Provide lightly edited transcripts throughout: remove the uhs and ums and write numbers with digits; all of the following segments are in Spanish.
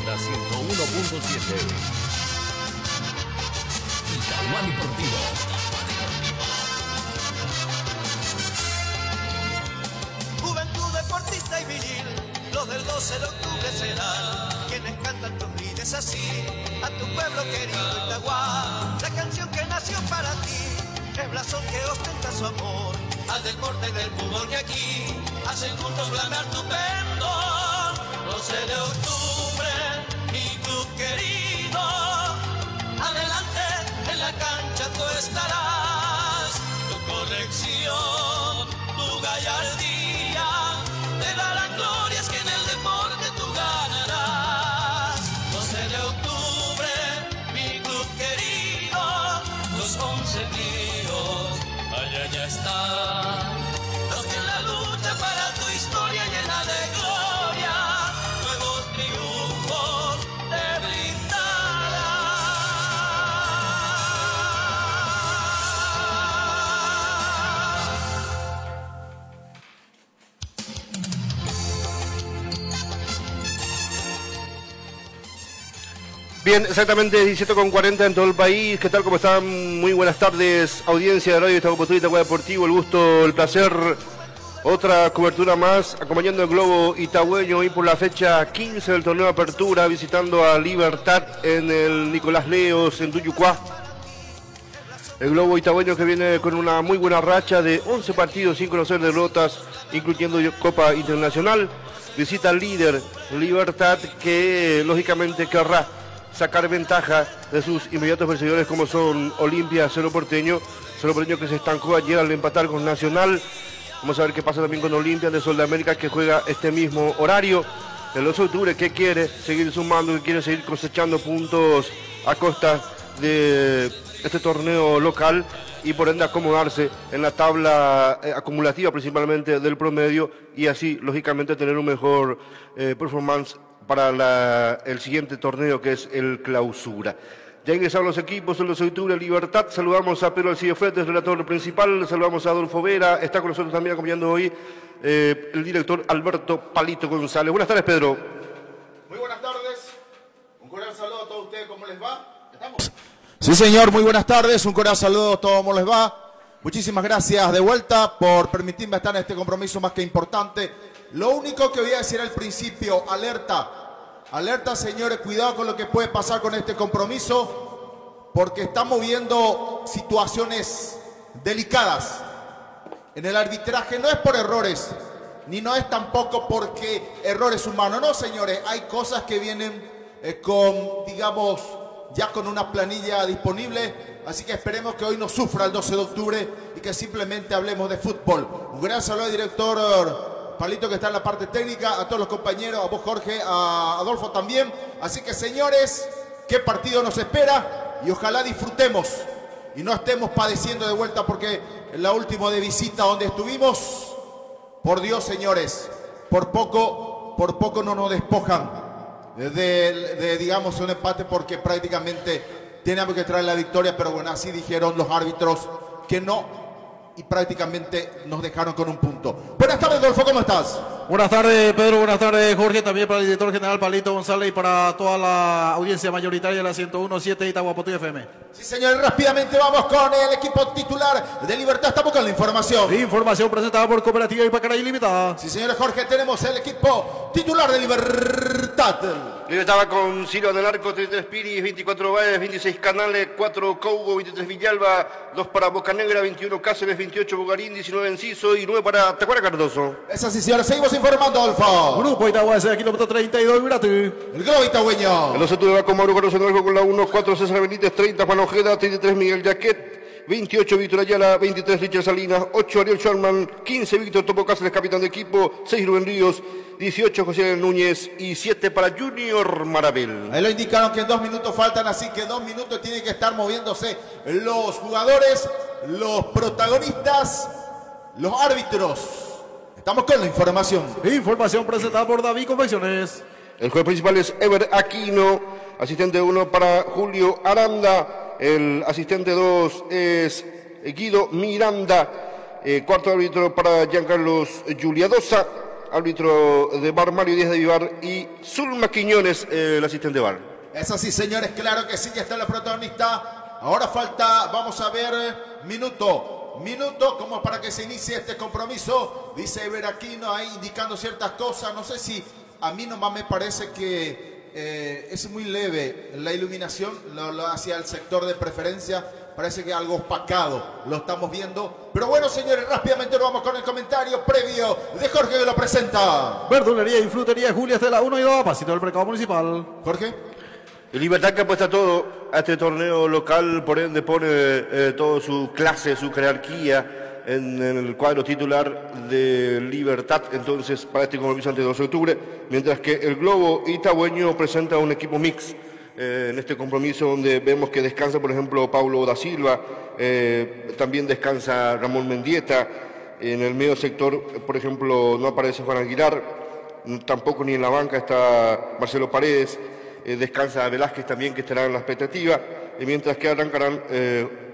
la 101.7. Itahuán Deportivo. Juventud deportista y viril, los del 12 de octubre serán quienes cantan tus vides así, a tu pueblo querido Itahuá. La canción que nació para ti, es blasón que ostenta su amor, al deporte del fútbol que aquí hacen juntos blandar tu pendón. 12 de octubre, mi club querido, adelante en la cancha tú estarás, tu conexión, tu gallardía, te darán glorias que en el deporte tú ganarás. 12 de octubre, mi club querido, los 11 tíos, allá ya están, los que en la lucha para tu historia llena de gloria, nuevos triunfos te brindarán. Bien, exactamente 17:40 en todo el país. ¿Qué tal? ¿Cómo están? Muy buenas tardes, audiencia de Radio Itahuán Deportivo. El gusto, el placer. Otra cobertura más, acompañando el globo itahueño hoy por la fecha 15 del torneo de apertura, visitando a Libertad en el Nicolás Leos, en Tuyucuá. El globo itahueño que viene con una muy buena racha de 11 partidos sin conocer derrotas, incluyendo Copa Internacional. Visita al líder Libertad, que lógicamente querrá sacar ventaja de sus inmediatos perseguidores como son Olimpia, Cerro Porteño que se estancó ayer al empatar con Nacional. Vamos a ver qué pasa también con Olimpia de Sol de América, que juega este mismo horario. El 12 de octubre, que quiere seguir sumando, que quiere seguir cosechando puntos a costa de este torneo local y por ende acomodarse en la tabla acumulativa principalmente del promedio y así lógicamente tener un mejor performance para el siguiente torneo, que es el Clausura. Ya ingresaron los equipos en los octubre Libertad. Saludamos a Pedro Alcidio Fretes, relator principal. Saludamos a Adolfo Vera. Está con nosotros también acompañando hoy el director Alberto Palito González. Buenas tardes, Pedro. Muy buenas tardes. Un cordial saludo a todos ustedes. ¿Cómo les va? ¿Estamos? Sí, señor. Muy buenas tardes. Un cordial saludo a todos. ¿Cómo les va? Muchísimas gracias de vuelta por permitirme estar en este compromiso más que importante. Lo único que voy a decir al principio, alerta. Alerta, señores, cuidado con lo que puede pasar con este compromiso, porque estamos viendo situaciones delicadas. En el arbitraje no es por errores, ni no es tampoco porque errores humanos. No, señores, hay cosas que vienen con, digamos, ya con una planilla disponible. Así que esperemos que hoy no sufra el 12 de octubre y que simplemente hablemos de fútbol. Un gran saludo al director Palito, que está en la parte técnica, a todos los compañeros, a vos, Jorge, a Adolfo también. Así que, señores, qué partido nos espera y ojalá disfrutemos y no estemos padeciendo de vuelta, porque en la última de visita donde estuvimos, por Dios, señores, por poco no nos despojan de digamos, un empate, porque prácticamente teníamos que traer la victoria, pero bueno, así dijeron los árbitros que no, y prácticamente nos dejaron con un punto. Buenas tardes, Adolfo, ¿cómo estás? Buenas tardes, Pedro, buenas tardes, Jorge, también para el director general Palito González y para toda la audiencia mayoritaria de la 101.7 Itahuán FM. Sí, señor, rápidamente vamos con el equipo titular de Libertad. Estamos con la información. Información presentada por Cooperativa Ipacaray Limitada. Sí, señores, Jorge, tenemos el equipo titular de Libertad. Libertad con Silva del Arco, 33 Piris, 24 Baez, 26 Canales, 4 Cougo, 23 Villalba, 2 para Bocanegra, 21 Cáceres, 28 Bogarín, 19 Enciso y 9 para Tacuara Cardoso. Es así, señores, seguimos informando, Adolfo. Grupo Itahuense, kilómetro 32, Viratu. El globo itagüeño. El 12 de octubre va con Mauro Cardoso en el arco con la 1, 4 César Benítez, 30 Juan Ojeda, 33 Miguel Jaquet, 28 Víctor Ayala, 23 Richard Salinas, 8 Ariel Sherman, 15 Víctor Topo Cáceres, capitán de equipo, 6 Rubén Ríos, 18 José Núñez y 7 para Junior Marabel. Ahí lo indicaron que en 2 minutos faltan, así que 2 minutos tienen que estar moviéndose los jugadores, los protagonistas, los árbitros. Estamos con la información. Información presentada por David Confecciones. El juez principal es Ever Aquino, asistente 1 para Julio Aranda, el asistente 2 es Guido Miranda, cuarto árbitro para Giancarlos Giuliadosa, árbitro de VAR Mario Díaz de Vivar y Zulma Quiñones, el asistente VAR. Es así, señores, claro que sí, ya está la protagonista. Ahora falta, vamos a ver, minuto como para que se inicie este compromiso. Dice Iberaquino ahí indicando ciertas cosas. No sé si a mí nomás me parece que es muy leve la iluminación lo hacia el sector de preferencia. Parece que algo opacado lo estamos viendo. Pero bueno, señores, rápidamente nos vamos con el comentario previo de Jorge que lo presenta. Verdulería y frutería Julia Estela 1 y 2, pasito del mercado municipal. Jorge. El Libertad que apuesta todo a este torneo local, por ende pone toda su clase, su jerarquía en el cuadro titular de Libertad, entonces para este compromiso ante el 12 de octubre, mientras que el Globo Itagüeño presenta un equipo mix en este compromiso donde vemos que descansa, por ejemplo, Paulo da Silva, también descansa Ramón Mendieta, en el medio sector, por ejemplo, no aparece Juan Aguilar, tampoco ni en la banca está Marcelo Paredes, descansa Velázquez también, que estará en la expectativa, mientras que arrancarán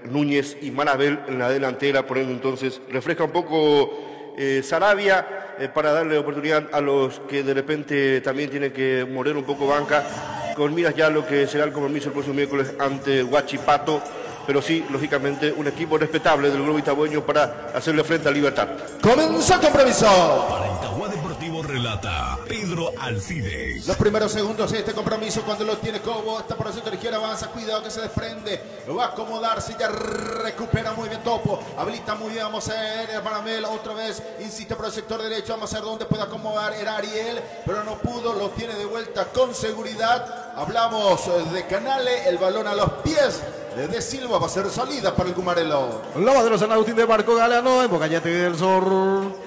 Núñez y Marabel en la delantera, por ende entonces refresca un poco Sarabia para darle oportunidad a los que de repente también tienen que morir un poco banca, con miras ya a lo que será el compromiso el próximo miércoles ante Huachipato, pero sí, lógicamente, un equipo respetable del Globo Itagüeño para hacerle frente a Libertad. Comenzó el compromiso. Para Itagua Deportivo relata Pedro Alcides. Los primeros segundos de este compromiso cuando lo tiene Cobo, está por el centro izquierdo, avanza, cuidado que se desprende, va a acomodarse, ya recupera muy bien Topo, habilita muy bien, vamos a ver, Maramel otra vez, insiste por el sector derecho, vamos a ver dónde puede acomodar, era Ariel, pero no pudo, lo tiene de vuelta con seguridad, hablamos de Canale, el balón a los pies de Silva, va a ser salida para el Gumarelo. Lavadero San Agustín de Marco Galeano en Bocayete del Sor.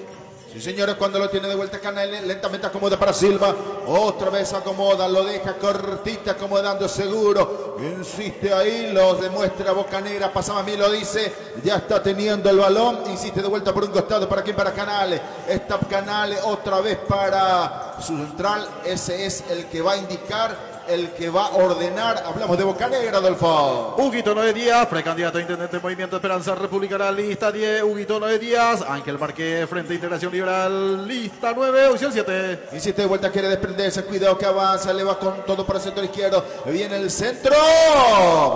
Sí, señores, cuando lo tiene de vuelta Canale, lentamente acomoda para Silva, otra vez acomoda, lo deja cortita, acomodando seguro, insiste ahí, lo demuestra Bocanegra, pasaba a mí, lo dice, ya está teniendo el balón, insiste de vuelta por un costado, ¿para quién? Para Canale, está Canale otra vez para su central, ese es el que va a indicar, el que va a ordenar, hablamos de Bocanegra, Adolfo. Huguito Noé Díaz, precandidato a intendente de Movimiento Esperanza Republicana, lista 10, Huguito Noé Díaz, Ángel Marqués, Frente Integración Liberal, lista 9, opción 7. Insiste de vuelta, quiere desprenderse, cuidado que avanza, le va con todo por el sector izquierdo, viene el centro,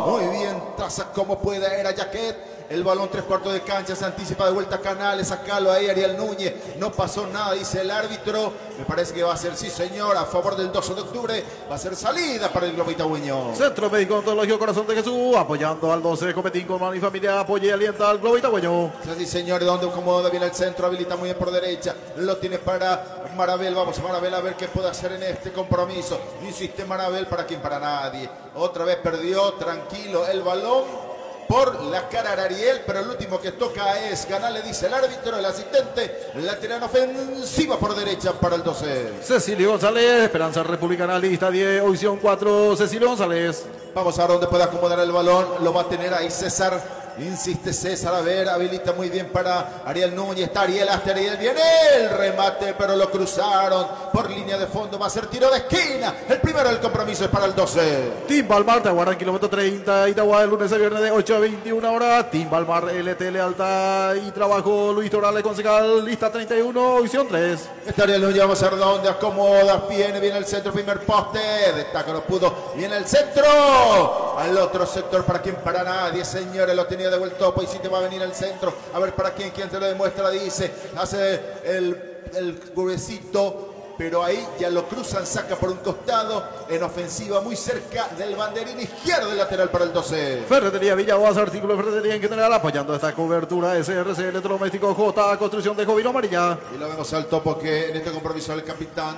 muy bien, traza como pueda, era Jaquet. El balón 3/4 de cancha, se anticipa de vuelta Canales, sacalo ahí Ariel Núñez, no pasó nada, dice el árbitro, me parece que va a ser, sí señor, a favor del 12 de octubre, va a ser salida para el Globo Itagüeño. Centro Médico Odontológico Corazón de Jesús, apoyando al 12, Cometín con mano y familia, apoya y alienta al Globo Itagüeño. Sí señores, donde acomoda bien el centro, habilita muy bien por derecha, lo tiene para Marabel, vamos Marabel a ver qué puede hacer en este compromiso, insiste Marabel, ¿para quién? Para nadie, otra vez perdió, tranquilo, el balón por la cara de Ariel, pero el último que toca es Canale, dice el árbitro, el asistente, la tirada ofensiva por derecha para el 12. Cecilio González, Esperanza Republicana, lista 10, opción 4, Cecilio González. Vamos a ver dónde puede acomodar el balón, lo va a tener ahí César. Insiste César, a ver, habilita muy bien para Ariel Núñez, está Ariel, hasta Ariel, viene el remate, pero lo cruzaron por línea de fondo, va a ser tiro de esquina, el primero del compromiso es para el 12. Timbalmar, Tahuara, kilómetro 30, Itagua, de lunes a viernes de 8 a 21 horas, Timbalmar, LT, Lealtad y Trabajo, Luis Torales, concejal, lista 31, opción 3. Está Ariel Núñez, vamos a ver dónde acomoda, viene el centro, primer poste, destaca, no pudo, viene el centro, al otro sector, para quien, para nadie, señores, lo tenía de vuelta Topo y si te va a venir al centro, a ver para quién te lo demuestra, dice, hace el huevecito, pero ahí ya lo cruzan, saca por un costado, en ofensiva muy cerca del banderín izquierdo del lateral para el 12. Ferretería Villaguas, artículo de ferretería en general, apoyando esta cobertura, SRC, Electrodoméstico, J, Construcción de Jovino Amarilla. Y lo vemos al Topo que en este compromiso el capitán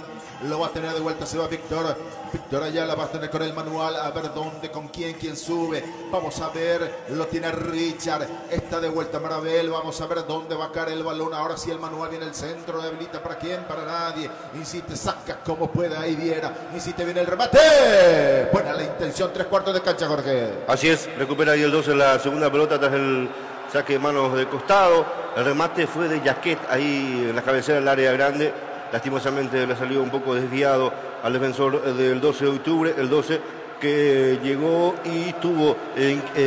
lo va a tener de vuelta, se va Víctor Ayala, va a tener con el manual, a ver dónde, con quién sube, vamos a ver, lo tiene Richard, está de vuelta Marabel, vamos a ver dónde va a caer el balón, ahora sí el manual viene el centro, habilita para quién, para nadie, insiste, saca como pueda, ahí Viera, insiste, viene el remate, buena la intención, 3/4 de cancha, Jorge. Así es, recupera ahí el 12 la segunda pelota tras el saque de manos de costado, el remate fue de Jaquet ahí en la cabecera del área grande. Lastimosamente le salió un poco desviado al defensor del 12 de octubre. El 12 que llegó y estuvo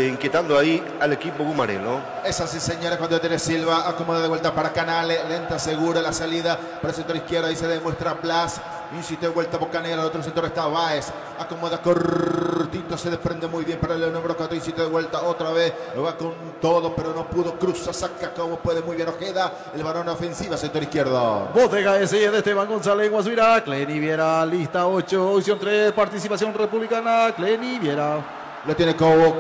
inquietando ahí al equipo gumarelo. Es así, señores, cuando tiene Silva, acomoda de vuelta para Canales, lenta, segura la salida para el sector izquierdo, ahí se demuestra Blas, insiste de vuelta Bocanera, al otro sector está Báez, acomoda cortito, se desprende muy bien para el número 4, insiste de vuelta otra vez, lo va con todo, pero no pudo, cruza, saca como puede, muy bien Ojeda, el varón ofensiva, sector izquierdo. Bodega S de Esteban González, Guasuira, Cleni Viera, lista 8, opción 3, participación republicana, Cleni Viera. Lo tiene Cobo,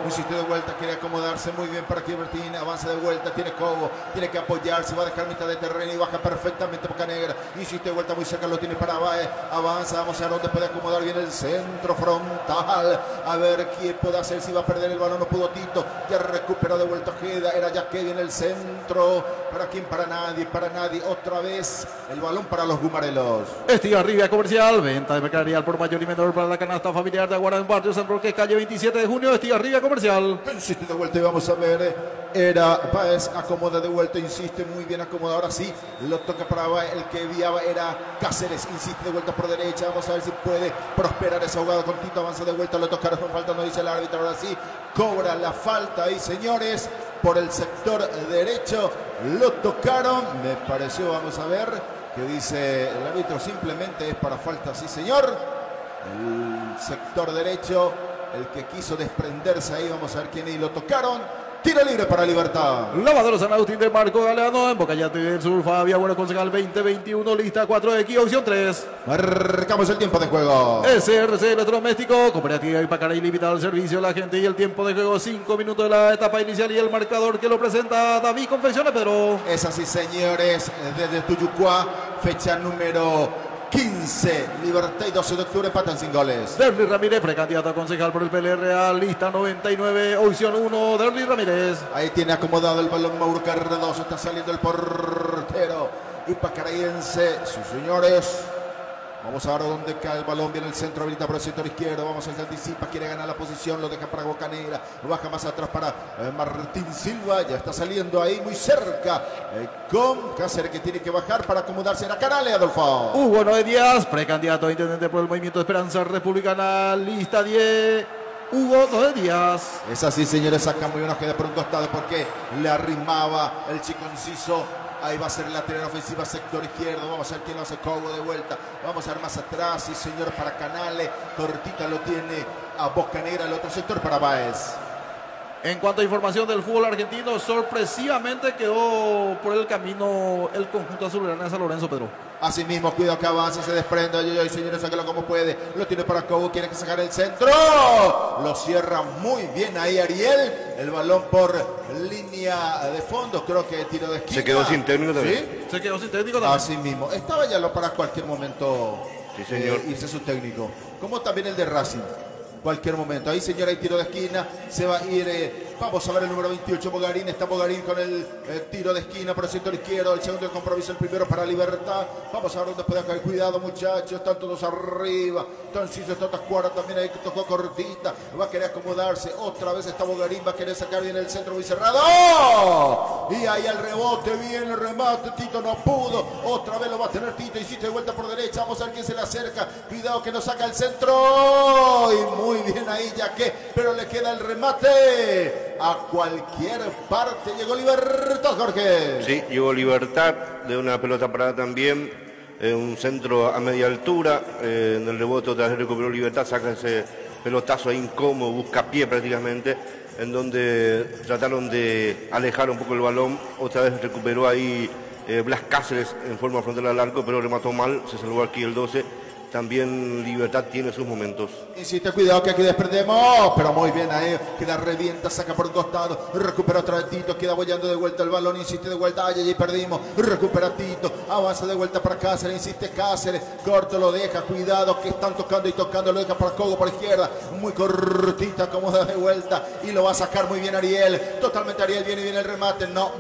insiste de vuelta, quiere acomodarse muy bien para que Bertín avance de vuelta, tiene Cobo, tiene que apoyarse, va a dejar mitad de terreno y baja perfectamente Bocanegra, insiste de vuelta muy cerca, lo tiene para Baez, avanza, vamos a ver dónde puede acomodar bien el centro frontal, a ver quién puede hacer, si va a perder el balón, no pudo Tito, ya recuperó de vuelta Ojeda, era ya Kevin en el centro, para quién, para nadie, otra vez el balón para los gumarelos. Estigarribia Comercial, venta de mercadería por mayor y menor para la canasta familiar de Aguara en Barrio San Roque, calle 27 de junio, Estigarribia Comercial. Insiste de vuelta y vamos a ver, era Baez, acomoda de vuelta, insiste muy bien acomodado, ahora sí, lo toca para Baez, el que viaba era Cáceres, insiste de vuelta por derecha, vamos a ver si puede prosperar esa jugada con Tito, avanza de vuelta, lo tocaron con falta, no dice el árbitro, ahora sí, cobra la falta ahí, señores, por el sector derecho, lo tocaron, me pareció, vamos a ver, que dice el árbitro, simplemente es para falta, sí señor, el sector derecho, el que quiso desprenderse ahí, vamos a ver quién, y lo tocaron. Tiro libre para Libertad. Lavadero San Agustín de Marco Galeano, en Bocayate del Sur, Fabio Agüero Concejal 2021, lista 4X, opción 3. Marcamos el tiempo de juego. SRC Electrodoméstico, Cooperativa y Pacaray Limitada al servicio de la gente y el tiempo de juego 5 minutos de la etapa inicial y el marcador que lo presenta David Confecciones Pedro. Es así, señores, desde Tuyucuá, fecha número 15, Libertad y 12 de octubre empatan sin goles. Derly Ramírez, precandidato a concejal por el PLRA, lista 99, opción 1, Derly Ramírez. Ahí tiene acomodado el balón Mauro Cardoso, está saliendo el portero y pacarayense, sus señores. Vamos a ver dónde cae el balón, viene el centro, habilita por el sector izquierdo, vamos a ver si anticipa, quiere ganar la posición, lo deja para Bocanegra, lo baja más atrás para Martín Silva, ya está saliendo ahí muy cerca con Cáceres que tiene que bajar para acomodarse en la Canales, Adolfo. Hugo Noé Díaz, precandidato a intendente por el Movimiento de Esperanza Republicana, lista 10. Hugo Noé Díaz. Es así, señores, saca muy bien Ojeda por un costado porque le arrimaba el chico inciso. Ahí va a ser el lateral ofensiva, sector izquierdo. Vamos a ver quién lo hace, Cobo de vuelta. Vamos a ver más atrás, sí señor, para Canales. Cortita lo tiene a Bocanegra, el otro sector para Báez. En cuanto a información del fútbol argentino, sorpresivamente quedó por el camino el conjunto azulgrana de San Lorenzo, Pedro. Así mismo, cuidado que avanza, se desprende. Ay, señores, sáquelo como puede. Lo tiene para Cobo, quiere que sacar el centro. Lo cierra muy bien ahí Ariel. El balón por línea de fondo, creo que tiro de esquina. Se quedó sin técnico también. ¿Sí? Se quedó sin técnico también. Así mismo. Estaba ya lo para cualquier momento. Sí, señor. Irse su técnico. Como también el de Racing. Cualquier momento. Ahí, señora, hay tiro de esquina. Se va a ir. Vamos a ver el número 28, Bogarín. Está Bogarín con el tiro de esquina por el sector izquierdo. El segundo compromiso, el primero para Libertad. Vamos a ver dónde puede caer. Cuidado, muchachos. Están todos arriba. Entonces, está Tascuara también ahí que tocó cortita. Va a querer acomodarse. Otra vez está Bogarín. Va a querer sacar bien el centro muy cerrado. ¡Oh! Y ahí al rebote. Bien el remate. Tito no pudo. Otra vez lo va a tener Tito. Insiste de vuelta por derecha. Vamos a ver quién se le acerca. Cuidado que no saca el centro. Y muy bien ahí, ya que. Pero le queda el remate. A cualquier parte llegó Libertad, Jorge. Sí, llegó Libertad de una pelota parada también, un centro a media altura, en el rebote otra vez recuperó Libertad, saca ese pelotazo ahí incómodo, busca pie prácticamente, en donde trataron de alejar un poco el balón, otra vez recuperó ahí Blas Cáceres en forma frontal al arco, pero remató mal, se salvó aquí el 12. También Libertad tiene sus momentos. Insiste, cuidado que aquí desprendemos, pero muy bien ahí, queda revienta, saca por un costado, recupera otra vez Tito, queda bollando de vuelta el balón, insiste de vuelta, ay, perdimos, recupera Tito, avanza de vuelta para Cáceres, insiste Cáceres, corto lo deja, cuidado que están tocando y tocando, lo deja para Cogo por izquierda, muy cortita, acomoda de vuelta y lo va a sacar muy bien Ariel, totalmente Ariel, viene el remate, no.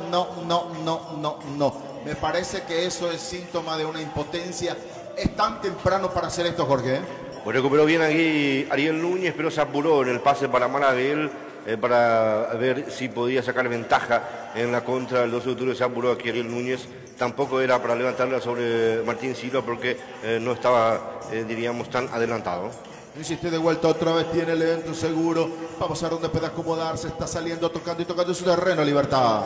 Me parece que eso es síntoma de una impotencia. Es tan temprano para hacer esto, Jorge. Pues recuperó bien aquí Ariel Núñez, pero se apuró en el pase para Marabel para ver si podía sacar ventaja en la contra del 12 de octubre. Se apuró aquí Ariel Núñez. Tampoco era para levantarla sobre Martín Silva porque no estaba, diríamos, tan adelantado. Insiste de vuelta otra vez, tiene el evento seguro. Vamos a ver dónde puede acomodarse. Está saliendo, tocando y tocando su terreno, Libertad.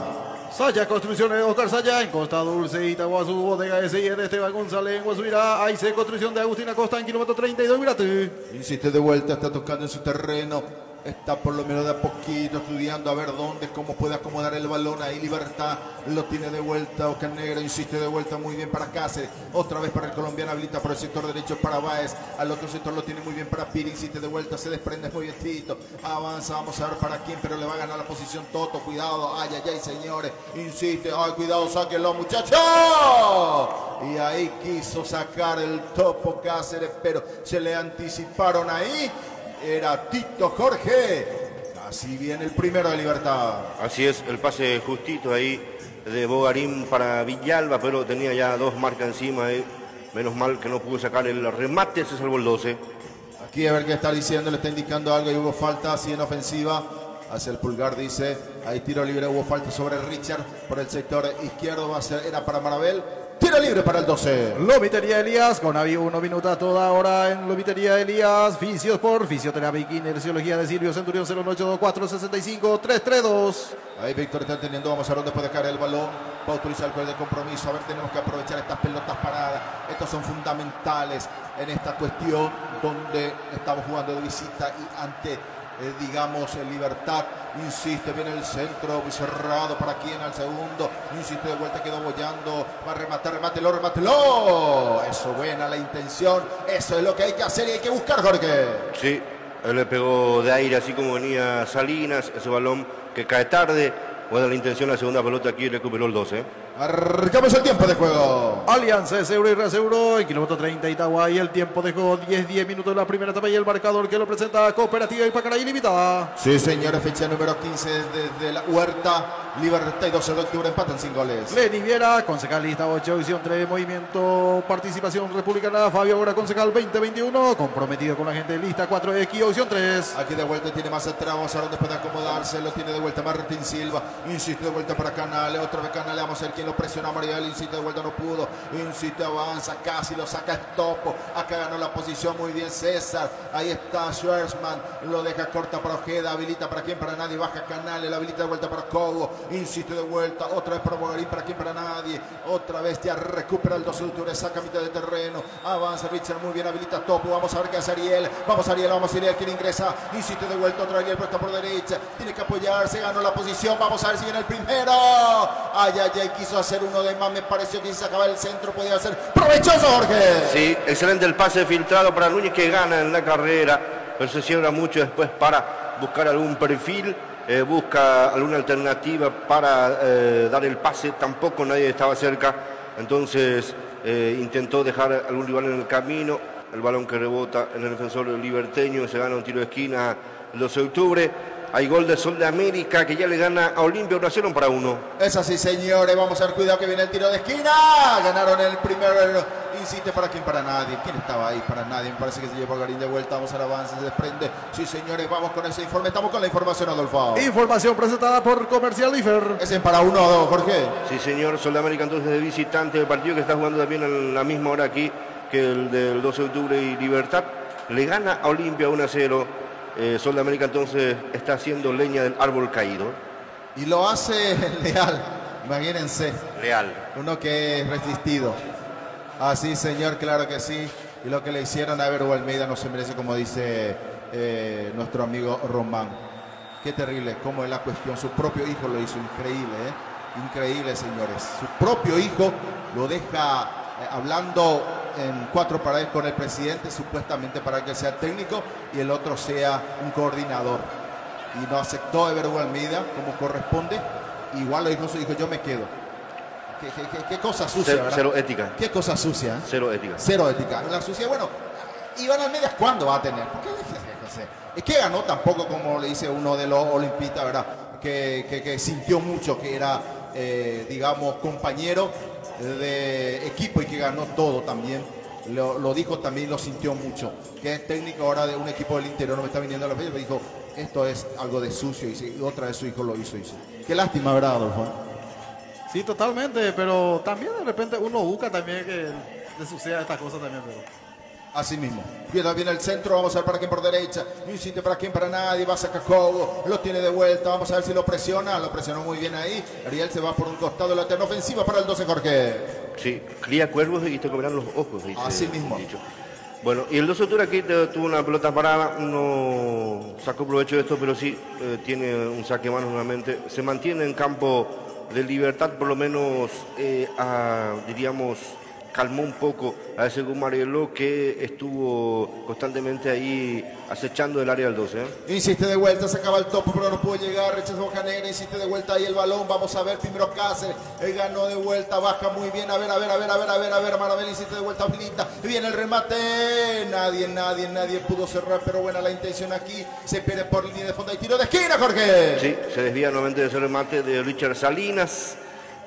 Saya Construcciones, Oscar Saya, en Costa Dulce, Itaguazú, Bodega S.I.R. Esteban González, en Guasuirá, Aice, Construcción de Agustín Acosta, en kilómetro 32, Mirate. Insiste de vuelta, está tocando en su terreno. Está por lo menos de a poquito estudiando a ver dónde, cómo puede acomodar el balón. Ahí Libertad lo tiene de vuelta. Oscar Negra insiste de vuelta muy bien para Cáceres. Otra vez para el colombiano, habilita por el sector derecho para Báez. Al otro sector lo tiene muy bien para Piri. Insiste de vuelta, se desprende muy bientito. Avanza, vamos a ver para quién, pero le va a ganar la posición Toto. Cuidado, ay, ay, ay, señores. Insiste, ay, cuidado, sáquenlo, muchachos. Y ahí quiso sacar el Topo Cáceres, pero se le anticiparon ahí. Era Tito Jorge. Así viene el primero de Libertad. Así es, el pase justito ahí de Bogarín para Villalba, pero tenía ya dos marcas encima. Menos mal que no pudo sacar el remate, se salvó el 12. Aquí a ver qué está diciendo, le está indicando algo y hubo falta, así en ofensiva. Hacia el pulgar dice, ahí tiro libre, hubo falta sobre Richard por el sector izquierdo, va a ser, era para Marabel. Tiro libre para el 12. Lomitería Elías, con Avi 1 minuto a toda hora en Lomitería Elías. Fisios por Fisioterapia y Kinesiología de Silvio Centurión 01824 65 332. Ahí Víctor está entendiendo, vamos a ver dónde puede caer el balón. Va a utilizar el juego de compromiso. A ver, tenemos que aprovechar estas pelotas paradas. Estos son fundamentales en esta cuestión donde estamos jugando de visita y ante, digamos, Libertad. Insiste, viene el centro, muy cerrado, para quién al segundo. Insiste de vuelta, quedó bollando. Va a rematar, remátelo, remátelo. Eso, buena la intención. Eso es lo que hay que hacer y hay que buscar, Jorge. Sí, él le pegó de aire así como venía Salinas. Ese balón que cae tarde. Buena la intención, la segunda pelota aquí recuperó el 12. Arrancamos el tiempo de juego. Alianza Seguro y Reaseguro en kilómetro 30 Itagua y el tiempo de juego 10 minutos de la primera etapa y el marcador que lo presenta Cooperativa Ipacaraí Limitada. Sí, señores, fecha número 15 desde la Huerta. Libertad y 12 de octubre empatan sin goles. Lenny Viera, concejal 8, visión 3, Movimiento Participación Republicana. Fabio Agora, concejal 2021, comprometido con la gente de lista 4X, opción 3. Aquí de vuelta tiene más atrás, vamos a ver dónde puede acomodarse. Lo tiene de vuelta Martín Silva. Insiste de vuelta para Canales, otra vez Canales, vamos a ver quién lo presiona. Mariel insiste de vuelta, no pudo. Insiste, avanza, casi lo saca el Topo. Acá ganó la posición muy bien César. Ahí está Schwarzman, lo deja corta para Ojeda, habilita para quién, para nadie. Baja Canales, la habilita de vuelta para Cobo. Insiste de vuelta, otra vez para Bogarín, para quién, para nadie. Otra vez ya recupera el 12 de octubre, saca mitad de terreno. Avanza Richard, muy bien, habilita Topo. Vamos a ver qué hace Ariel. Vamos Ariel, quien ingresa. Insiste de vuelta, otra Ariel, puesta por derecha. Tiene que apoyarse, ganó la posición. Vamos a ver si viene el primero. Ay, ay, ay, quiso hacer uno de más. Me pareció que si sacaba el centro podía ser provechoso, Jorge. Sí, excelente el pase filtrado para Núñez, que gana en la carrera, pero se cierra mucho después para buscar algún perfil, busca alguna alternativa para dar el pase. Tampoco nadie estaba cerca, entonces intentó dejar algún rival en el camino. El balón que rebota en el defensor liberteño, se gana un tiro de esquina el 12 de octubre. Hay gol de Sol de América, que ya le gana a Olimpia 1-0 para 1. Es así, señores. Vamos a ver, cuidado que viene el tiro de esquina. Ganaron el primer. Insiste para quién, para nadie. ¿Quién estaba ahí? Para nadie. Me parece que se llevó Garín de vuelta. Vamos al avance, se desprende. Sí, señores, vamos con ese informe. Estamos con la información, Adolfo. Información presentada por Comercial Lifer. Es en para 1 o 2, Jorge. Sí, señor. Sol de América entonces de visitante. El partido que está jugando también a la misma hora aquí que el del 12 de octubre y Libertad. Le gana a Olimpia 1-0. Sol de América entonces está haciendo leña del árbol caído. Y lo hace Leal, imagínense. Leal. Uno que es resistido. Así, señor, claro que sí. Y lo que le hicieron a Ever Almeida no se merece, como dice nuestro amigo Román. Qué terrible, cómo es la cuestión. Su propio hijo lo hizo, increíble, ¿eh? Increíble, señores. Su propio hijo lo deja hablando en 4 paredes con el presidente, supuestamente para que sea técnico y el otro sea un coordinador. Y no aceptó Ever Almeida como corresponde. Igual lo dijo su hijo, yo me quedo. Qué cosa sucia, ¿verdad? Cero ética. Qué cosa sucia, ¿eh? Cero ética. Cero ética. La sucia, bueno, Iván Almeida, ¿cuándo va a tener? Porque es que ganó tampoco, como le dice uno de los olimpistas, ¿verdad? Que sintió mucho, que era, digamos, compañero de equipo y que ganó todo también. Lo dijo también, lo sintió mucho. Que es técnico ahora de un equipo del interior, no me está viniendo a la fe, me dijo, esto es algo de sucio, y otra vez su hijo lo hizo. Qué lástima, ¿verdad, Adolfo? Sí, totalmente, pero también de repente uno busca también que le suceda estas cosas también, pero... Así mismo. Cuidado bien el centro, vamos a ver para quién por derecha. Insiste para quién, para nadie. Va a sacar Cobo, lo tiene de vuelta. Vamos a ver si lo presiona. Lo presionó muy bien ahí. Ariel se va por un costado, la terna ofensiva para el 12, Jorge. Sí, cría cuervos y te comerán los ojos. Dice, así mismo. Dicho. Bueno, y el 12 de octubre aquí tuvo una pelota parada, no sacó provecho de esto, pero sí tiene un saque de manos nuevamente. Se mantiene en campo de Libertad, por lo menos, diríamos, calmó un poco a ese Gumarielo que estuvo constantemente ahí acechando el área del 12. Insiste de vuelta, sacaba el topo, pero no pudo llegar. Rechaza Bocanegra, insiste de vuelta ahí el balón. Vamos a ver, primero Cáceres, ganó de vuelta, baja muy bien. A ver, Marabel insiste de vuelta, habilita. Viene el remate. Nadie pudo cerrar, pero buena la intención aquí. Se pierde por línea de fondo. Hay tiro de esquina, Jorge. Sí, se desvía nuevamente de ese remate de Richard Salinas,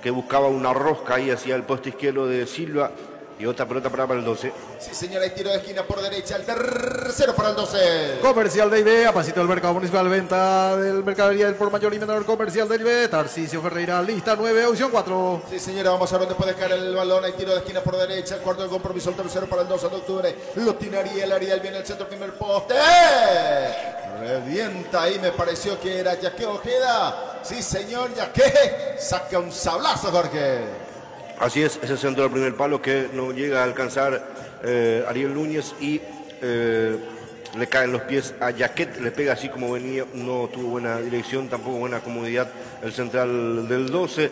que buscaba una rosca ahí hacia el poste izquierdo de Silva. Y otra pelota para el 12. Sí, señora, hay tiro de esquina por derecha. El tercero para el 12. Comercial de IB, a pasito del mercado municipal, venta del mercadería del por mayor y menor. Comercial de IB, Tarcisio Ferreira, lista 9, opción 4. Sí, señora, vamos a ver dónde puede caer el balón. Hay tiro de esquina por derecha. El cuarto del compromiso, el tercero para el 12 de octubre. Lo tiene Ariel viene el centro, primer poste. Revienta ahí, me pareció que era Yaque Ojeda. Sí, señor, Yaque saca un sablazo, Jorge. Así es, ese centro del primer palo que no llega a alcanzar Ariel Núñez y le caen los pies a Yaquet, le pega así como venía, no tuvo buena dirección, tampoco buena comodidad el central del 12,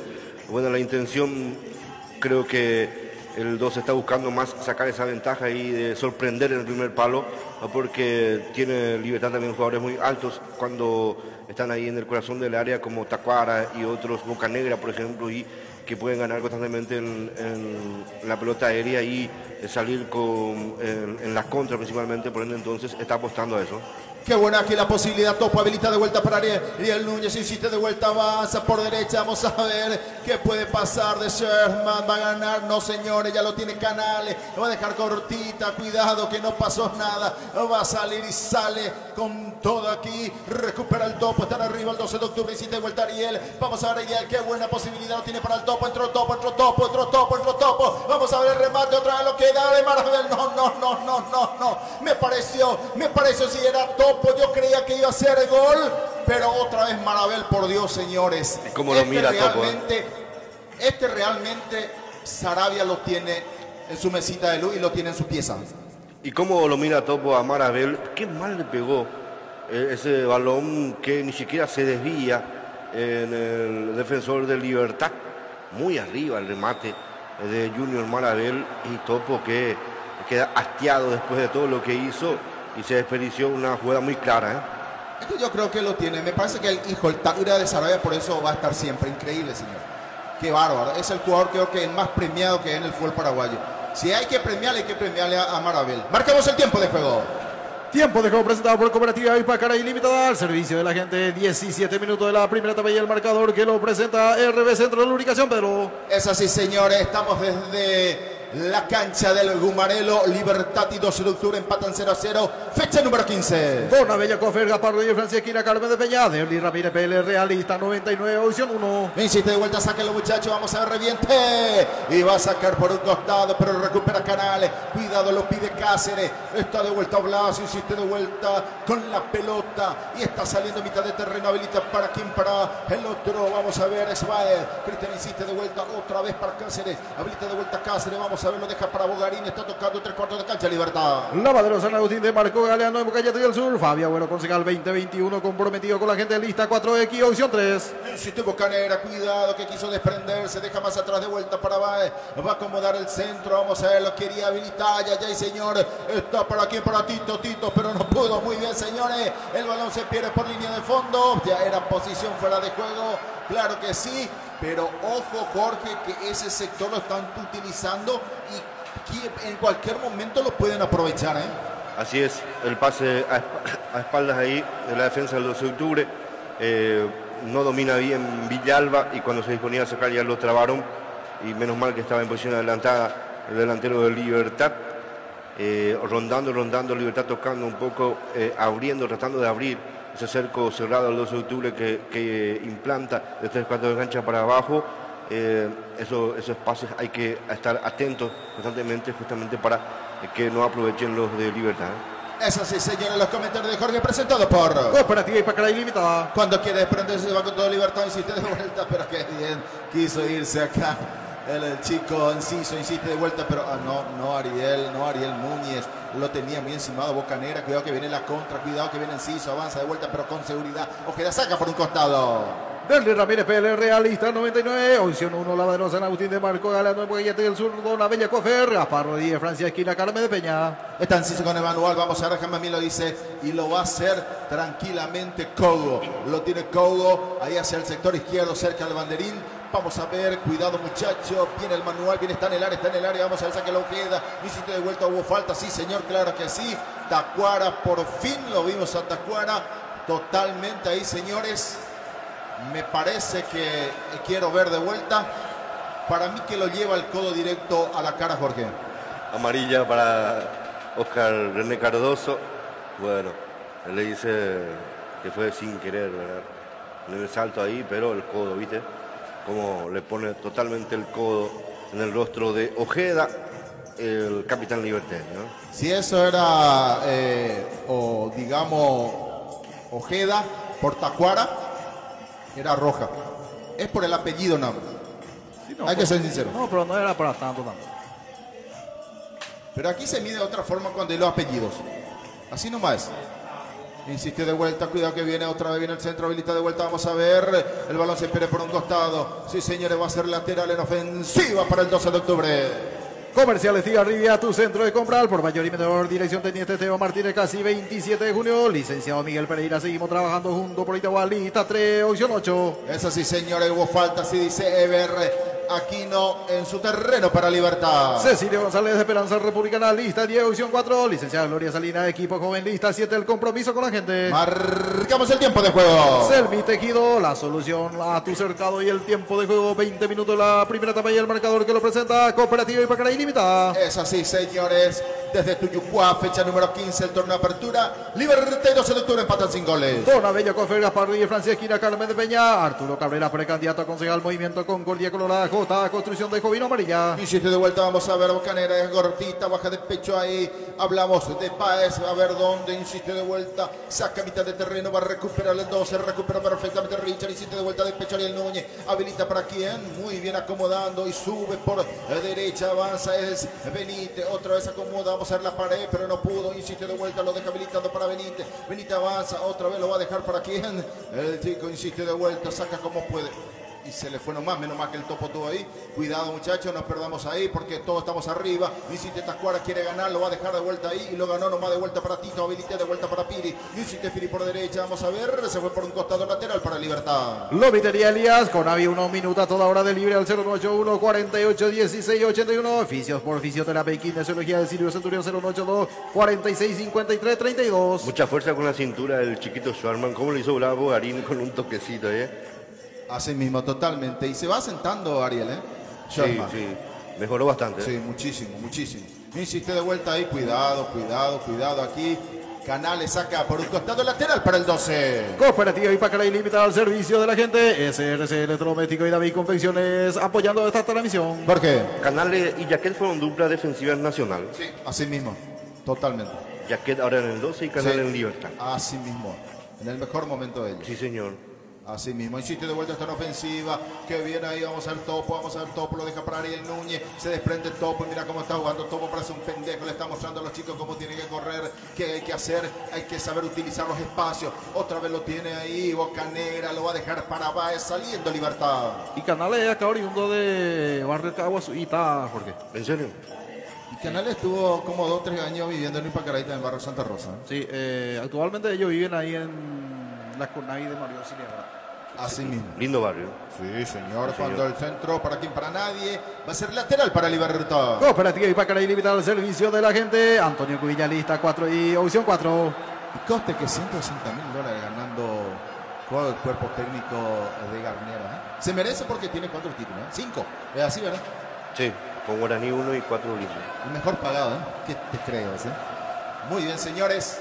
buena la intención, creo que el 12 está buscando más sacar esa ventaja y de sorprender en el primer palo, porque tiene Libertad también jugadores muy altos cuando están ahí en el corazón del área como Tacuara y otros, Bocanegra por ejemplo, y que pueden ganar constantemente en la pelota aérea y salir en las contras principalmente, por ende entonces está apostando a eso. Qué buena aquí la posibilidad, Topo habilita de vuelta para Ariel Núñez, insiste de vuelta, avanza por derecha, vamos a ver qué puede pasar de Sherman, va a ganar, no señores, ya lo tiene Canales, lo va a dejar cortita, cuidado que no pasó nada, va a salir y sale con todo aquí, recupera el Topo, están arriba el 12 de octubre, insiste de vuelta Ariel, vamos a ver Ariel, qué buena posibilidad lo tiene para el Topo, entró Topo, vamos a ver el remate, otra vez lo queda de Marabel, no, me pareció si era Topo. Yo creía que iba a ser gol, pero otra vez Marabel, por Dios, señores. ¿Cómo lo mira Topo? Este realmente Sarabia lo tiene en su mesita de luz y lo tiene en su pieza. ¿Y cómo lo mira Topo a Marabel? Qué mal le pegó ese balón que ni siquiera se desvía en el defensor de Libertad. Muy arriba el remate de Junior Marabel y Topo que queda hastiado después de todo lo que hizo. Y se desperdició una jugada muy clara. Esto yo creo que lo tiene. Me parece que el Taura de Sarabia por eso va a estar siempre. Increíble, señor. Qué bárbaro. Es el jugador creo que el más premiado que hay en el fútbol paraguayo. Si hay que premiarle, hay que premiarle a Marabel. Marquemos el tiempo de juego. Tiempo de juego presentado por Cooperativa Ipacara Ilimitada al servicio de la gente. 17 minutos de la primera etapa y el marcador que lo presenta RB Centro de Lubricación, Pedro. Es así, señores. Estamos desde la cancha del Gumarelo, Libertad y 12 de octubre empatan 0-0, fecha número 15. Dona Bella Cofer, Gapardo y Franciesquina Carmen de Peña, Derli Ramírez PL Realista 99, audición 1. Insiste de vuelta, saque los muchachos, vamos a ver, reviente. Y va a sacar por un costado, pero recupera Canales. Cuidado, lo pide Cáceres. Está de vuelta Blas, insiste de vuelta con la pelota. Y está saliendo a mitad de terreno, habilita para quien, para el otro. Vamos a ver, Esbaer. Cristian insiste de vuelta otra vez para Cáceres. Habilita de vuelta Cáceres, vamos a ver, lo deja para Bogarín, está tocando 3/4 de cancha, Libertad. Lavadero San Agustín de Marco Galeano en Bocayete del Sur. Fabio Agüero Concejal 2021 comprometido con la gente de lista 4X, opción 3. Insiste Bocanegra, cuidado que quiso desprenderse, deja más atrás de vuelta para Baez. Va a acomodar el centro, vamos a ver, lo quería habilitar, ya y señor, está para aquí, para Tito, pero no pudo, muy bien señores, el balón se pierde por línea de fondo, ya era posición fuera de juego, claro que sí. Pero ojo, Jorge, que ese sector lo están utilizando y que en cualquier momento lo pueden aprovechar, ¿eh? Así es, el pase a espaldas ahí de la defensa del 12 de octubre. No domina bien Villalba y cuando se disponía a sacar ya lo trabaron. Y menos mal que estaba en posición adelantada el delantero de Libertad. Rondando, Libertad tocando un poco, abriendo, tratando de abrir ese cerco cerrado al 12 de octubre que implanta de 3/4 de cancha para abajo. esos espacios hay que estar atentos constantemente justamente para que no aprovechen los de Libertad. Es así, señores, los comentarios de Jorge presentados por Cooperativa Ipacaraí Limitada. Cuando quiere desprenderse se va con toda libertad, insiste de vuelta, pero qué bien quiso irse acá. El chico Enciso insiste de vuelta, pero no Ariel Núñez. Lo tenía muy encimado Bocanera. Cuidado que viene la contra, cuidado que viene Enciso, avanza de vuelta, pero con seguridad. Ojeda saca por un costado. Del Ramírez PL Realista 99, opción 1 Lavadero San Agustín de Marco Galano, Boguillete del Sur, Dona Bella Cofer, Gaspar Rodríguez, Francia Esquina, Carmen de Peña. Está Enciso con el manual, vamos a ver, Jamamín lo dice y lo va a hacer tranquilamente Cogo. Lo tiene Cogo ahí hacia el sector izquierdo, cerca del banderín. Vamos a ver, cuidado muchachos, viene el manual, está en el área, vamos a ver, saque la Ojeda, insiste de vuelta, hubo falta, sí señor, claro que sí. Tacuara, por fin lo vimos a Tacuara, totalmente ahí señores. Me parece que quiero ver de vuelta. Para mí que lo lleva el codo directo a la cara, Jorge. Amarilla para Oscar René Cardoso. Bueno, él le dice que fue sin querer, ¿verdad? En el salto ahí, pero el codo, ¿viste? Como le pone totalmente el codo en el rostro de Ojeda, el capitán liberteño, ¿no? Si eso era, o digamos, Ojeda por Tacuara, era roja. Es por el apellido, no. Sí, no, hay que ser sincero. No, pero no era para tanto. Pero aquí se mide de otra forma cuando hay los apellidos. Así nomás. Insiste de vuelta, cuidado que viene otra vez, viene el centro, habilita de vuelta, vamos a ver. El balón se pierde por un costado. Sí, señores, va a ser lateral en ofensiva para el 12 de octubre. Comerciales Tigarribia, tu centro de comprar por mayor y menor. Dirección Teniente Teo Martínez, casi 27 de junio. Licenciado Miguel Pereira, seguimos trabajando junto por Itagua, lista 3, opción 8. Es así, señores, hubo falta, así dice Ever Aquino en su terreno para Libertad. Cecilio González de Esperanza Republicana, lista 10, opción 4. Licenciada Gloria Salina, equipo joven, lista 7, el compromiso con la gente. Marcamos el tiempo de juego. Selvi Tejido, la solución a tu cercado y el tiempo de juego, 20 minutos la primera etapa y el marcador que lo presenta Cooperativa Ipacaraí Limitada. Es así, señores, desde Tuyucuá, fecha número 15, el torneo de apertura. Libertad y 12 de octubre empatan sin goles. Dona Bella Cofer, Gaspar Rodríguez, Francia Esquina, Carmen de Peña, Arturo Cabrera, precandidato a concejal Movimiento Concordia Colorada, J, construcción de Jovino Amarilla. Insiste de vuelta, vamos a ver, Bocanera es gordita, baja de pecho ahí. Hablamos de Páez, a ver dónde, insiste de vuelta, saca mitad de terreno, va a recuperar el 12, recupera perfectamente Richard, insiste de vuelta de pecho Ariel Núñez, habilita para quién, muy bien acomodando y sube por derecha, avanza, es Benítez, otra vez acomoda, vamos a ver la pared, pero no pudo, insiste de vuelta, lo deja habilitando para Benítez, Benítez avanza, otra vez lo va a dejar para quién, el chico insiste de vuelta, saca como puede. Y se le fue nomás, menos mal que el topo tuvo ahí. Cuidado muchachos, nos perdamos ahí porque todos estamos arriba. Insiste Tacuara, quiere ganar, lo va a dejar de vuelta ahí. Y lo ganó nomás de vuelta para Tito, habilita de vuelta para Piri. Insiste Piri por derecha, vamos a ver. Se fue por un costado lateral para Libertad. Lobitería Elías, con Avi 1 minuto a toda hora de libre al 081 48 16 81. Oficios por fisioterapia y kinesiología de Silvio Centurión 082 46 53 32. Mucha fuerza con la cintura del chiquito Schwarman. ¿Cómo lo hizo Bravo Garín con un toquecito, Así mismo, totalmente. Y se va sentando Ariel, Sí, sí. Mejoró bastante. Sí, muchísimo, muchísimo. Insiste de vuelta ahí. Cuidado, cuidado, cuidado aquí. Canales saca por un costado lateral para el 12. Cooperativa Ipacaraí Limitada al servicio de la gente. SRC Electrodoméstico y David Confecciones apoyando esta transmisión. ¿Por qué? Canales y Jaquet fueron dupla defensiva nacional. Sí, así mismo. Totalmente. Jaquet ahora en el 12 y Canales en Libertad. Así mismo. En el mejor momento de ellos. Sí, señor. Así mismo, insiste de vuelta, está en ofensiva. Que viene ahí, vamos a ver Topo, lo deja para Ariel Núñez. Se desprende Topo, mira cómo está jugando Topo, parece un pendejo. Le está mostrando a los chicos cómo tienen que correr, qué hay que hacer. Hay que saber utilizar los espacios. Otra vez lo tiene ahí, Bocanera, lo va a dejar para Baez, saliendo Libertad. Y Canales acá oriundo de Barrio Caguasuita, Jorge. ¿En serio? Y Canales estuvo como 2 o 3 años viviendo en Ipacaraí, en Barrio Santa Rosa. Sí, actualmente ellos viven ahí en la Conay de Mario Auxiliadora. Así mismo. Lindo barrio. Sí, señor. Cuando el centro, para quien, para nadie, va a ser lateral para Libertad. Cooperativa Ipacaraí Limitada al servicio de la gente. Antonio Cubilla, lista 4 y opción 4. Y coste que $160.000 ganando todo el cuerpo técnico de Garnera. Se merece porque tiene 4 títulos, 5. Es así, ¿verdad? Sí, con Guaraní 1 y 4 libros. El mejor pagado, ¿Qué te crees, Muy bien, señores.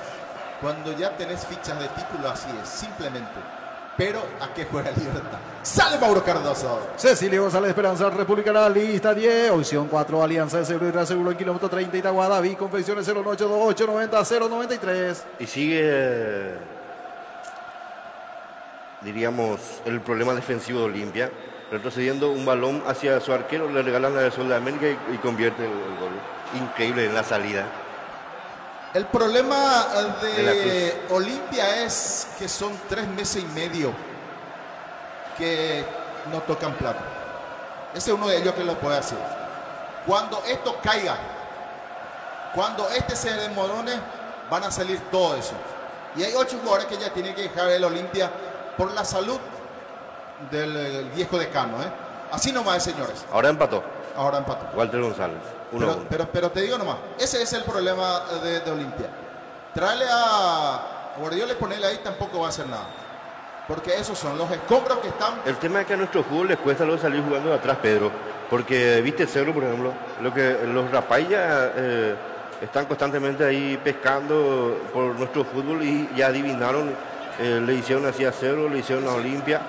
Cuando ya tenés fichas de título, así es. Simplemente Pero ¿a qué juega Libertad? Sale Mauro Cardoso. Cecilio González Esperanza, Republicana, lista 10. Opción 4, Alianza de Seguro y Seguro en kilómetro 30. Itagua, David, Confecciones 082-890-093. Y sigue, diríamos, el problema defensivo de Olimpia. Retrocediendo un balón hacia su arquero, le regalan la de Sol de América y convierte el gol. Increíble en la salida. El problema De la de Olimpia es que son 3 meses y medio que no tocan plata. Ese es uno de ellos que lo puede hacer. Cuando esto caiga, cuando este se demorone, van a salir todo eso. Y hay 8 jugadores que ya tienen que dejar el Olimpia por la salud del viejo decano. Así nomás, señores. Ahora empató Ahora empató. Walter González. 1-1. Pero te digo nomás, ese es el problema de Olimpia. Traerle a Guardiola y ponerle ahí tampoco va a hacer nada. Porque esos son los escombros que están. El tema es que a nuestro fútbol les cuesta luego salir jugando de atrás, Pedro. Porque, viste, Cerro, por ejemplo, los Rapaya están constantemente ahí pescando por nuestro fútbol y ya adivinaron, le hicieron así a Cerro, le hicieron a Olimpia.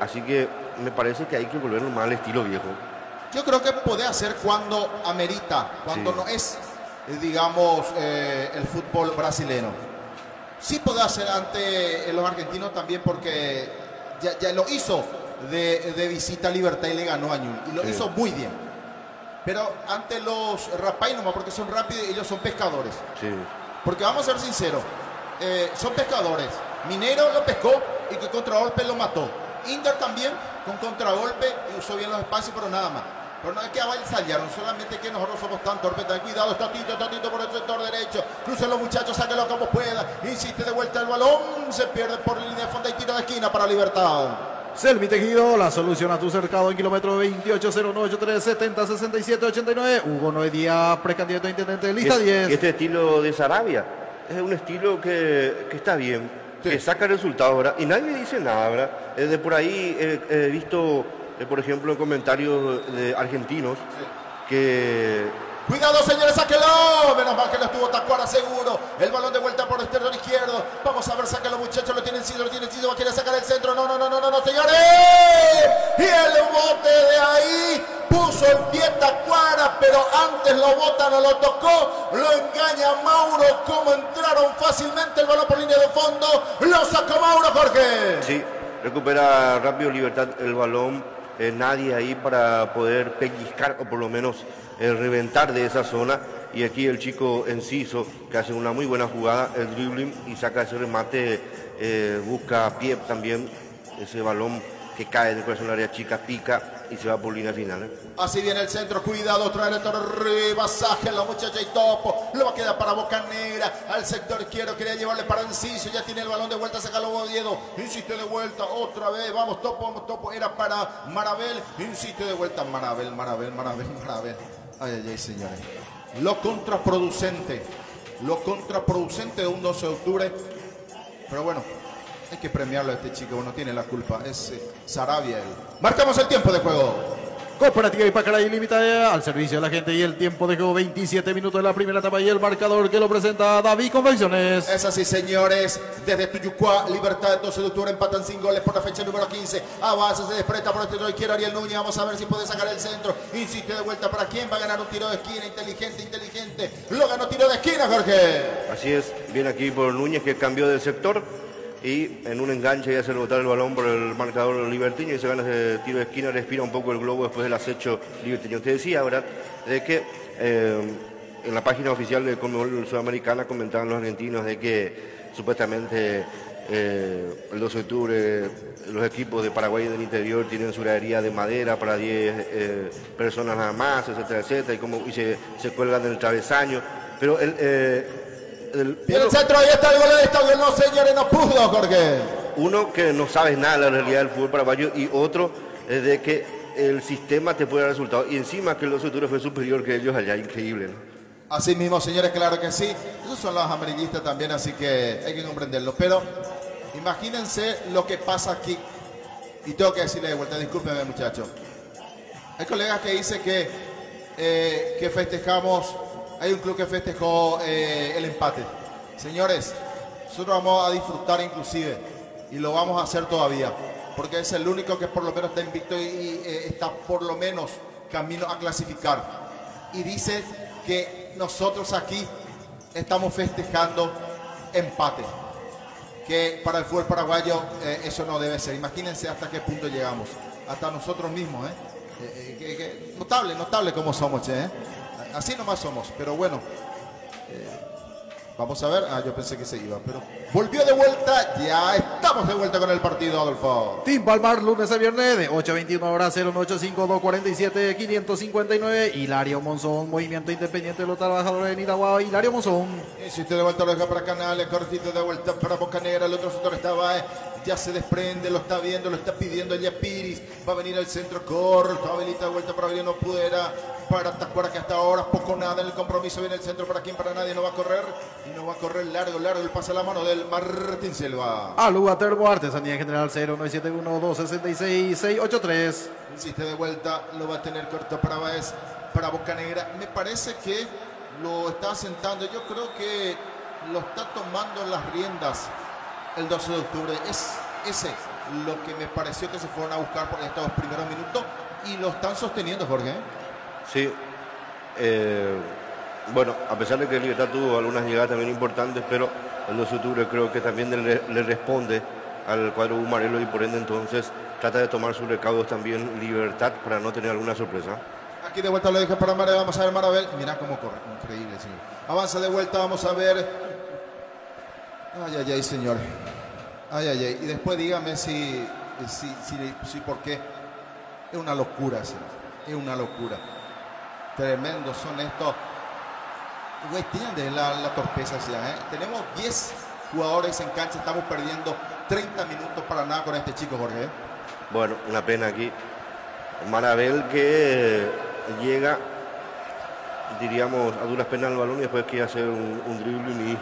Así que me parece que hay que volver más al estilo viejo. Yo creo que puede hacer cuando amerita, cuando Sí. no es, digamos, el fútbol brasileño. Sí puede hacer ante los argentinos también porque ya lo hizo de visita a Libertad y le ganó a Ñul. Y lo Sí. hizo muy bien. Pero ante los Rapay nomás porque son rápidos y ellos son pescadores. Sí. Porque vamos a ser sinceros, son pescadores. Minero lo pescó y que contragolpe lo mató. Inter también con contragolpe y usó bien los espacios, pero nada más. Pero no es que avanzallaron, solamente que nosotros somos tan torpes. Ten cuidado, Tatito por el sector derecho. Crucen los muchachos, sáquenlo como pueda. Insiste de vuelta el balón, se pierde por línea de fondo y tiro de esquina para Libertad. Selmi Tejido, la solución a tu cercado en kilómetro 28-0983-70-67-89. Hugo Noedía, precandidato a intendente de lista 10. Y este estilo de Sarabia es un estilo que está bien, Sí. que saca resultados, ¿verdad? Y nadie dice nada, ¿verdad? De por ahí he visto, por ejemplo, en comentarios de argentinos que Cuidado, señores, sáquelo. Menos mal que lo estuvo Tacuara seguro. El balón de vuelta por exterior izquierdo. Vamos a ver, sáquelo, muchachos. Lo tienen Cido, va a querer sacar el centro. No, señores. Y el bote de ahí puso el pie Tacuara, pero antes lo bota, no lo tocó. Lo engaña Mauro. Como entraron fácilmente el balón por línea de fondo. Lo sacó Mauro, Jorge. sí, recupera rápido Libertad el balón. Nadie ahí para poder pellizcar o por lo menos reventar de esa zona. Y aquí el chico Enciso, que hace una muy buena jugada, el dribbling y saca ese remate, busca pie también, ese balón que cae en el corazón del área chica, pica y se va por línea final. Así viene el centro, cuidado, trae el toro arriba, saque a la muchacha y Topo, lo va a quedar para Bocanegra, al sector izquierdo, quería llevarle para Enciso, ya tiene el balón de vuelta, sácalo Oviedo, insiste de vuelta, otra vez, vamos Topo, era para Marabel, insiste de vuelta, Marabel, ay, señores, lo contraproducente de un 12 de octubre, pero bueno, hay que premiarlo a este chico, no tiene la culpa, es Sarabia él. Marcamos el tiempo de juego. Cooperativa Ipacará Ilimitada al servicio de la gente y el tiempo de juego 27 minutos de la primera etapa y el marcador que lo presenta David Confecciones. Es así, señores, desde Tuyucuá, Libertad, el 12 de octubre empatan sin goles por la fecha número 15. Avanza, se despresta por el exterior izquierdo Ariel Núñez, vamos a ver si puede sacar el centro. Insiste de vuelta para quién, va a ganar un tiro de esquina, inteligente. Lo ganó tiro de esquina, Jorge. Así es, viene aquí por Núñez que cambió de sector y en un enganche ya hace botar el balón por el marcador libertino y se gana ese tiro de esquina, respira un poco el globo después del acecho libertino. Usted decía, ¿verdad?, de que en la página oficial de Conmebol Sudamericana comentaban los argentinos de que supuestamente el 12 de octubre los equipos de Paraguay del interior tienen su gradería de madera para 10 personas nada más, etcétera, y se cuelgan del travesaño, pero Viene el centro, ahí está el gol del estadio. No, señores, no pudo, Jorge. uno que no sabe nada de la realidad del fútbol paraguayo y otro es de que el sistema te puede dar resultados y encima que el 12 de octubre fue superior que ellos allá, increíble, ¿no? Así mismo, señores, claro que sí. Esos son los amarillistas también, así que hay que comprenderlo. Pero imagínense lo que pasa aquí. Y tengo que decirle de vuelta, discúlpeme, muchachos. Hay colegas que dicen que festejamos. Hay un club que festejó el empate. Señores, nosotros vamos a disfrutar inclusive Y lo vamos a hacer todavía, porque es el único que por lo menos está invicto y está por lo menos camino a clasificar. Y dice que nosotros aquí estamos festejando empate, que para el fútbol paraguayo eso no debe ser. Imagínense hasta qué punto llegamos, hasta nosotros mismos. Notable como somos, che. Así nomás somos, pero bueno. Vamos a ver, yo pensé que se iba, pero volvió de vuelta, ya estamos de vuelta con el partido, Adolfo. Team Palmar, lunes a viernes de 8:21 horas, 085-247-559. Hilario Monzón, Movimiento Independiente de los Trabajadores de Itagua. Hilario Monzón. Insiste de vuelta, lo deja para Canales, cortito de vuelta para Bocanegra, el otro sector estaba, ya se desprende, lo está viendo, lo está pidiendo el Yapiris, va a venir al centro, corre, está habilita de vuelta para venir, no pudiera, para Tacuara que hasta ahora poco nada en el compromiso, viene el centro para quien, para nadie, no va a correr, y no va a correr largo, el pase a la mano del Martín Silva. Alúa Termo, Artesanía General 0971-266-683. Insiste de vuelta, lo va a tener corto para Baez, para Bocanegra, me parece que lo está sentando, yo creo que lo está tomando las riendas el 12 de octubre, es ese lo que me pareció que se fueron a buscar por estos primeros minutos y lo están sosteniendo, Jorge. Sí, bueno, a pesar de que Libertad tuvo algunas llegadas también importantes, pero el 12 de octubre creo que también le responde al cuadro Bumarelo y por ende entonces trata de tomar sus recaudos también Libertad para no tener alguna sorpresa. Aquí de vuelta lo deja para Marabel, vamos a ver Marabel, mira cómo corre, increíble, señor. Avanza de vuelta, vamos a ver. Ay, señor. Ay. Y después dígame si por qué. Es una locura, señor. Es una locura. Tremendos son estos. Güey, tienen la torpeza, ¿eh? Tenemos 10 jugadores en cancha, estamos perdiendo 30 minutos para nada con este chico, Jorge. Bueno, una pena aquí. Marabel que llega, diríamos, a duras penas al balón y después quiere hacer un dribbling y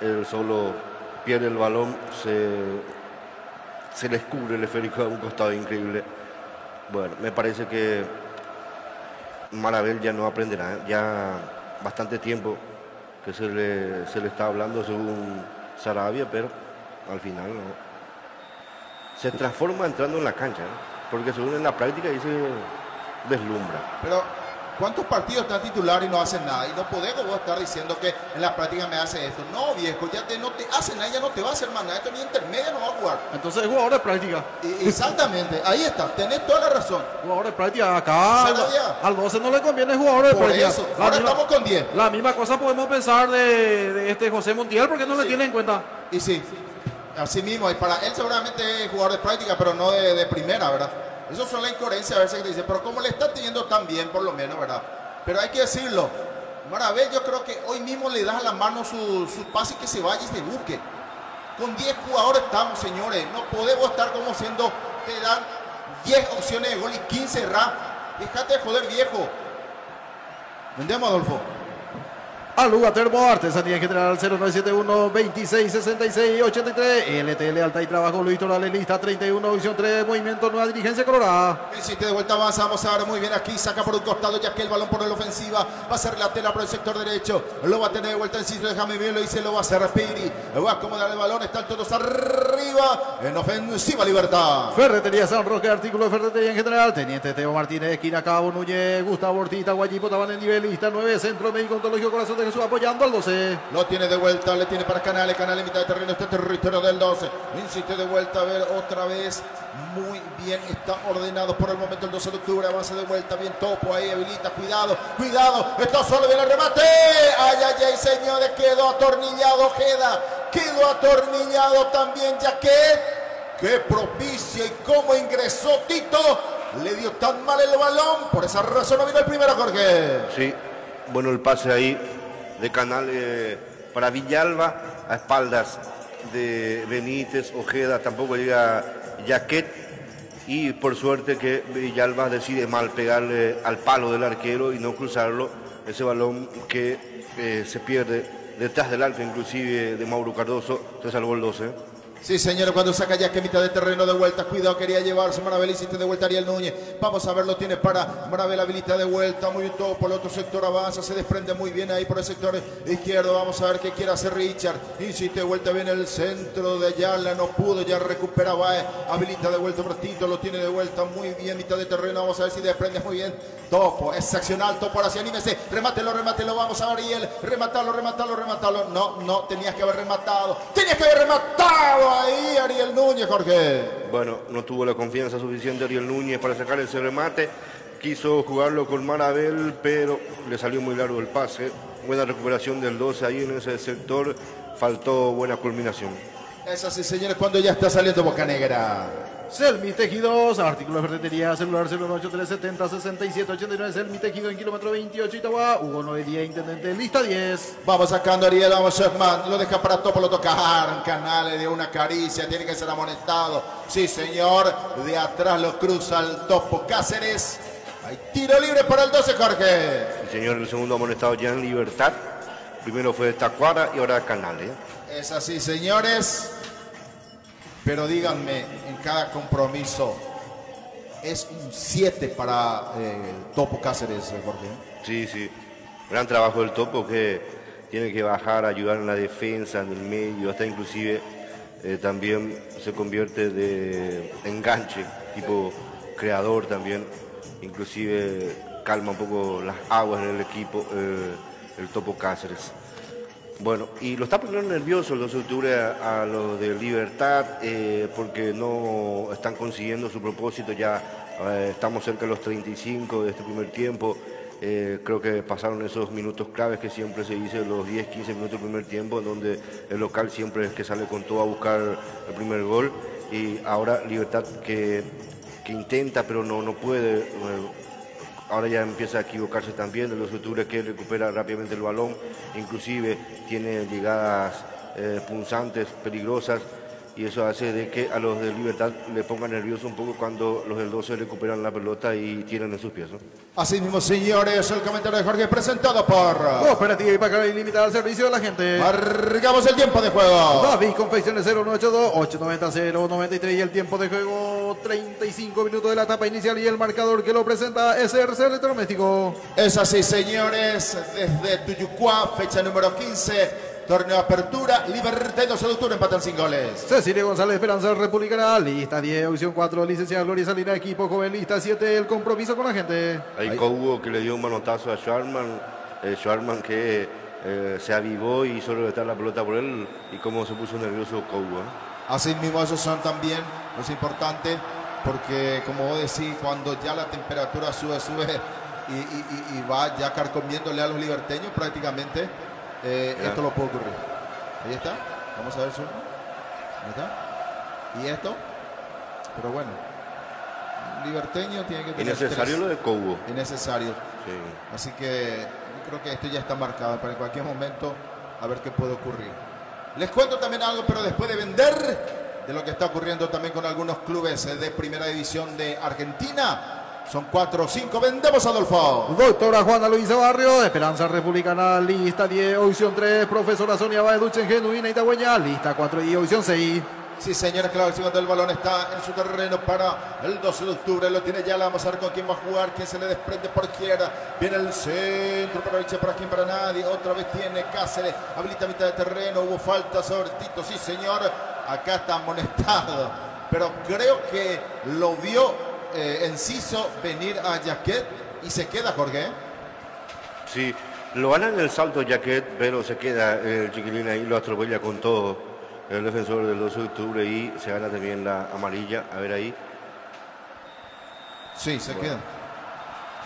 él solo pierde el balón, se les cubre el esférico a un costado increíble. Bueno, me parece que Marabel ya no aprenderá, ya bastante tiempo que se le está hablando según Sarabia, pero al final no. Se transforma entrando en la cancha, porque según en la práctica ahí se deslumbra. Pero ¿cuántos partidos está titular y no hacen nada? Y no podemos vos estar diciendo que en la práctica me hace esto. No, viejo, no te hace nada, ya no te va a hacer más nada. Esto ni intermedio no va a jugar. Entonces es jugador de práctica. Exactamente, ahí está, tenés toda la razón. Jugador de práctica acá. Al 12 no le conviene jugador de Por práctica. eso, ahora estamos con 10. La misma cosa podemos pensar de este José Montiel, porque no le tiene en cuenta. Y sí, así mismo, y para él seguramente es jugador de práctica, pero no de primera, ¿verdad? Eso son la incoherencia a veces que te dice, pero como le está teniendo tan bien, por lo menos, ¿verdad? Pero hay que decirlo, Marabel, yo creo que hoy mismo le das a la mano su pase y que se vaya y se busque. Con 10 jugadores estamos, señores. No podemos estar como siendo, te dan 10 opciones de gol y 15 errar. Déjate de joder, viejo. ¿Vendemos, Adolfo? Alúa Termo, Artesanía General 0971-2666-83. LTL Alta y Trabajo, Luis Torales, lista 31, visión 3, movimiento, nueva dirigencia colorada. Insiste de vuelta, avanzamos ahora muy bien aquí, saca por un costado, ya que el balón por la ofensiva, va a ser la tela por el sector derecho, lo va a tener de vuelta en sitio, déjame bien, lo dice, lo va a hacer Piri, va a acomodar el balón, están todos arriba, en ofensiva Libertad. Ferretería San Roque, artículo de ferretería en general, Teniente Teo Martínez, esquina Cabo Núñez, Gustavo Ortita, Guayipo, estaban en nivel, lista 9, Centro Médico Ontológico Corazón de Jesús, apoyando al 12. Lo tiene de vuelta, le tiene para Canales en mitad de terreno, este territorio del 12. Insiste de vuelta, a ver otra vez. Muy bien, está ordenado por el momento el 12 de octubre. Avanza de vuelta, bien Topo ahí, habilita. Cuidado, está solo, viene el remate. Ay, señores, quedó atornillado Ojeda. Quedó atornillado también Jaquet. Qué propicia y cómo ingresó Tito. Le dio tan mal el balón. Por esa razón no vino el primero, Jorge. Sí, bueno el pase ahí de Canales para Villalba a espaldas de Benítez, Ojeda, tampoco llega Jaquet y por suerte que Villalba decide mal pegarle al palo del arquero y no cruzarlo, ese balón que se pierde detrás del arco inclusive de Mauro Cardoso, se salvó el 12. Sí, señor, cuando saca ya que mitad de terreno de vuelta, cuidado, quería llevarse Marabel, hiciste de vuelta Ariel Núñez. Vamos a ver, lo tiene para Marabel, habilita de vuelta, muy bien, todo por el otro sector avanza, se desprende muy bien ahí por el sector izquierdo. Vamos a ver qué quiere hacer Richard. Insiste de vuelta, viene el centro de Ayala, no pudo, ya recupera Baez, habilita de vuelta Bertito, lo tiene de vuelta muy bien, mitad de terreno. Vamos a ver si desprende muy bien. Topo, excepcional, Topo, ahora sí, anímese, remátelo, vamos a ver, Ariel, rematalo. No, tenías que haber rematado ahí, Ariel Núñez, Jorge. Bueno, no tuvo la confianza suficiente Ariel Núñez para sacar ese remate. Quiso jugarlo con Marabel, pero le salió muy largo el pase. Buena recuperación del 12 ahí en ese sector. Faltó buena culminación. Es así, señores, cuando ya está saliendo Bocanegra. Selmi Tejidos, artículos de ferretería, celular 08370-6789, Selmi Tejido en kilómetro 28, Itagua, Hugo 910, intendente, lista 10. Vamos sacando a Ariel, vamos Sherman, lo deja para Topo, lo toca Canales, de una caricia, tiene que ser amonestado. Sí, señor, de atrás lo cruza el Topo Cáceres. Hay tiro libre para el 12, Jorge. El señor, el segundo amonestado ya en libertad. Primero fue Tacuara y ahora Canales. Es así, señores. Pero díganme, en cada compromiso, es un 7 para Topo Cáceres, Jorge. Sí. Gran trabajo del Topo, que tiene que bajar, ayudar en la defensa, en el medio, hasta inclusive también se convierte de enganche, tipo creador también. Inclusive calma un poco las aguas en el equipo, el Topo Cáceres. Bueno, y lo está poniendo nervioso el 12 de octubre a los de Libertad porque no están consiguiendo su propósito. Ya estamos cerca de los 35 de este primer tiempo. Creo que pasaron esos minutos claves que siempre se dice, los 10-15 minutos del primer tiempo, donde el local siempre es que sale con todo a buscar el primer gol. Y ahora Libertad que intenta, pero no puede. Ahora ya empieza a equivocarse también. El 12 de octubre que recupera rápidamente el balón, inclusive tiene llegadas punzantes, peligrosas, y eso hace de que a los de Libertad le pongan nervioso un poco cuando los del 12 recuperan la pelota y tienen en sus pies, ¿no? Así mismo, señores, el comentario de Jorge presentado por Cooperativa Hipacar Ilimitada al servicio de la gente. Marcamos el tiempo de juego. David Confecciones 0182-890-093 y el tiempo de juego 35 minutos de la etapa inicial y el marcador que lo presenta es SRC Electrodoméstico. Es así, señores, desde Tuyucuá, fecha número 15. Torneo de apertura, Libertad 12 de octubre, empatan sin goles. Cecilia González Esperanza Republicana, lista 10, opción 4, licenciada Gloria Salina, equipo joven, lista 7, el compromiso con la gente. Ahí Hugo que le dio un manotazo a Schwarman, Schwarman que se avivó y solo está la pelota por él, y cómo se puso nervioso Hugo. Así mismo, esos son también los importantes, porque como vos decís, cuando ya la temperatura sube y va ya carcomiéndole a los liberteños prácticamente. Esto lo puede ocurrir. Ahí está. Vamos a ver su. Ahí está. Y esto. Pero bueno. Liberteño tiene que tener. Innecesario lo de Cobo. Innecesario. Sí. Así que yo creo que esto ya está marcado para en cualquier momento a ver qué puede ocurrir. Les cuento también algo, pero después de vender, de lo que está ocurriendo también con algunos clubes de primera división de Argentina. Son 4 o 5. Vendemos, Adolfo. Doctora Juana Luisa Barrio, Esperanza Republicana, lista 10, opción 3. Profesora Sonia Baeduchen, Genuina Itagüeña, lista 4 y opción 6. Sí, señores, claro, el balón está en su terreno para el 12 de octubre. Lo tiene ya, vamos a ver con quién va a jugar, quién se le desprende por izquierda. Viene el centro para Richard, para quién, para nadie. Otra vez tiene Cáceres, habilita mitad de terreno. Hubo falta sobre Tito, sí, señor. Acá está amonestado, pero creo que lo vio Enciso venir a Jaquet y se queda, Jorge. Sí, lo gana en el salto Jaquet, pero se queda el chiquilín ahí, lo atropella con todo el defensor del 12 de octubre y se gana también la amarilla. A ver ahí. Sí, se queda.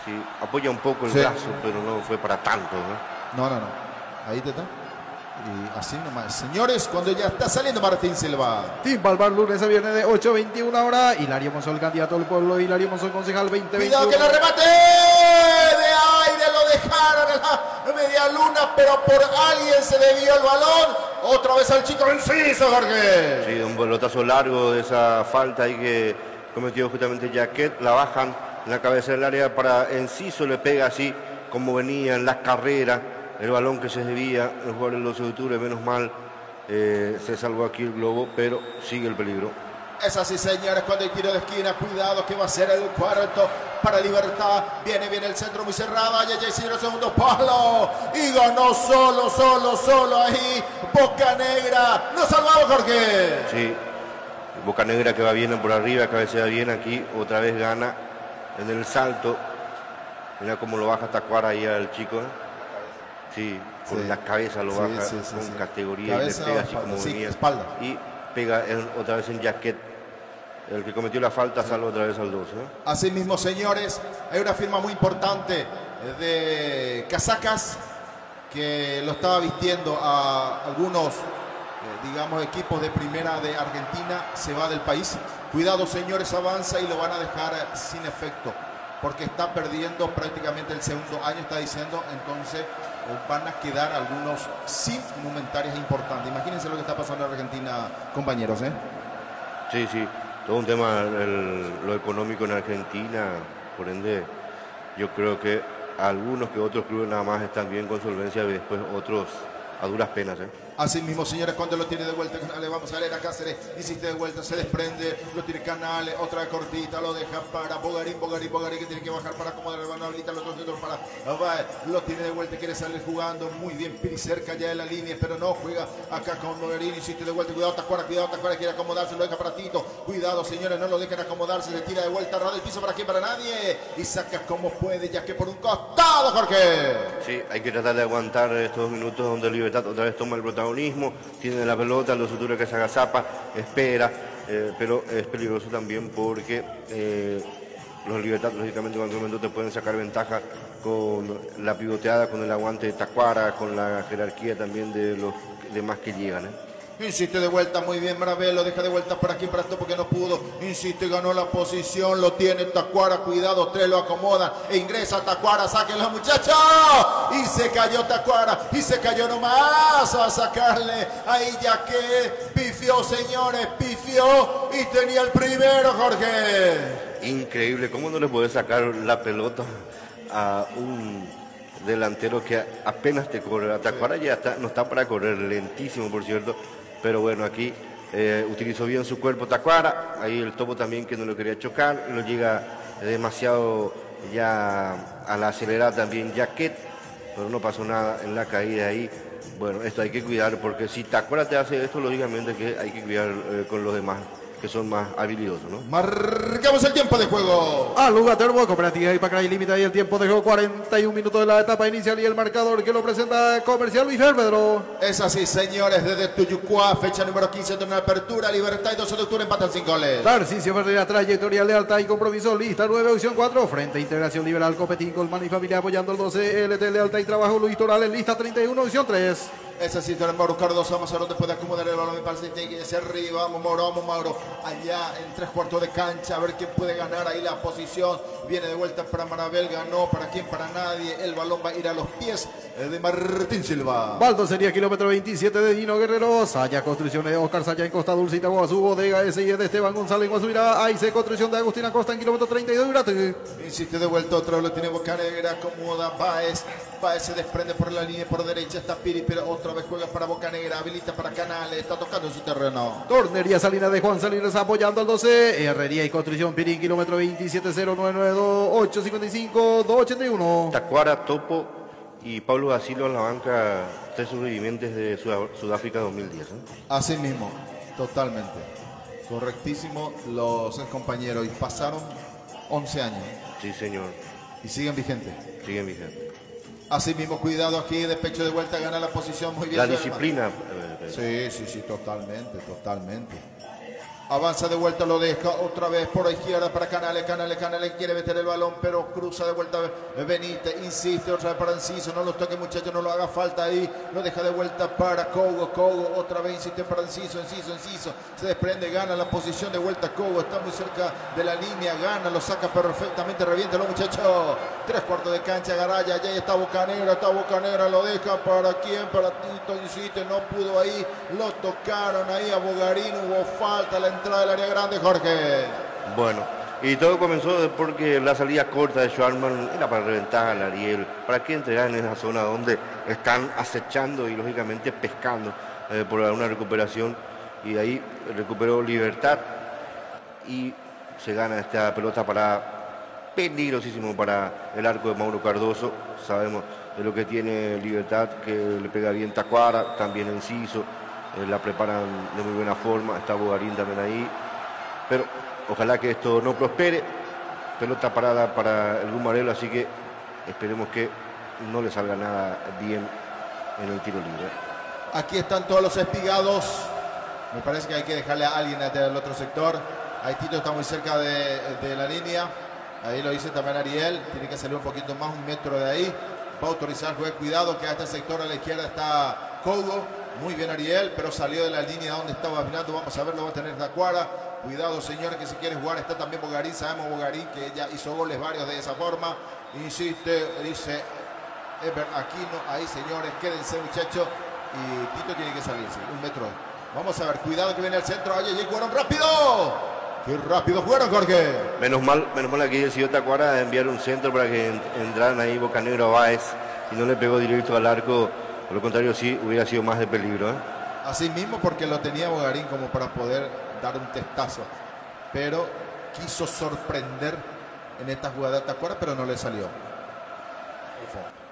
Sí, apoya un poco el brazo, pero no fue para tanto, ¿no? No. Ahí te está. Y así nomás. Señores, cuando ya está saliendo Martín Silva. Team Balbar, lunes a viernes de 8:21 horas. Hilario Monzón, candidato del pueblo. Hilario Monzón, concejal 2021. Cuidado que el remate de aire lo dejaron en la media luna, pero por alguien se desvió el balón. Otra vez al chico Enciso, Jorge. Sí, un pelotazo largo de esa falta ahí que cometió justamente Jaquet. La bajan en la cabeza del área para Enciso, le pega así como venía en la carrera. El balón que se desvía, el jugador del 12 de octubre, menos mal Se salvó aquí el globo, pero sigue el peligro. Es así, señores, cuando el tiro de esquina, cuidado que va a ser el cuarto para Libertad. Viene el centro muy cerrado. Ay, segundo palo. Y ganó solo ahí. Boca Negra. Nos salvamos, Jorge. Sí, Boca Negra que va bien por arriba, cabecea bien aquí. Otra vez gana en el salto. Mira cómo lo baja Tacuara ahí al chico. Sí, con la cabeza lo baja con categoría cabeza y le pega así como venía. Espalda. Y pega otra vez en Jaquet. El que cometió la falta salva otra vez al 12. Así mismo, señores, hay una firma muy importante de casacas que lo estaba vistiendo a algunos, digamos, equipos de primera de Argentina. Se va del país. Cuidado, señores, avanza y lo van a dejar sin efecto porque está perdiendo prácticamente el segundo año, está diciendo. Entonces van a quedar algunos sin indumentarias importantes. Imagínense lo que está pasando en Argentina, compañeros, ¿eh? Sí, sí. Todo un tema, lo económico en Argentina, por ende, yo creo que algunos que otros clubes nada más están bien con solvencia y después otros a duras penas. Así mismo, señores, cuando lo tiene de vuelta Canales, vamos a ver a Cáceres, insiste de vuelta, se desprende, lo tiene Canales, otra vez cortita, lo deja para Bogarín que tiene que bajar para acomodar el balón, habilita los dos centros para Baez, lo tiene de vuelta, quiere salir jugando, muy bien, Piri cerca ya de la línea, pero no, juega acá con Bogarín, insiste de vuelta, cuidado Tacuara, quiere acomodarse, lo deja para Tito, cuidado, señores, no lo dejen acomodarse, se tira de vuelta, rada el piso para quién, para nadie, y saca como puede, ya que por un costado, Jorge. Sí, hay que tratar de aguantar estos minutos donde Libertad otra vez toma el protagonismo, tiene la pelota, lo sutura que se agazapa, espera, pero es peligroso también porque los Libertad, lógicamente, en cualquier momento te pueden sacar ventaja con la pivoteada, con el aguante de Tacuara, con la jerarquía también de los demás que llegan. Insiste de vuelta, muy bien Maravel, lo deja de vuelta para aquí, para esto porque no pudo. Insiste, ganó la posición, lo tiene Tacuara, cuidado, tres lo acomodan e ingresa Tacuara, sáquenlo muchachos. Y se cayó Tacuara, y se cayó nomás a sacarle ahí ya que pifió, señores, pifió y tenía el primero, Jorge. Increíble, ¿cómo no le puede sacar la pelota a un delantero que apenas te corre? Tacuara ya no está para correr, lentísimo por cierto. Pero bueno, aquí utilizó bien su cuerpo Tacuara. Ahí el topo también que no lo quería chocar. Lo llega demasiado ya a la acelerada también Jaquet. Pero no pasó nada en la caída ahí. Bueno, esto hay que cuidar porque si Tacuara te hace esto, lógicamente que hay que cuidar con los demás que son más habilidosos, ¿no? Marcamos el tiempo de juego. Aluga Termo, Cooperativa y Pacray límite ahí el tiempo de juego, 41 minutos de la etapa inicial y el marcador que lo presenta Comercial Luis Pedro. Es así, señores, desde Tuyucuá, fecha número 15 de una apertura, Libertad y 12 de octubre empatan 5 goles. Tarcisio Ferreira, trayectoria, lealtad y compromiso, lista 9, opción 4, Frente Integración Liberal, Copetín, Colman y Familia apoyando el 12, LT, lealtad y trabajo, Luis Torales, lista 31, opción 3. Es así, tenemos a buscar dos, vamos a ver dónde puede acomodar el balón, me parece que tiene que ir hacia arriba, vamos Mauro, allá en 3/4 de cancha, a ver quién puede ganar ahí la posición, viene de vuelta para Marabel, ganó, para quién, para nadie, el balón va a ir a los pies de Martín Silva. Baldo sería kilómetro 27 de Dino Guerrero, Saya Construcciones de Oscar Saya en Costa Dulce, Itaguazú, Bodega S.I. de Esteban González en Guasubirá, AIC Construcción de Agustín Acosta en kilómetro 32 de Urate. Insiste de vuelta, otra vez lo tiene Boca Negra, acomoda Baez se desprende por la línea, por derecha está Piri, pero otra vez juega para Boca Negra, habilita para Canales, está tocando su terreno. Tornería Salina de Juan Salinas apoyando al 12, Herrería y Construcción Piri, kilómetro 27, 0992, 855, 281. Tacuara, Topo y Pablo Gasilo en la banca, 3 sobrevivientes de Sudáfrica 2010. Así mismo, totalmente. Correctísimo los compañeros y pasaron 11 años. Sí, señor. Y siguen vigentes. Siguen vigentes. Así mismo, cuidado aquí, despecho de vuelta, gana la posición muy bien. La disciplina. Sí, totalmente. Avanza de vuelta, lo deja otra vez por la izquierda para Canales quiere meter el balón, pero cruza de vuelta Benítez, insiste otra vez para Enciso, no lo toque muchachos, no lo haga falta ahí, lo deja de vuelta para Cogo, otra vez insiste para Enciso, se desprende, gana la posición de vuelta Cogo, está muy cerca de la línea, gana, lo saca perfectamente, reviéntalo muchachos, 3/4 de cancha, Garaya, ya está Boca Negra, lo deja para quién, para Tito, insiste, no pudo ahí, lo tocaron ahí a Bogarín, hubo falta, la entrada del área grande, Jorge. Bueno, y todo comenzó porque la salida corta de Schwarman era para reventar al Ariel. ¿Para qué entregar en esa zona donde están acechando y lógicamente pescando por una recuperación y ahí recuperó Libertad y se gana esta pelota peligrosísimo para el arco de Mauro Cardoso. Sabemos de lo que tiene Libertad, que le pega bien Tacuara, también Enciso, la preparan de muy buena forma, está Bogarín también ahí, pero ojalá que esto no prospere. Pelota parada para el Gumarelo, así que esperemos que no le salga nada bien en el tiro libre. Aquí están todos los espigados. Me parece que hay que dejarle a alguien del otro sector. Ahí Tito está muy cerca de la línea. Ahí lo dice también Ariel. Tiene que salir un poquito más, 1 metro de ahí. Va a autorizar el juez. Cuidado que a este sector a la izquierda está Cogo. Muy bien Ariel, pero salió de la línea donde estaba mirando. Vamos a ver, lo va a tener Tacuara. Cuidado señores, que si quiere jugar está también Bogarín. Sabemos Bogarín que ya hizo goles varios de esa forma. Insiste, dice Ever Aquino. Ahí señores, quédense muchachos. Y Tito tiene que salirse, 1 metro. Vamos a ver, cuidado que viene al centro. Ay, jugaron rápido. ¡Qué rápido jugaron, Jorge! Menos mal aquí decidió Tacuara enviar un centro para que entraran ahí Bocanegra o Báez y no le pegó directo al arco. Por lo contrario, sí, hubiera sido más de peligro. Así mismo, porque lo tenía Bogarín como para poder dar un testazo. Pero quiso sorprender en esta jugada de Tacuara, pero no le salió.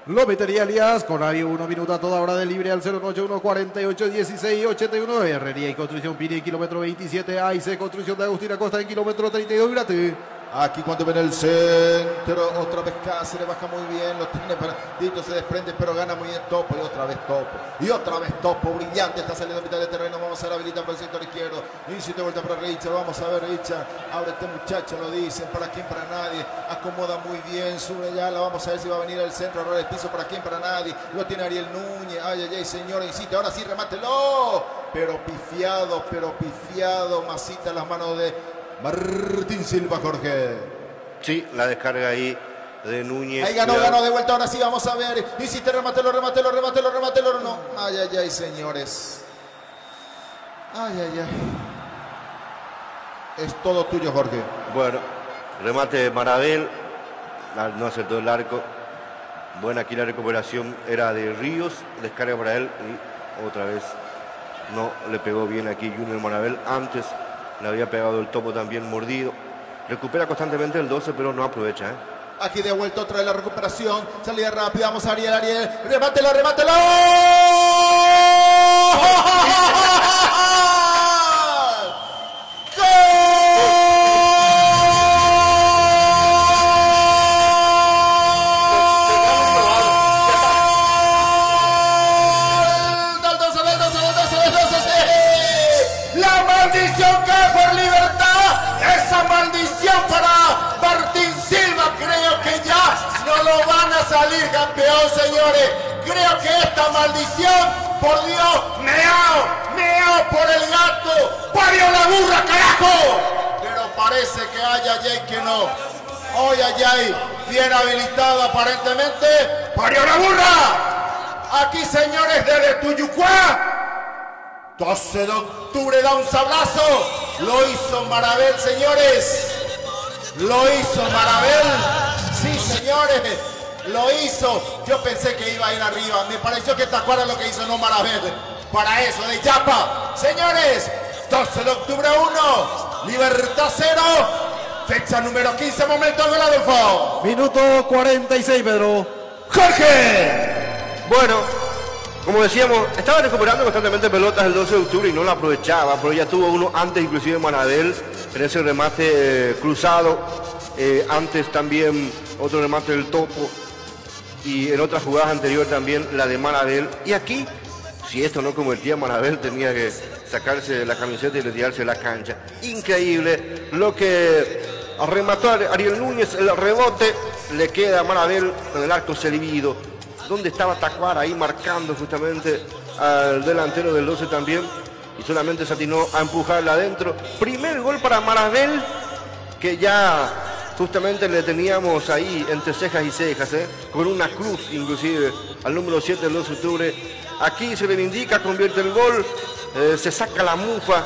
Lo metería Elías con ahí 1 minuto a toda hora de libre al 081 48 16 81. Herrería y Construcción Pini, kilómetro 27. AIC Construcción de Agustín Acosta en kilómetro 32. Grate. Aquí cuando ven el centro, otra vez Cáceres baja muy bien, lo tiene para Tito, se desprende, pero gana muy bien Topo, y otra vez Topo, y otra vez Topo, brillante, está saliendo a mitad de terreno, vamos a ver, habilita por el sector izquierdo, inicio de vuelta para Richard, vamos a ver Richard, abre este muchacho, lo dicen, para quién, para nadie, acomoda muy bien, sube ya, la vamos a ver si va a venir al centro, ahora el piso, para quién, para nadie, lo tiene Ariel Núñez, ay, ay, ay, señor, insiste, ahora sí, remátelo, pero pifiado, masita en las manos de Martín Silva, Jorge. Sí, la descarga ahí de Núñez. Ahí ganó de vuelta, ahora sí, vamos a ver. Hiciste, remátelo, no. Ay, ay, ay, señores. Ay, ay, ay. Es todo tuyo, Jorge. Bueno, remate de Marabel. No acertó el arco. Buena aquí la recuperación, era de Ríos. Descarga para él y otra vez no le pegó bien aquí Junior Marabel. Antes le había pegado el Topo también mordido. Recupera constantemente el 12, pero no aprovecha. Aquí de vuelta otra de la recuperación. Salida rápida. Vamos a Ariel. Remátelo. La maldición cae por Libertad. Esa maldición para Martín Silva. Creo que ya no lo van a salir campeón, señores. Creo que esta maldición, por Dios, meao por el gato. ¡Parió la burra, carajo! Pero parece que ay, que no. Hoy ay, bien habilitado aparentemente. ¡Parió la burra! Aquí, señores, desde Tuyucuá. 12 de octubre da un sablazo. Lo hizo Marabel, señores. Lo hizo Marabel. Sí, señores. Lo hizo. Yo pensé que iba a ir arriba. Me pareció que Tacuara lo que hizo, no Marabel. Para eso, de Chapa. Señores, 12 de octubre 1. Libertad 0. Fecha número 15. Momento gol, Adolfo. Minuto 46, Pedro. Jorge. Bueno. Como decíamos, estaba recuperando constantemente pelotas el 12 de octubre y no la aprovechaba, pero ya tuvo uno antes inclusive Marabel en ese remate cruzado, antes también otro remate del Topo y en otras jugadas anteriores también la de Marabel. Y aquí, si esto no convertía a Marabel, tenía que sacarse la camiseta y retirarse de la cancha. Increíble lo que remató a Ariel Núñez, el rebote le queda a Marabel en el arco servido. Donde estaba Tacuara ahí marcando justamente al delantero del 12 también y solamente se atinó a empujarla adentro. Primer gol para Marabel, que ya justamente le teníamos ahí entre cejas y cejas, con una cruz inclusive al número 7 del 12 de octubre. Aquí se le indica, convierte el gol, se saca la mufa,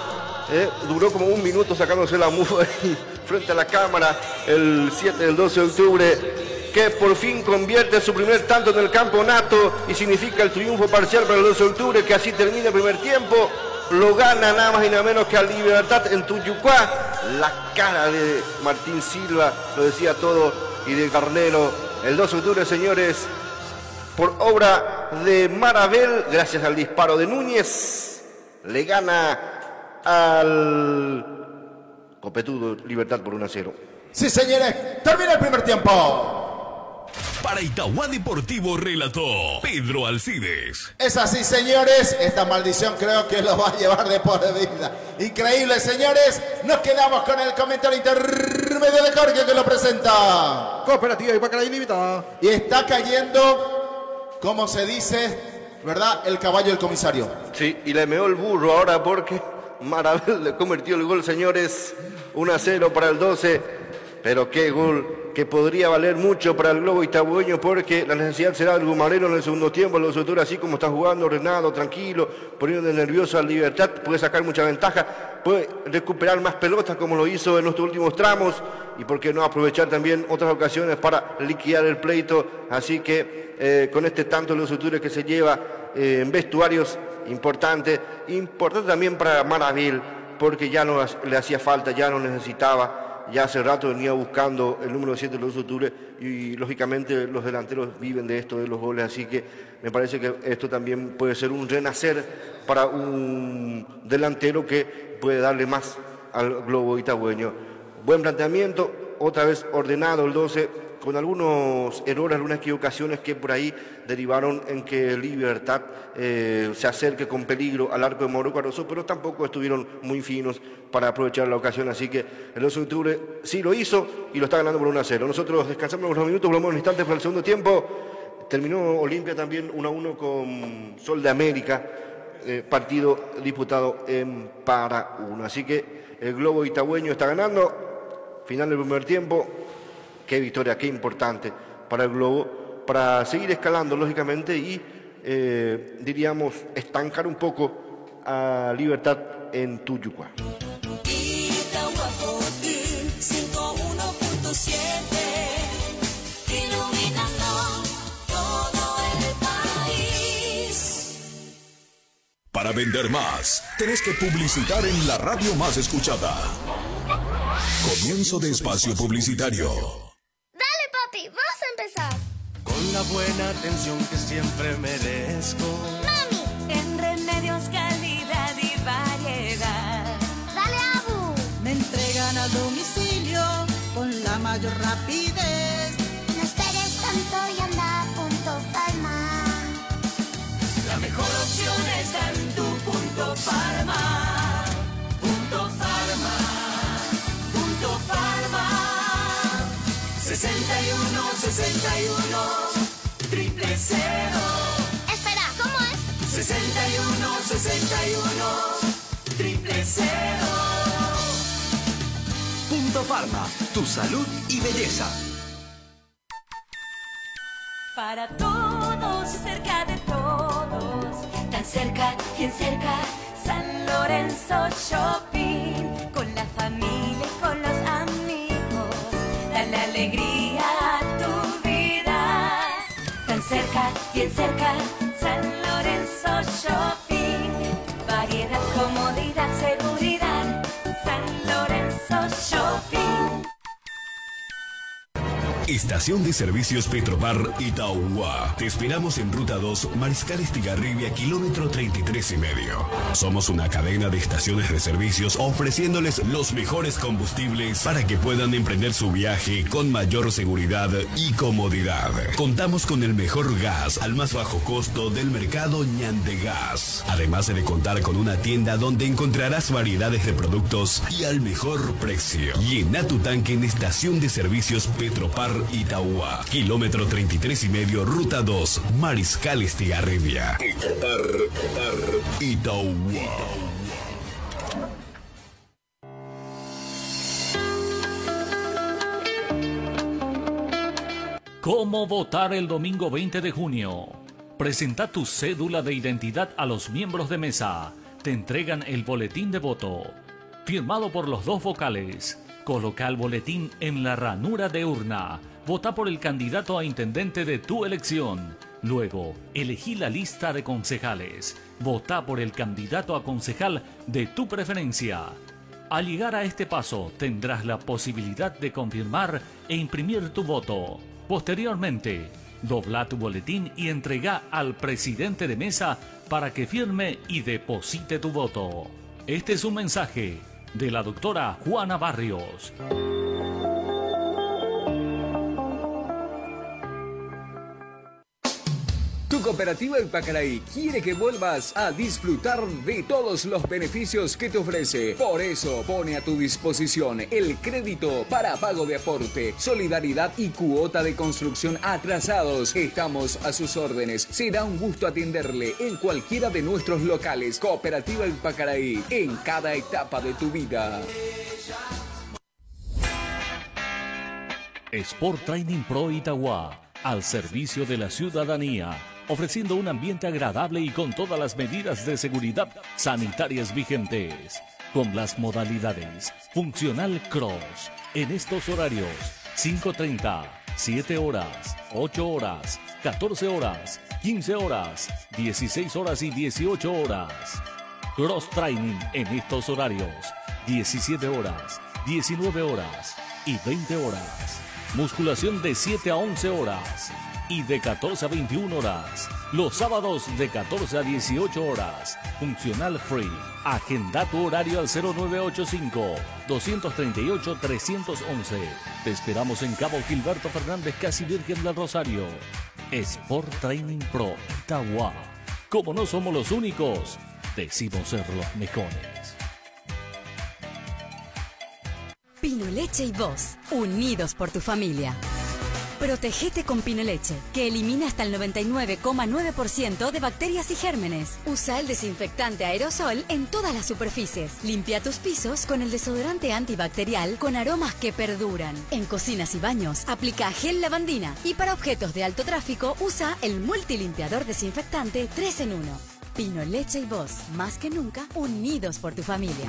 duró como 1 minuto sacándose la mufa ahí frente a la cámara, el 7 del 12 de octubre. que por fin convierte su primer tanto en el campeonato y significa el triunfo parcial para el 12 de octubre, que así termina el primer tiempo. Lo gana nada más y nada menos que a Libertad en Tuyucuá. La cara de Martín Silva lo decía todo, y de Garnero. El 12 de octubre, señores, por obra de Marabel, gracias al disparo de Núñez, le gana al copetudo Libertad por 1-0. Sí, señores, termina el primer tiempo. Para Itauguá Deportivo relató Pedro Alcides. Es así, señores. Esta maldición creo que lo va a llevar de por vida. Increíble, señores. Nos quedamos con el comentario intermedio de Jorge, que lo presenta. Cooperativa Ipacaraí Ilimitada. Y está cayendo, como se dice, ¿verdad? El caballo del comisario. Sí, y le meó el burro ahora porque Marabel le convirtió el gol, señores. 1-0 para el 12. Pero qué gol que podría valer mucho para el globo itagüeño, porque la necesidad será el Gumarero en el segundo tiempo. El Oturo, así como está jugando, ordenado, tranquilo, poniendo nervioso a Libertad, puede sacar mucha ventaja, puede recuperar más pelotas como lo hizo en los últimos tramos, y por qué no aprovechar también otras ocasiones para liquidar el pleito. Así que con este tanto el Oturo que se lleva en vestuarios, importante también para Marabel, porque ya no le hacía falta, ya no necesitaba. Ya hace rato venía buscando el número 7 de los Octubre, y lógicamente los delanteros viven de esto, de los goles, así que me parece que esto también puede ser un renacer para un delantero que puede darle más al globo itagüeño. Buen planteamiento, otra vez ordenado el 12, con algunos errores, algunas equivocaciones que por ahí derivaron en que Libertad se acerque con peligro al arco de Mauro Cardoso, pero tampoco estuvieron muy finos para aprovechar la ocasión, así que el 12 de octubre sí lo hizo y lo está ganando por 1-0. Nosotros descansamos unos minutos, volvemos en instantes para el segundo tiempo. Terminó Olimpia también 1-1 con Sol de América, partido disputado en Para-1, así que el globo itagüeño está ganando. Final del primer tiempo. Qué victoria, qué importante para el globo, para seguir escalando lógicamente y diríamos estancar un poco a Libertad en Tuyucuá. Itauguá Fortín 101.7, iluminando todo el país. Para vender más, tenés que publicitar en la radio más escuchada. Comienzo de espacio publicitario. Dale, papi, vamos a empezar. Con la buena atención que siempre merezco. Mami, En remedios, calidad y variedad. dale, Abu. Me entregan a domicilio con la mayor rapidez. No esperes tanto y anda a Punto Farma. La mejor opción está en tu Punto Farma. Punto Farma. Punto Farma. 61 61 000. Espera, ¿cómo es? 61 61 000. Punto Farma, tu salud y belleza. Para todos, cerca de todos, tan cerca, bien cerca, San Lorenzo Shopping, con la familia y con los amigos, dale alegría a tu vida. Tan cerca, bien cerca, San Lorenzo Shopping, variedad, comodidad, seguridad, San Lorenzo Shopping. Estación de Servicios Petropar Itauguá. Te esperamos en Ruta 2, Mariscal Estigarribia, kilómetro 33,5. Somos una cadena de estaciones de servicios ofreciéndoles los mejores combustibles para que puedan emprender su viaje con mayor seguridad y comodidad. Contamos con el mejor gas al más bajo costo del mercado Ñandegas. Además de contar con una tienda donde encontrarás variedades de productos y al mejor precio. Llena tu tanque en Estación de Servicios Petropar Itauguá, kilómetro 33,5, ruta 2, Mariscal Estigarribia. Petropar Itauguá. ¿Cómo votar el domingo 20 de junio? Presenta tu cédula de identidad a los miembros de mesa. Te entregan el boletín de voto, firmado por los dos vocales. Coloca el boletín en la ranura de urna. Vota por el candidato a intendente de tu elección. Luego, elegí la lista de concejales. Vota por el candidato a concejal de tu preferencia. Al llegar a este paso, tendrás la posibilidad de confirmar e imprimir tu voto. Posteriormente, dobla tu boletín y entrega al presidente de mesa para que firme y deposite tu voto. Este es un mensaje de la doctora Juana Barrios. Tu cooperativa El Pacaraí quiere que vuelvas a disfrutar de todos los beneficios que te ofrece. Por eso pone a tu disposición el crédito para pago de aporte, solidaridad y cuota de construcción atrasados. Estamos a sus órdenes. Será un gusto atenderle en cualquiera de nuestros locales. Cooperativa El Pacaraí, en cada etapa de tu vida. Sport Training Pro Itagua, al servicio de la ciudadanía, ofreciendo un ambiente agradable y con todas las medidas de seguridad sanitarias vigentes, con las modalidades Funcional Cross, en estos horarios 5:30, 7 horas, 8 horas, 14 horas, 15 horas, 16 horas y 18 horas. Cross Training en estos horarios 17 horas, 19 horas y 20 horas. Musculación de 7 a 11 horas y de 14 a 21 horas. Los sábados de 14 a 18 horas. Funcional Free. Agenda tu horario al 0985-238-311. Te esperamos en Cabo Gilberto Fernández, Casi Virgen del Rosario. Sport Training Pro Itagua. Como no somos los únicos, decimos ser los mejores. Pinoleche y vos, unidos por tu familia. Protégete con Pinoleche, que elimina hasta el 99,9% de bacterias y gérmenes. Usa el desinfectante aerosol en todas las superficies. Limpia tus pisos con el desodorante antibacterial con aromas que perduran. En cocinas y baños, aplica gel lavandina. Y para objetos de alto tráfico, usa el multilimpiador desinfectante 3 en 1. Pinoleche y vos, más que nunca, unidos por tu familia.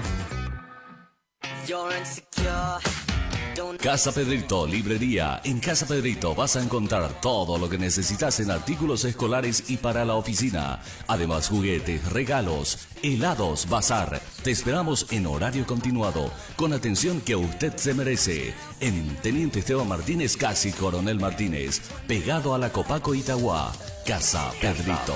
Casa Pedrito, librería. En Casa Pedrito vas a encontrar todo lo que necesitas en artículos escolares y para la oficina. Además, juguetes, regalos, helados, bazar. Te esperamos en horario continuado, con atención que usted se merece. En Teniente Esteban Martínez, casi Coronel Martínez, pegado a la Copaco Itagua. Casa Pedrito.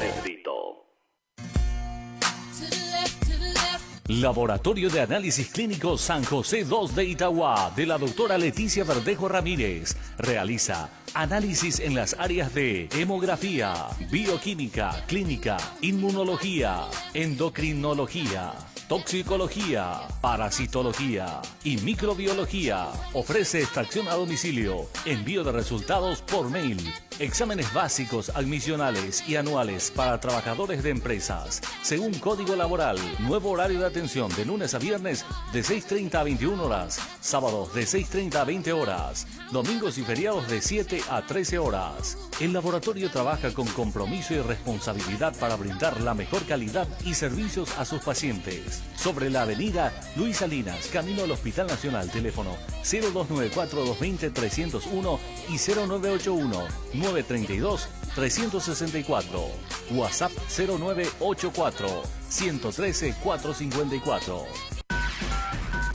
Laboratorio de Análisis Clínico San José 2 de Itagua, de la doctora Leticia Verdejo Ramírez. Realiza análisis en las áreas de hemografía, bioquímica, clínica, inmunología, endocrinología, toxicología, parasitología y microbiología. Ofrece extracción a domicilio, envío de resultados por mail, exámenes básicos, admisionales y anuales para trabajadores de empresas, según código laboral. Nuevo horario de atención de lunes a viernes de 6:30 a 21 horas, sábados de 6:30 a 20 horas, domingos y feriados de 7 a 13 horas. El laboratorio trabaja con compromiso y responsabilidad para brindar la mejor calidad y servicios a sus pacientes. Sobre la avenida Luis Salinas, camino al Hospital Nacional, teléfono 0294-220-301 y 0981-932-364. WhatsApp 0984-113-454.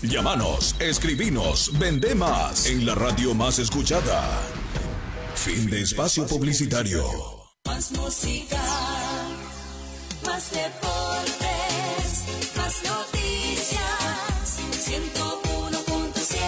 Llámanos, escribinos, vende más en la radio más escuchada. Fin de espacio publicitario. Más música, más deportes, más noticias. 101.7.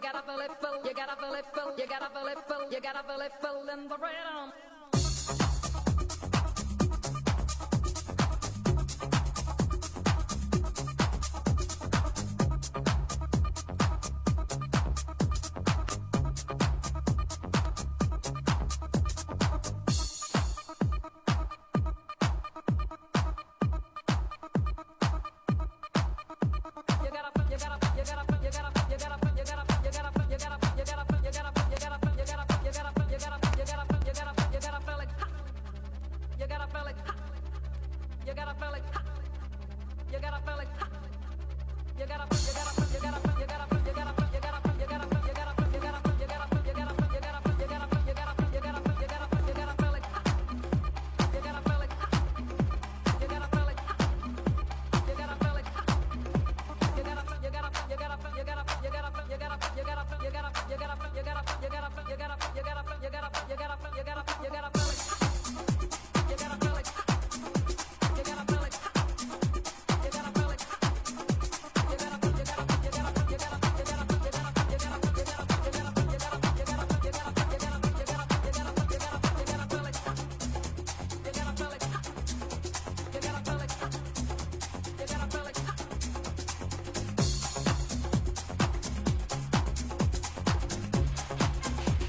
gotta feel it, you gotta feel it, you gotta feel it, you gotta feel it, in the rhythm.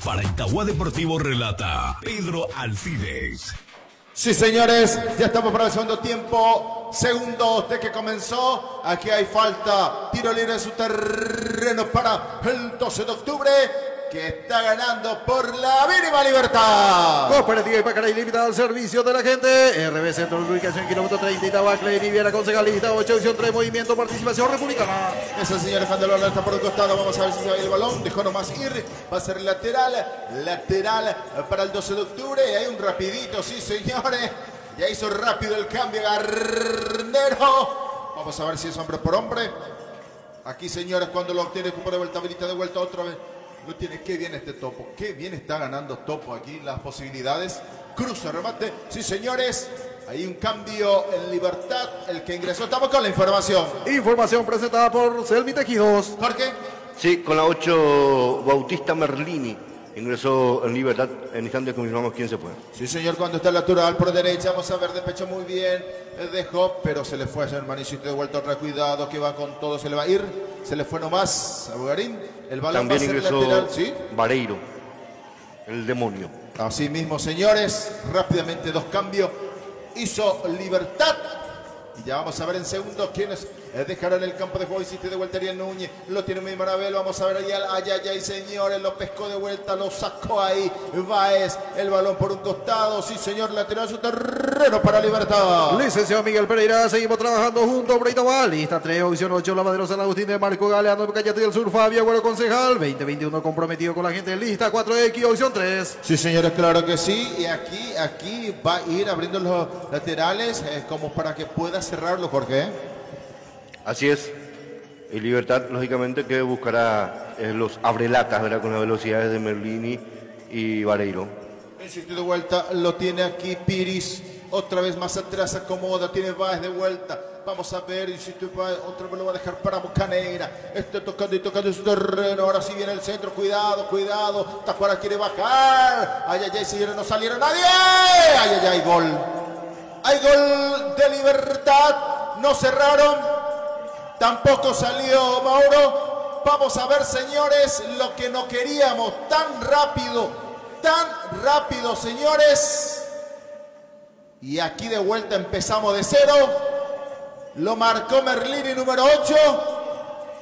Para Itagua Deportivo relata Pedro Alcides. Sí, señores, ya estamos para el segundo tiempo. Segundo de que comenzó. Aquí hay falta. Tiro libre en su terreno para el 12 de octubre. Que está ganando por la mínima libertad. Cooperativa Ipacaraí limitada al servicio de la gente. RB Centro de Ubicación, kilómetro 30, Itagua, Clay Riviera, concejalista, 8, opción 3, movimiento, participación republicana. Ese señor Candeloro está por el costado. Vamos a ver si se va el balón. Dejó nomás ir. Va a ser lateral. Lateral para el 12 de octubre. Hay un rapidito, sí, señores. Ya hizo rápido el cambio Garnero. Vamos a ver si es hombre por hombre. Aquí, señores, cuando lo obtiene, de vuelta, habilita de vuelta otra vez. Lo tiene, qué bien este Topo, qué bien está ganando Topo aquí las posibilidades. Cruza, remate, sí señores, hay un cambio en Libertad, el que ingresó, estamos con la información. Información presentada por Selmi Tejidos. Jorge. Sí, con la 8 Bautista Merlini, ingresó en Libertad, en instantes confirmamos quién se fue. Sí señor, cuando está el natural por derecha, vamos a ver de pecho muy bien, dejó, pero se le fue a hacer manicito de vuelta, otra cuidado, que va con todo, se le va a ir, se le fue nomás a Bugarín. El balón también va a ser ingresó lateral, ¿sí? Vareiro, el demonio. Así mismo, señores, rápidamente dos cambios. Hizo Libertad. Y ya vamos a ver en segundo quiénes dejarán el campo de juego. Hiciste de vuelta Ariel Núñez. Lo tiene muy Marabel. Vamos a ver allá, señores. Lo pescó de vuelta. Lo sacó ahí. Baez. El balón por un costado. Sí, señor. Lateral su terreno para Libertad. Licenciado Miguel Pereira. Seguimos trabajando juntos. Por Itagua. Lista 3, opción 8. Lavadero San Agustín de Marco Galeano. Cayate del Sur. Fabio Agüero Concejal. 2021 comprometido con la gente. Lista 4X. Opción 3. Sí, señores. Claro que sí. Y aquí va a ir abriendo los laterales como para que pueda cerrarlo, Jorge. Así es. Y Libertad, lógicamente, que buscará los abrelatas, ¿verdad? Con las velocidades de Merlini y Vareiro. Insiste de vuelta, lo tiene aquí Piris. Otra vez más atrás, acomoda, tiene Baez de vuelta. Vamos a ver, insiste Baez, otra vez lo va a dejar para Bocaneira. Está tocando y tocando su terreno. Ahora sí viene el centro, cuidado. Tacuara quiere bajar. Ay, señores, no salieron nadie. Ay, gol. Hay gol de Libertad. No cerraron. Tampoco salió Mauro. Vamos a ver, señores, lo que no queríamos. Tan rápido, señores. Y aquí de vuelta empezamos de cero. Lo marcó Merlini, número 8.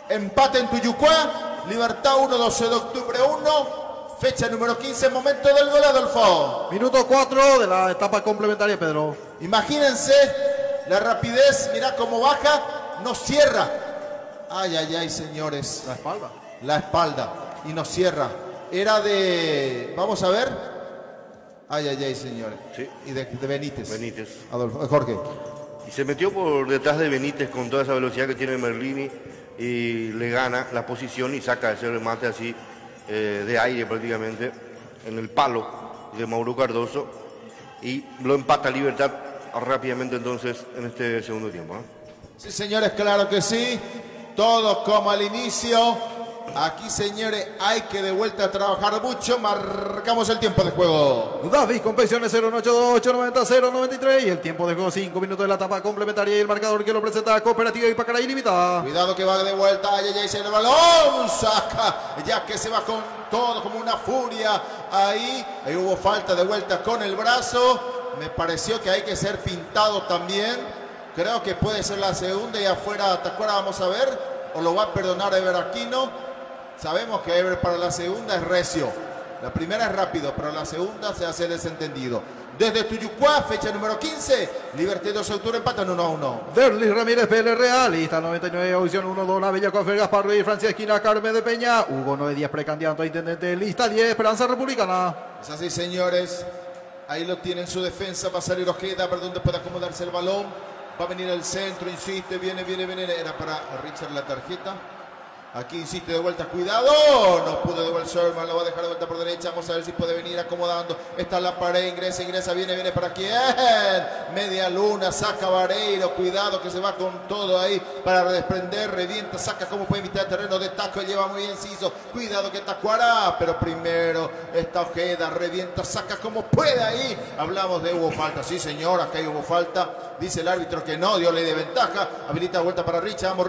Empate en Tuyucuá. Libertad 1, 12 de octubre 1. Fecha número 15, momento del gol, Adolfo. Minuto 4 de la etapa complementaria, Pedro. Imagínense la rapidez. Mirá cómo baja. No cierra. Ay, señores. La espalda. Y no cierra. Era de... Vamos a ver. Ay, señores. Sí. Y de Benítez. Adolfo. Jorge. Y se metió por detrás de Benítez con toda esa velocidad que tiene Merlini y le gana la posición y saca ese remate así de aire prácticamente en el palo de Mauro Cardoso y lo empata Libertad rápidamente entonces en este segundo tiempo. Sí, señores, claro que sí. Todo como al inicio. Aquí, señores, hay que de vuelta a trabajar mucho. Marcamos el tiempo de juego. David con pensiones 092-890-093 y el tiempo de juego 5 minutos de la etapa complementaria y el marcador que lo presenta Cooperativa Ipacaraí Limitada. Cuidado que va de vuelta. Ay, se el balón. Saca. Ya que se va con todo como una furia. Ahí hubo falta de vuelta con el brazo. Me pareció que hay que ser pintado también. Creo que puede ser la segunda y afuera. ¿Te acuerdas? Vamos a ver. O lo va a perdonar Ever Aquino. Sabemos que Ever para la segunda es recio. La primera es rápido, pero la segunda se hace desentendido. Desde Tuyucuá, fecha número 15. Libertad 12 de octubre empatan 1-1. Derlis Ramírez, PL Real. Lista 99, audición 1-2. La Bella Cofer, Gaspar Ruiz, Francia Esquina, Carmen de Peña. Hugo 9-10, precandidato a intendente. Lista 10, Esperanza Republicana. Es así, señores. Ahí lo tiene en su defensa. Va a salir Ojeda, por donde puede acomodarse el balón. Va a venir al centro, insiste, viene. Era para Richard la tarjeta. Aquí insiste de vuelta, cuidado. No pudo de vuelta Sherman, lo va a dejar de vuelta por derecha. Vamos a ver si puede venir acomodando. Está la pared, ingresa, viene para quién. Media luna, saca Vareiro. Cuidado que se va con todo ahí para desprender, revienta, saca como puede evitar terreno de taco. Lleva muy bien Ciso. Cuidado que Tacuará, pero primero está Ojeda, revienta, saca como puede ahí. Hablamos de hubo falta, sí señor, acá hubo falta. Dice el árbitro que no, dio ley de ventaja. Habilita de vuelta para Richard, vamos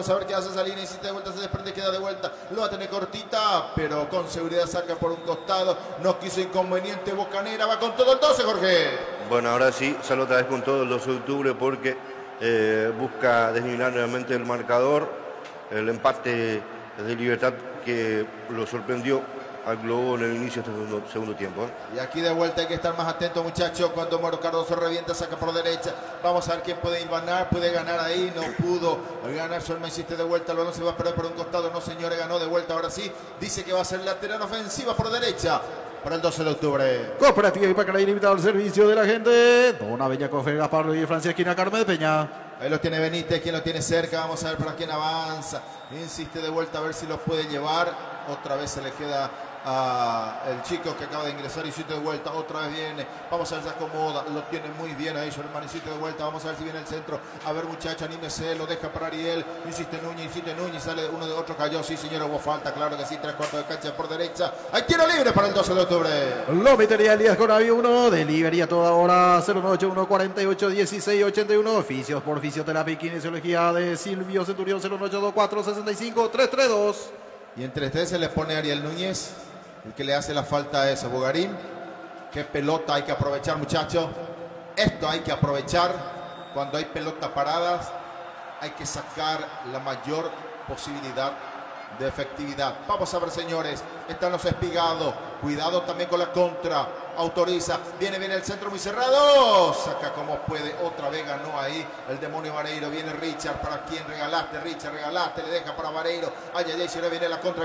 a ver qué hace esa línea. Insiste de vuelta, se desprende, queda de vuelta. Lo va a tener cortita, pero con seguridad saca por un costado. No quiso inconveniente Bocanera, va con todo el 12, Jorge. Bueno, ahora sí, sale otra vez con todo el 12 de octubre porque busca desnivelar nuevamente el marcador. El empate de Libertad que lo sorprendió al Globo en el inicio de este segundo tiempo. Y aquí de vuelta hay que estar más atento, muchachos. Cuando Moro Cardoso revienta, saca por derecha. Vamos a ver quién puede ganar. Puede ganar ahí, no pudo ganar. Solma insiste de vuelta, el balón se va a perder por un costado. No, señores, ganó de vuelta. Ahora sí, dice que va a ser lateral ofensiva por derecha para el 12 de octubre. Cooperativa Ipacaraí Limitada al servicio de la gente. Dona Bella Cofer, Gaspar y Francia Esquina, Carmen de Peña. Ahí lo tiene Benítez, quien lo tiene cerca. Vamos a ver para quién avanza. Insiste de vuelta a ver si lo puede llevar. Otra vez se le queda el chico que acaba de ingresar. Insiste de vuelta, otra vez viene. Vamos a ver si acomoda. Lo tiene muy bien ahí, Sherman. Insiste de vuelta. Vamos a ver si viene el centro. A ver, muchacho, anímese. Lo deja para Ariel. Insiste Núñez. Sale uno de otro, cayó. Sí, señor, hubo falta. Claro que sí. 3/4 de cancha por derecha. Hay tiro libre para el 12 de octubre. Lomitería Elías con avión 1. Delivery a toda hora. 091 48 16 81. Oficios por fisioterapia y kinesiología de Silvio Centurión. 082 65 332. Y entre ustedes se le pone Ariel Núñez, el que le hace la falta a ese Bogarín. Qué pelota hay que aprovechar, muchachos. Esto hay que aprovechar. Cuando hay pelota paradas, hay que sacar la mayor posibilidad de efectividad. Vamos a ver, señores. Están los espigados. Cuidado también con la contra. Autoriza. Viene el centro muy cerrado. Saca como puede. Otra vez ganó ahí el demonio Vareiro. Viene Richard. ¿Para quién regalaste? Richard, regalaste. Le deja para Vareiro. Ay, viene la contra.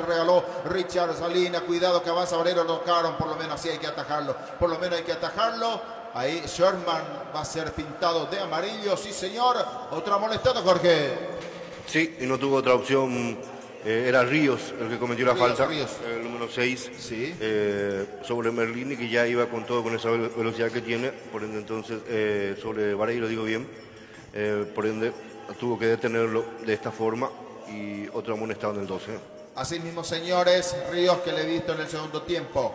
Regaló Richard Salina. Cuidado que avanza Vareiro. Lo tocaron. Por lo menos así hay que atajarlo. Ahí Sherman va a ser pintado de amarillo. Sí, señor. Otra molestada, Jorge. Sí, y no tuvo otra opción. Era Ríos el que cometió la falta. El número 6. Sí. Sobre Merlini, que ya iba con todo, con esa velocidad que tiene. Por ende, entonces, sobre Vareiro, digo bien. Por ende, tuvo que detenerlo de esta forma. Y otro amonestado en el 12. Así mismo, señores, Ríos que le he visto en el segundo tiempo.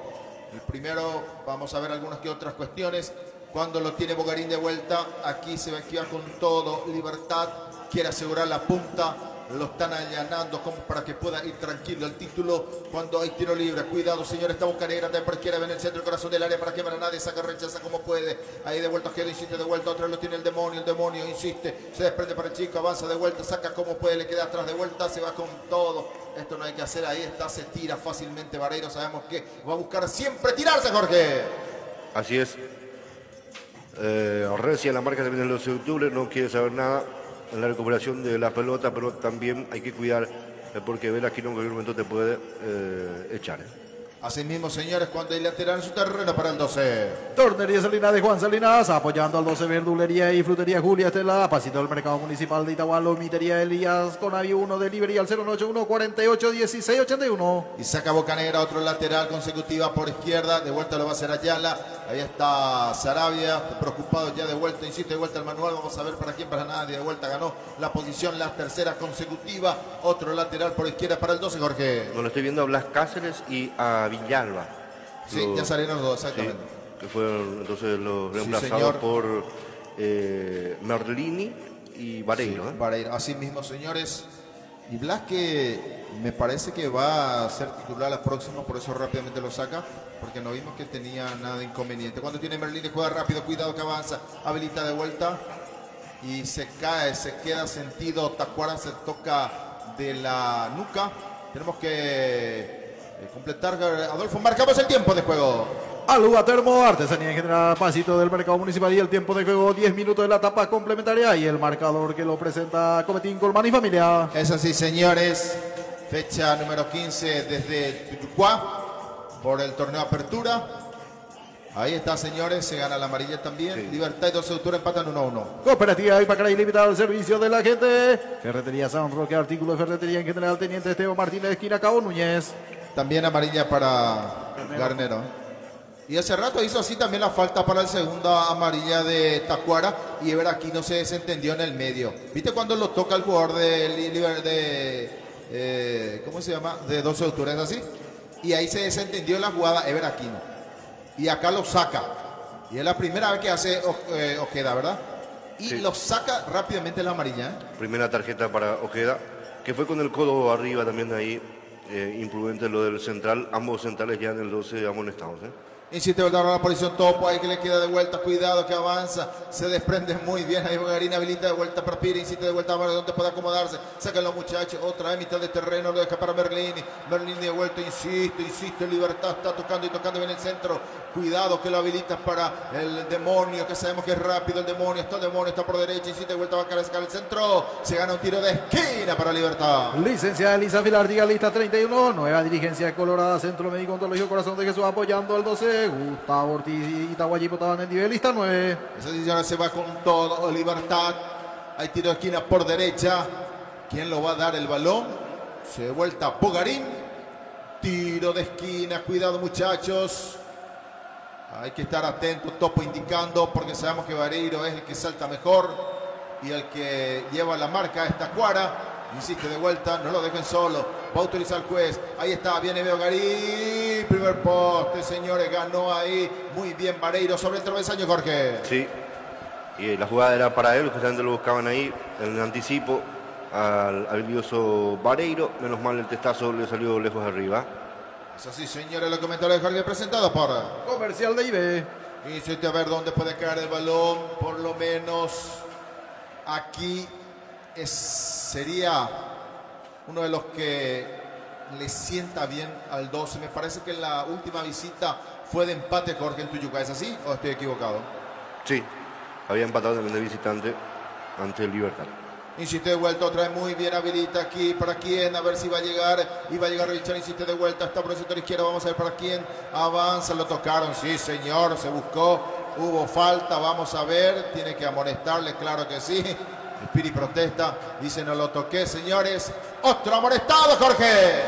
El primero, vamos a ver algunas que otras cuestiones. Cuando lo tiene Bogarín de vuelta, aquí se va con todo. Libertad quiere asegurar la punta. Lo están allanando como para que pueda ir tranquilo el título cuando hay tiro libre. Cuidado, señor, está Bocanegra de por quiera ven el centro, el corazón del área para que para nadie saca, rechaza como puede. Ahí de vuelta, Ojeda insiste de vuelta, otra vez lo tiene el demonio insiste, se desprende para el chico, avanza de vuelta, saca como puede, le queda atrás de vuelta, se va con todo. Esto no hay que hacer, ahí está, se tira fácilmente Vareiro, sabemos que va a buscar siempre tirarse, Jorge. Así es. Recia la marca también el 12 de octubre, no quiere saber nada en la recuperación de la pelota, pero también hay que cuidar porque ver aquí en cualquier momento te puede echar. Así mismo, señores, cuando hay lateral en su terreno para el 12. Tornería Salinas de Juan Salinas, apoyando al 12 Verdulería y Frutería Julia Estela, pasito del Mercado Municipal de Itaguá, Lomitería Elías con avión 1 delivery al 091 48 16 81. Y saca Bocanegra, otro lateral consecutiva por izquierda, de vuelta lo va a hacer Ayala. Ahí está Sarabia, preocupado ya de vuelta, insiste de vuelta el manual, vamos a ver para quién, para nadie, de vuelta ganó la posición, la tercera consecutiva, otro lateral por izquierda para el 12, Jorge. Bueno, estoy viendo a Blas Cáceres y a Villalba. Sí, ya salieron los dos, exactamente. Sí, que fueron entonces los reemplazados señor. por Merlini y Vareiro. Sí, Vareiro, así mismo, señores. Y Blas que me parece que va a ser titular la próxima, por eso rápidamente lo saca, porque no vimos que tenía nada de inconveniente. Cuando tiene Merlini, juega rápido, cuidado que avanza, habilita de vuelta y se cae, se queda sentido. Tacuara se toca de la nuca. Tenemos que completar, Adolfo, marcamos el tiempo de juego. Aluga Termo, artesanía en general, pasito del mercado municipal y el tiempo de juego 10 minutos de la etapa complementaria y el marcador que lo presenta Cometín, Colmán y familia. Es así, señores, fecha número 15 desde Tuyucuá por el torneo Apertura. Ahí está, señores, se gana la amarilla también. Sí. Libertad y 12 de octubre empatan 1-1. Cooperativa Ipacaraí limitada al servicio de la gente. Ferretería San Roque, artículo de ferretería en general, Teniente Esteban Martínez, esquina Cabo Núñez. También amarilla para Garnero. Y hace rato hizo así también la falta para la segunda amarilla de Tacuara. Y Ever Aquino se desentendió en el medio. ¿Viste cuando lo toca el jugador ¿cómo se llama? De 12 de octubre, ¿es así? Y ahí se desentendió en la jugada Ever Aquino. Y acá lo saca. Y es la primera vez que hace Ojeda, ¿verdad? Y sí, lo saca rápidamente la amarilla. Primera tarjeta para Ojeda, que fue con el codo arriba también ahí. Imprudente lo del central. Ambos centrales ya en el 12 amonestados. Insiste de la posición topo, ahí que le queda de vuelta, cuidado que avanza, se desprende muy bien, ahí Bogarín habilita de vuelta para Piri, insiste de vuelta para donde puede acomodarse, sacan los muchachos, otra vez mitad de terreno, lo deja para Merlini, Merlini de vuelta, insiste, Libertad está tocando y tocando bien el centro, cuidado que lo habilita para el demonio, que sabemos que es rápido el demonio, está por derecha, insiste de vuelta, va a cargar el centro, se gana un tiro de esquina para Libertad. Licenciada Elisa Filartiga, lista 31, nueva dirigencia colorada, Centro Médico Ontológico Corazón de Jesús apoyando al 12. Gustavo Ortiz y Itaguayipo estaban en nivel, lista 9. Esa decisión se va con todo, Libertad. Hay tiro de esquina por derecha. ¿Quién lo va a dar el balón? Se de vuelta Bogarín. Tiro de esquina, cuidado muchachos. Hay que estar atentos, topo indicando, porque sabemos que Vareiro es el que salta mejor. Y el que lleva la marca es Tacuara. Insiste de vuelta, no lo dejen solo. Va a utilizar el juez. Ahí está, viene Bogarín. Primer poste, señores, ganó ahí. Muy bien Vareiro sobre el travesaño, Jorge. Sí. Y la jugada era para él, justamente lo buscaban ahí en el anticipo al habilidoso Vareiro. Menos mal el testazo le salió lejos de arriba. Es así, señores, los comentarios de Jorge presentado por Comercial de IB. Insiste a ver dónde puede caer el balón. Por lo menos aquí sería uno de los que le sienta bien al 12. Me parece que la última visita fue de empate, Jorge, en Tuyuca. ¿Es así o estoy equivocado? Sí, había empatado también de visitante ante el Libertad. Insiste de vuelta, otra vez muy bien, habilita aquí, ¿para quién? A ver si va a llegar, y va a llegar Richard, insiste de vuelta, está por el sector izquierdo, vamos a ver para quién, avanza, lo tocaron, sí señor, se buscó, hubo falta, vamos a ver, tiene que amonestarle, claro que sí, Piri protesta, dice no lo toqué, señores, otro amonestado, Jorge.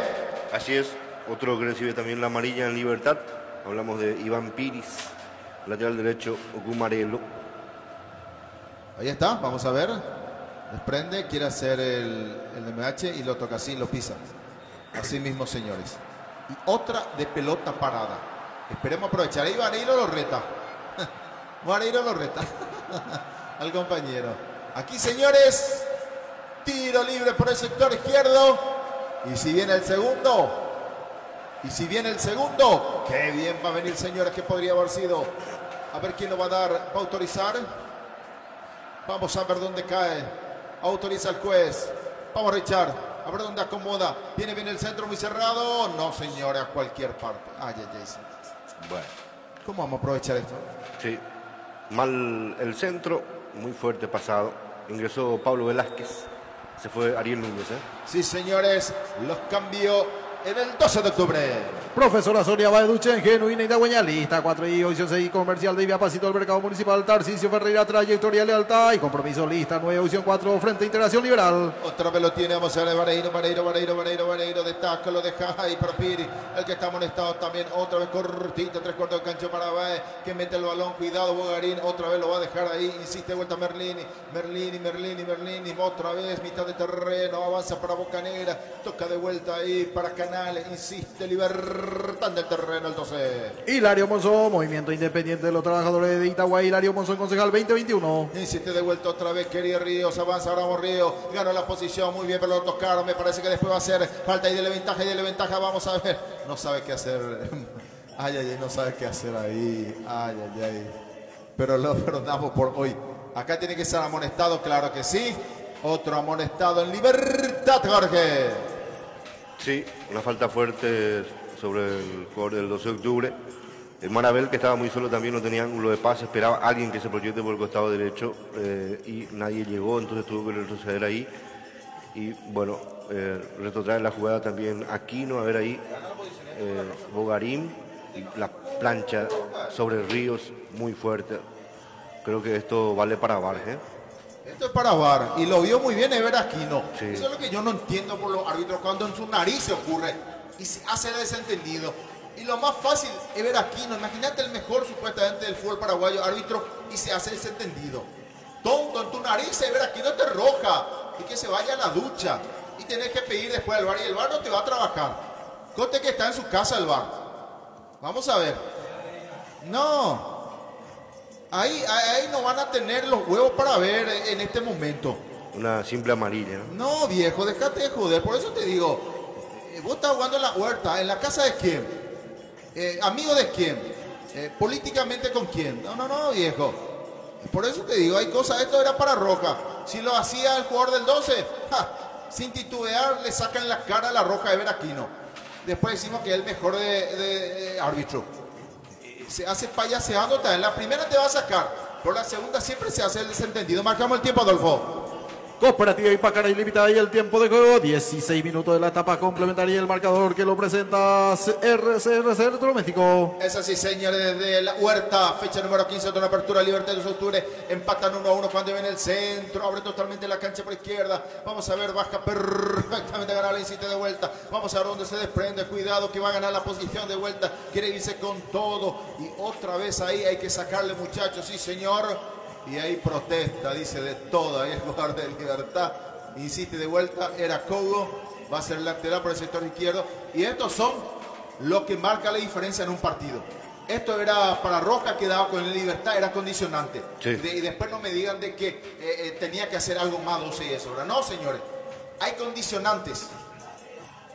Así es, otro que recibe también la amarilla en Libertad, hablamos de Iván Piris, lateral derecho, Ocumarelo. Ahí está, vamos a ver. Desprende, quiere hacer el MH y lo toca así, lo pisa. Así mismo, señores. Y otra de pelota parada. Esperemos aprovechar. Ahí Vareiro lo reta. Vareiro lo reta al compañero. Aquí, señores, tiro libre por el sector izquierdo. Y si viene el segundo. Qué bien va a venir, señores, que podría haber sido. A ver quién lo va a dar. ¿Va a autorizar? Vamos a ver dónde cae. Autoriza el juez. Vamos, Richard. A ver dónde acomoda. Viene bien el centro muy cerrado. No, señores, a cualquier parte. Ay. Bueno. ¿Cómo vamos a aprovechar esto? Sí. Mal el centro. Muy fuerte pasado. Ingresó Pablo Velázquez. Se fue Ariel Núñez. Sí, señores. Los cambió en el 12 de octubre. Profesora Sonia Baeduchen, genuina y de lista 4 y audición 6 comercial de Viapacito del Mercado Municipal, Tarcisio Ferreira, trayectoria, lealtad y compromiso, lista 9 audición 4, Frente Integración Liberal. Otra vez lo tiene, vamos a ver, Vareiro, destaca, lo deja ahí para Piri, el que está amonestado también, otra vez cortito, 3/4 de cancha para Baez, que mete el balón, cuidado Bogarín, otra vez lo va a dejar ahí, insiste de vuelta Merlini, otra vez, mitad de terreno, avanza para Bocanegra, toca de vuelta ahí para Canales, insiste Libertad del terreno el 12. Hilario Monzón, Movimiento Independiente de los Trabajadores de Itagüí, Hilario Monzón, concejal 2021. Insiste de vuelta otra vez, quería Ríos, avanza Bravo Ríos, ganó la posición, muy bien, pero lo tocaron, me parece que después va a ser falta y de la ventaja, vamos a ver, no sabe qué hacer, no sabe qué hacer ahí, pero lo perdonamos por hoy. Acá tiene que ser amonestado, claro que sí, otro amonestado en Libertad, Jorge. Sí, una falta fuerte sobre el jugador del 12 de octubre. El Marabel, que estaba muy solo, también no tenía ángulo de pase, esperaba a alguien que se proyecte por el costado derecho y nadie llegó, entonces tuvo que retroceder ahí. Y bueno, retrotrae la jugada también Aquino, a ver ahí, Bogarín, y la plancha sobre Ríos, muy fuerte. Creo que esto vale para VAR, Esto es para VAR, y lo vio muy bien Ever Aquino. Sí. Eso es lo que yo no entiendo por los árbitros, cuando en su nariz se ocurre y se hace el desentendido. Y lo más fácil, Ever Aquino, imagínate el mejor supuestamente del fútbol paraguayo, árbitro, y se hace el desentendido. Tonto, en tu nariz Ever Aquino te roja, y que se vaya a la ducha, y tenés que pedir después al VAR, y el VAR no te va a trabajar. Conte que está en su casa el VAR. Vamos a ver. No. Ahí no van a tener los huevos para ver en este momento. Una simple amarilla, ¿no? No, viejo, déjate de joder. Por eso te digo, vos estás jugando en la huerta. ¿En la casa de quién? ¿Amigo de quién? ¿Políticamente con quién? No, viejo. Por eso te digo, hay cosas, esto era para Roja. Si lo hacía el jugador del 12, sin titubear, le sacan la cara a la Roja de Veraquino. Después decimos que es el mejor de árbitro. Se hace payaseando, en la primera te va a sacar, pero la segunda siempre se hace el desentendido. Marcamos el tiempo, Adolfo. Cooperativa Ipacara Ilimitada y el tiempo de juego, 16 minutos de la etapa complementaria y el marcador que lo presenta RCRC Electrodoméstico. Es así, señores, desde la huerta, fecha número 15 de una apertura, Libertad de octubre, empatan 1-1 cuando viene el centro, abre totalmente la cancha por izquierda, vamos a ver, baja perfectamente, ganar la insiste de vuelta, vamos a ver dónde se desprende, cuidado que va a ganar la posición de vuelta, quiere irse con todo, y otra vez ahí hay que sacarle, muchachos, sí señor. Y ahí protesta, dice de todo, ahí el jugador de Libertad, insiste de vuelta, era Cogo, va a ser lateral por el sector izquierdo, y estos son lo que marca la diferencia en un partido. Esto era para Roca, que daba con el Libertad, era condicionante. Sí. Y después no me digan de que tenía que hacer algo más 12 y eso, ¿verdad? No, señores, hay condicionantes,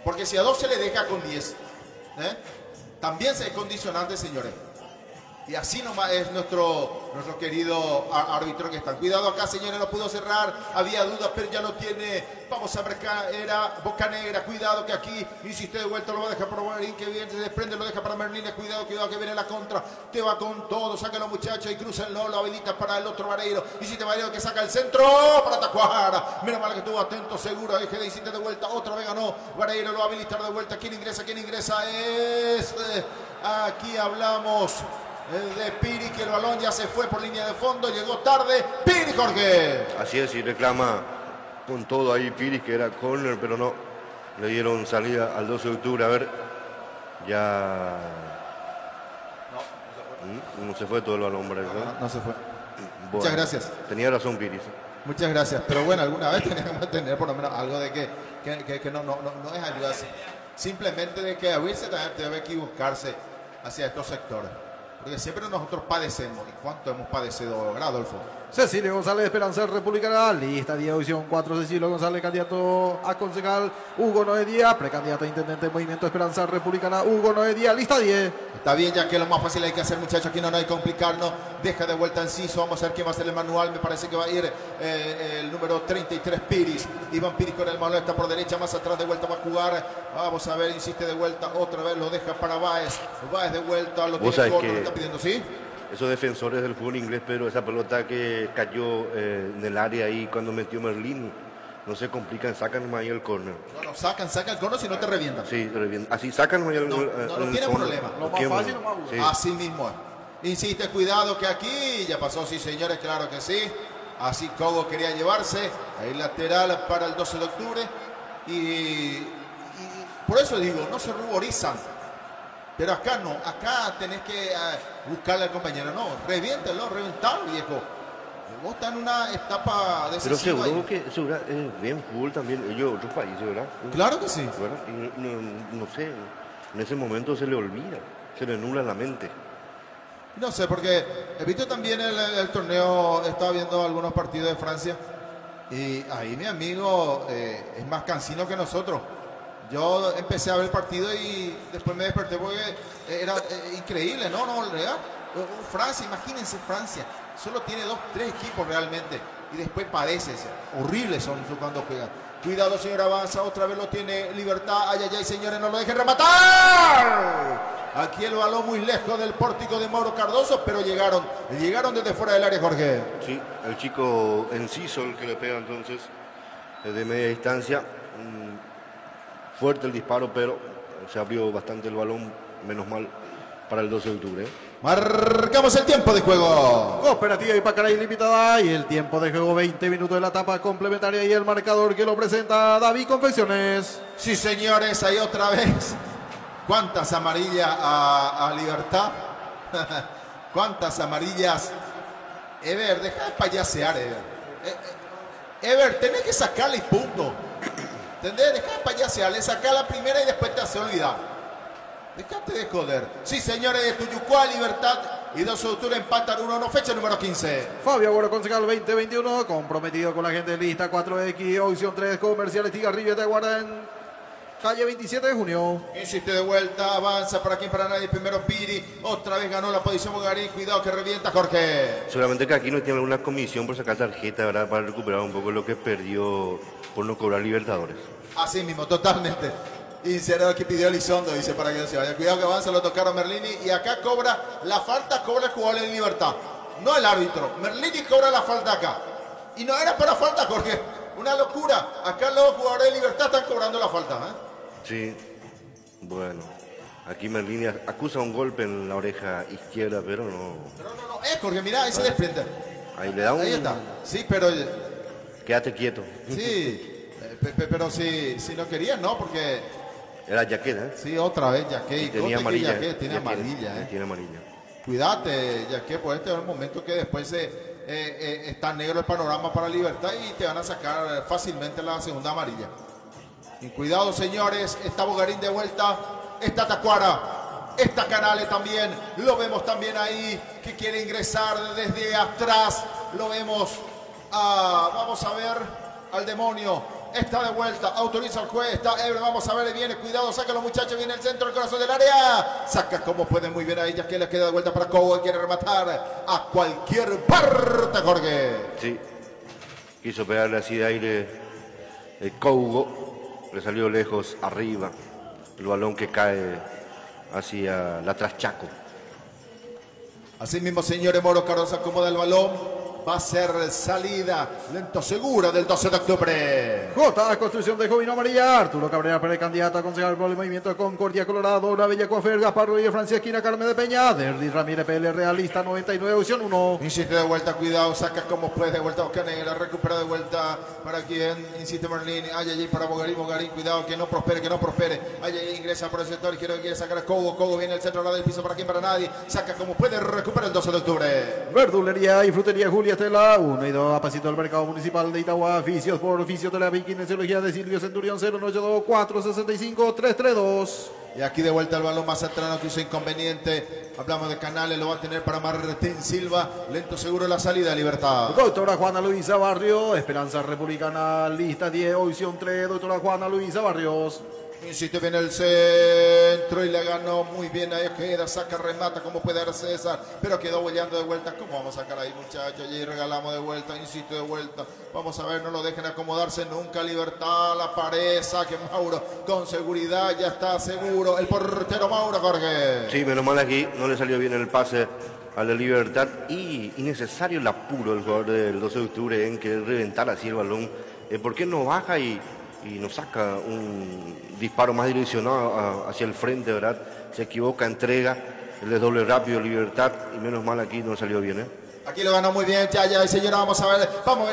porque si a 12 le deja con 10, también se es condicionante, señores. Y así nomás es nuestro querido árbitro que está. Cuidado acá, señores, no pudo cerrar. Había dudas, pero ya lo tiene. Vamos a ver acá, era Bocanegra. Cuidado que aquí insiste de vuelta, lo va a dejar para Bogarín, que bien se desprende, lo deja para Merlín. Cuidado que viene la contra. Te va con todo, saca a los muchachos y cruzanlo, lo habilita para el otro Vareiro. Insiste Vareiro que saca el centro para Tacuara. Menos mal que estuvo atento, seguro. Ahí que insiste de vuelta, otra vez ganó. Vareiro lo va a habilitar de vuelta. ¿Quién ingresa? Es... aquí hablamos de Piri, que el balón ya se fue por línea de fondo, llegó tarde, Piri, Jorge. Así es, y reclama con todo ahí Piri, que era córner, pero no, le dieron salida al 12 de octubre, a ver, ya... No se fue todo el balón, ¿verdad? No se fue. Bueno, muchas gracias. Tenía razón Piri. Muchas gracias, pero bueno, alguna vez tenemos que tener por lo menos algo de que no es ayuda, simplemente de que abrirse también debe equivocarse hacia estos sectores. Porque siempre nosotros padecemos. ¿Y cuánto hemos padecido, Adolfo? Cecilio González, Esperanza Republicana, lista de audición 4. Cecilio González, candidato a concejal. Hugo Noé Díaz, precandidato a intendente Movimiento Esperanza Republicana. Hugo Noé Díaz, lista 10. Está bien, ya que lo más fácil hay que hacer, muchachos. Aquí no hay que complicarnos. Deja de vuelta Enciso. Vamos a ver quién va a ser el manual. Me parece que va a ir el número 33, Piris. Iván Piris con el manual está por derecha. Más atrás de vuelta va a jugar. Vamos a ver, insiste de vuelta. Otra vez lo deja para Báez. Báez de vuelta. Lo tiene corto, lo está pidiendo, ¿sí? Esos defensores del fútbol inglés, pero esa pelota que cayó en el área ahí cuando metió Merlín, No se complican, sacan ahí el córner. No, sacan el córner si no te revientan. Sí, te revientan. Así sacan ahí el No tiene problema. Lo más fácil, lo más bueno. Sí. Así mismo es. Insiste, cuidado que aquí ya pasó, sí señores, claro que sí. Así Cogo quería llevarse. Ahí lateral para el 12 de octubre. Y por eso digo, no se ruborizan. Pero acá no, acá tenés que buscarle al compañero. No, reviéntelo, reventalo, viejo. Vos estás en una etapa decisiva. Pero seguro que es bien fútbol también, ellos otros países, ¿verdad? Claro que sí. ¿Verdad? Y no sé, en ese momento se le olvida, se le nubla la mente. No sé, porque he visto también el torneo, estaba viendo algunos partidos de Francia y ahí mi amigo es más cansino que nosotros. Yo empecé a ver el partido y después me desperté porque era increíble, ¿no? Francia, imagínense Francia, solo tiene 2, 3 equipos realmente y después padece, horribles son cuando juegan. Cuidado, señor, avanza, otra vez lo tiene Libertad, ay, señores, no lo dejen rematar. Aquí el balón muy lejos del pórtico de Mauro Cardoso, pero llegaron desde fuera del área, Jorge. Sí, el chico Enciso, el que le pega entonces de media distancia. Fuerte el disparo, pero se abrió bastante el balón, menos mal para el 12 de octubre. Marcamos el tiempo de juego. Cooperativa Ipacaraí Limitada y el tiempo de juego 20 minutos de la etapa complementaria y el marcador que lo presenta David Confecciones. Sí, señores, ahí otra vez. ¿Cuántas amarillas a Libertad? ¿Cuántas amarillas? Ever, deja de payasear, Ever. Ever, tenés que sacarle y punto. ¿Entendés? Deja de payasear, le saca la primera y después te hace olvidar. Déjate de joder. Sí, señores, de Tuyucuá, Libertad y 12 de octubre empatan 1-1, fecha número 15. Fabio Agüero, concejal 2021, comprometido con la gente de lista 4X, opción 3, comerciales Tigarribia, te aguarda en calle 27 de junio. Insiste de vuelta, avanza para quien para nadie, primero Piri, otra vez ganó la posición Bogarín, cuidado que revienta Jorge. Seguramente que aquí no tiene alguna comisión por sacar tarjeta, ¿verdad? Para recuperar un poco lo que perdió por no cobrar Libertadores. Así mismo, totalmente. Y será que pidió Elizondo, dice, para que no se vaya. Cuidado que avanza, lo tocaron Merlini. Y acá cobra la falta, cobra el jugador de Libertad. No el árbitro. Merlini cobra la falta acá. Y no era para falta, Jorge. Una locura. Acá los jugadores de Libertad están cobrando la falta. Sí. Bueno. Aquí Merlini acusa un golpe en la oreja izquierda, pero no. Pero no. Jorge, mirá, ahí se desprende. Ahí le da un. Ahí está. Sí, pero. Quédate quieto. Sí. Pero si no quería, no, porque. Era Yaquet, ¿eh? Sí, otra vez Yaquet. Y tenía amarilla. Yaquet tiene amarilla, Tiene amarilla. Cuídate, Yaquet, pues este es el momento que después está negro el panorama para Libertad y te van a sacar fácilmente la segunda amarilla. Y cuidado, señores, está Bogarín de vuelta, está Tacuara, está Canales también, lo vemos también ahí, que quiere ingresar desde atrás, lo vemos, vamos a ver al demonio. Está de vuelta, autoriza al juez, está Ebre, vamos a ver, viene, cuidado, saca los muchachos, viene el centro, el corazón del área, saca como puede muy bien a ella, que le queda de vuelta para Cobo, quiere rematar a cualquier parte, Jorge. Sí, quiso pegarle así de aire el Cobo, le salió lejos, arriba, el balón que cae hacia la Traschaco. Así mismo, señores, Mauro Cardoso acomoda el balón. Va a ser salida lento segura del 12 de octubre. J. Construcción de Jovino Amarilla. Arturo Cabrera, precandidato a concejal por el Movimiento de Concordia Colorado. La Bella Coafer, Gaspar Rodríguez, Francia Esquina, Carmen de Peña. Derlis Ramírez, PL Realista, 99, opción 1. Insiste de vuelta, cuidado, saca como puede de vuelta Oscanegra, recupera de vuelta para quien, insiste Merlini. Ay, para Bogarín, cuidado, que no prospere. Ay, ingresa por el sector, quiere sacar a Cobo, viene el centro del piso para quien, para nadie. Saca como puede, recupera el 12 de octubre. Verdulería y frutería Julia Estela, 1 y 2, a pasito del mercado municipal de Itagua, oficios por fisioterapia y kinesiología de Silvio Centurión, 082-465-332. Y aquí de vuelta el balón más centrado que hizo inconveniente. Hablamos de Canales, lo va a tener para Martín Silva. Lento seguro la salida de Libertad. Doctora Juana Luisa Barrio, Esperanza Republicana, lista 10, opción 3, doctora Juana Luisa Barrios. Insiste bien el centro y le ganó muy bien a Ejeda, saca, remata como puede dar César, pero quedó boleando de vuelta. ¿Cómo vamos a sacar ahí, muchachos? Y regalamos de vuelta, insiste de vuelta. Vamos a ver, no lo dejen acomodarse nunca. Libertad, la pared, saque Mauro, con seguridad, ya está seguro. El portero Mauro, Jorge. Sí, menos mal aquí, no le salió bien el pase a la Libertad y innecesario el apuro del jugador del 12 de octubre en querer reventar así el balón ¿por qué no baja y nos saca un disparo más direccionado hacia el frente, ¿verdad? Se equivoca, entrega, el desdoble rápido, Libertad, y menos mal aquí no salió bien, ¿eh? Aquí lo ganó muy bien, ya, señora, vamos a ver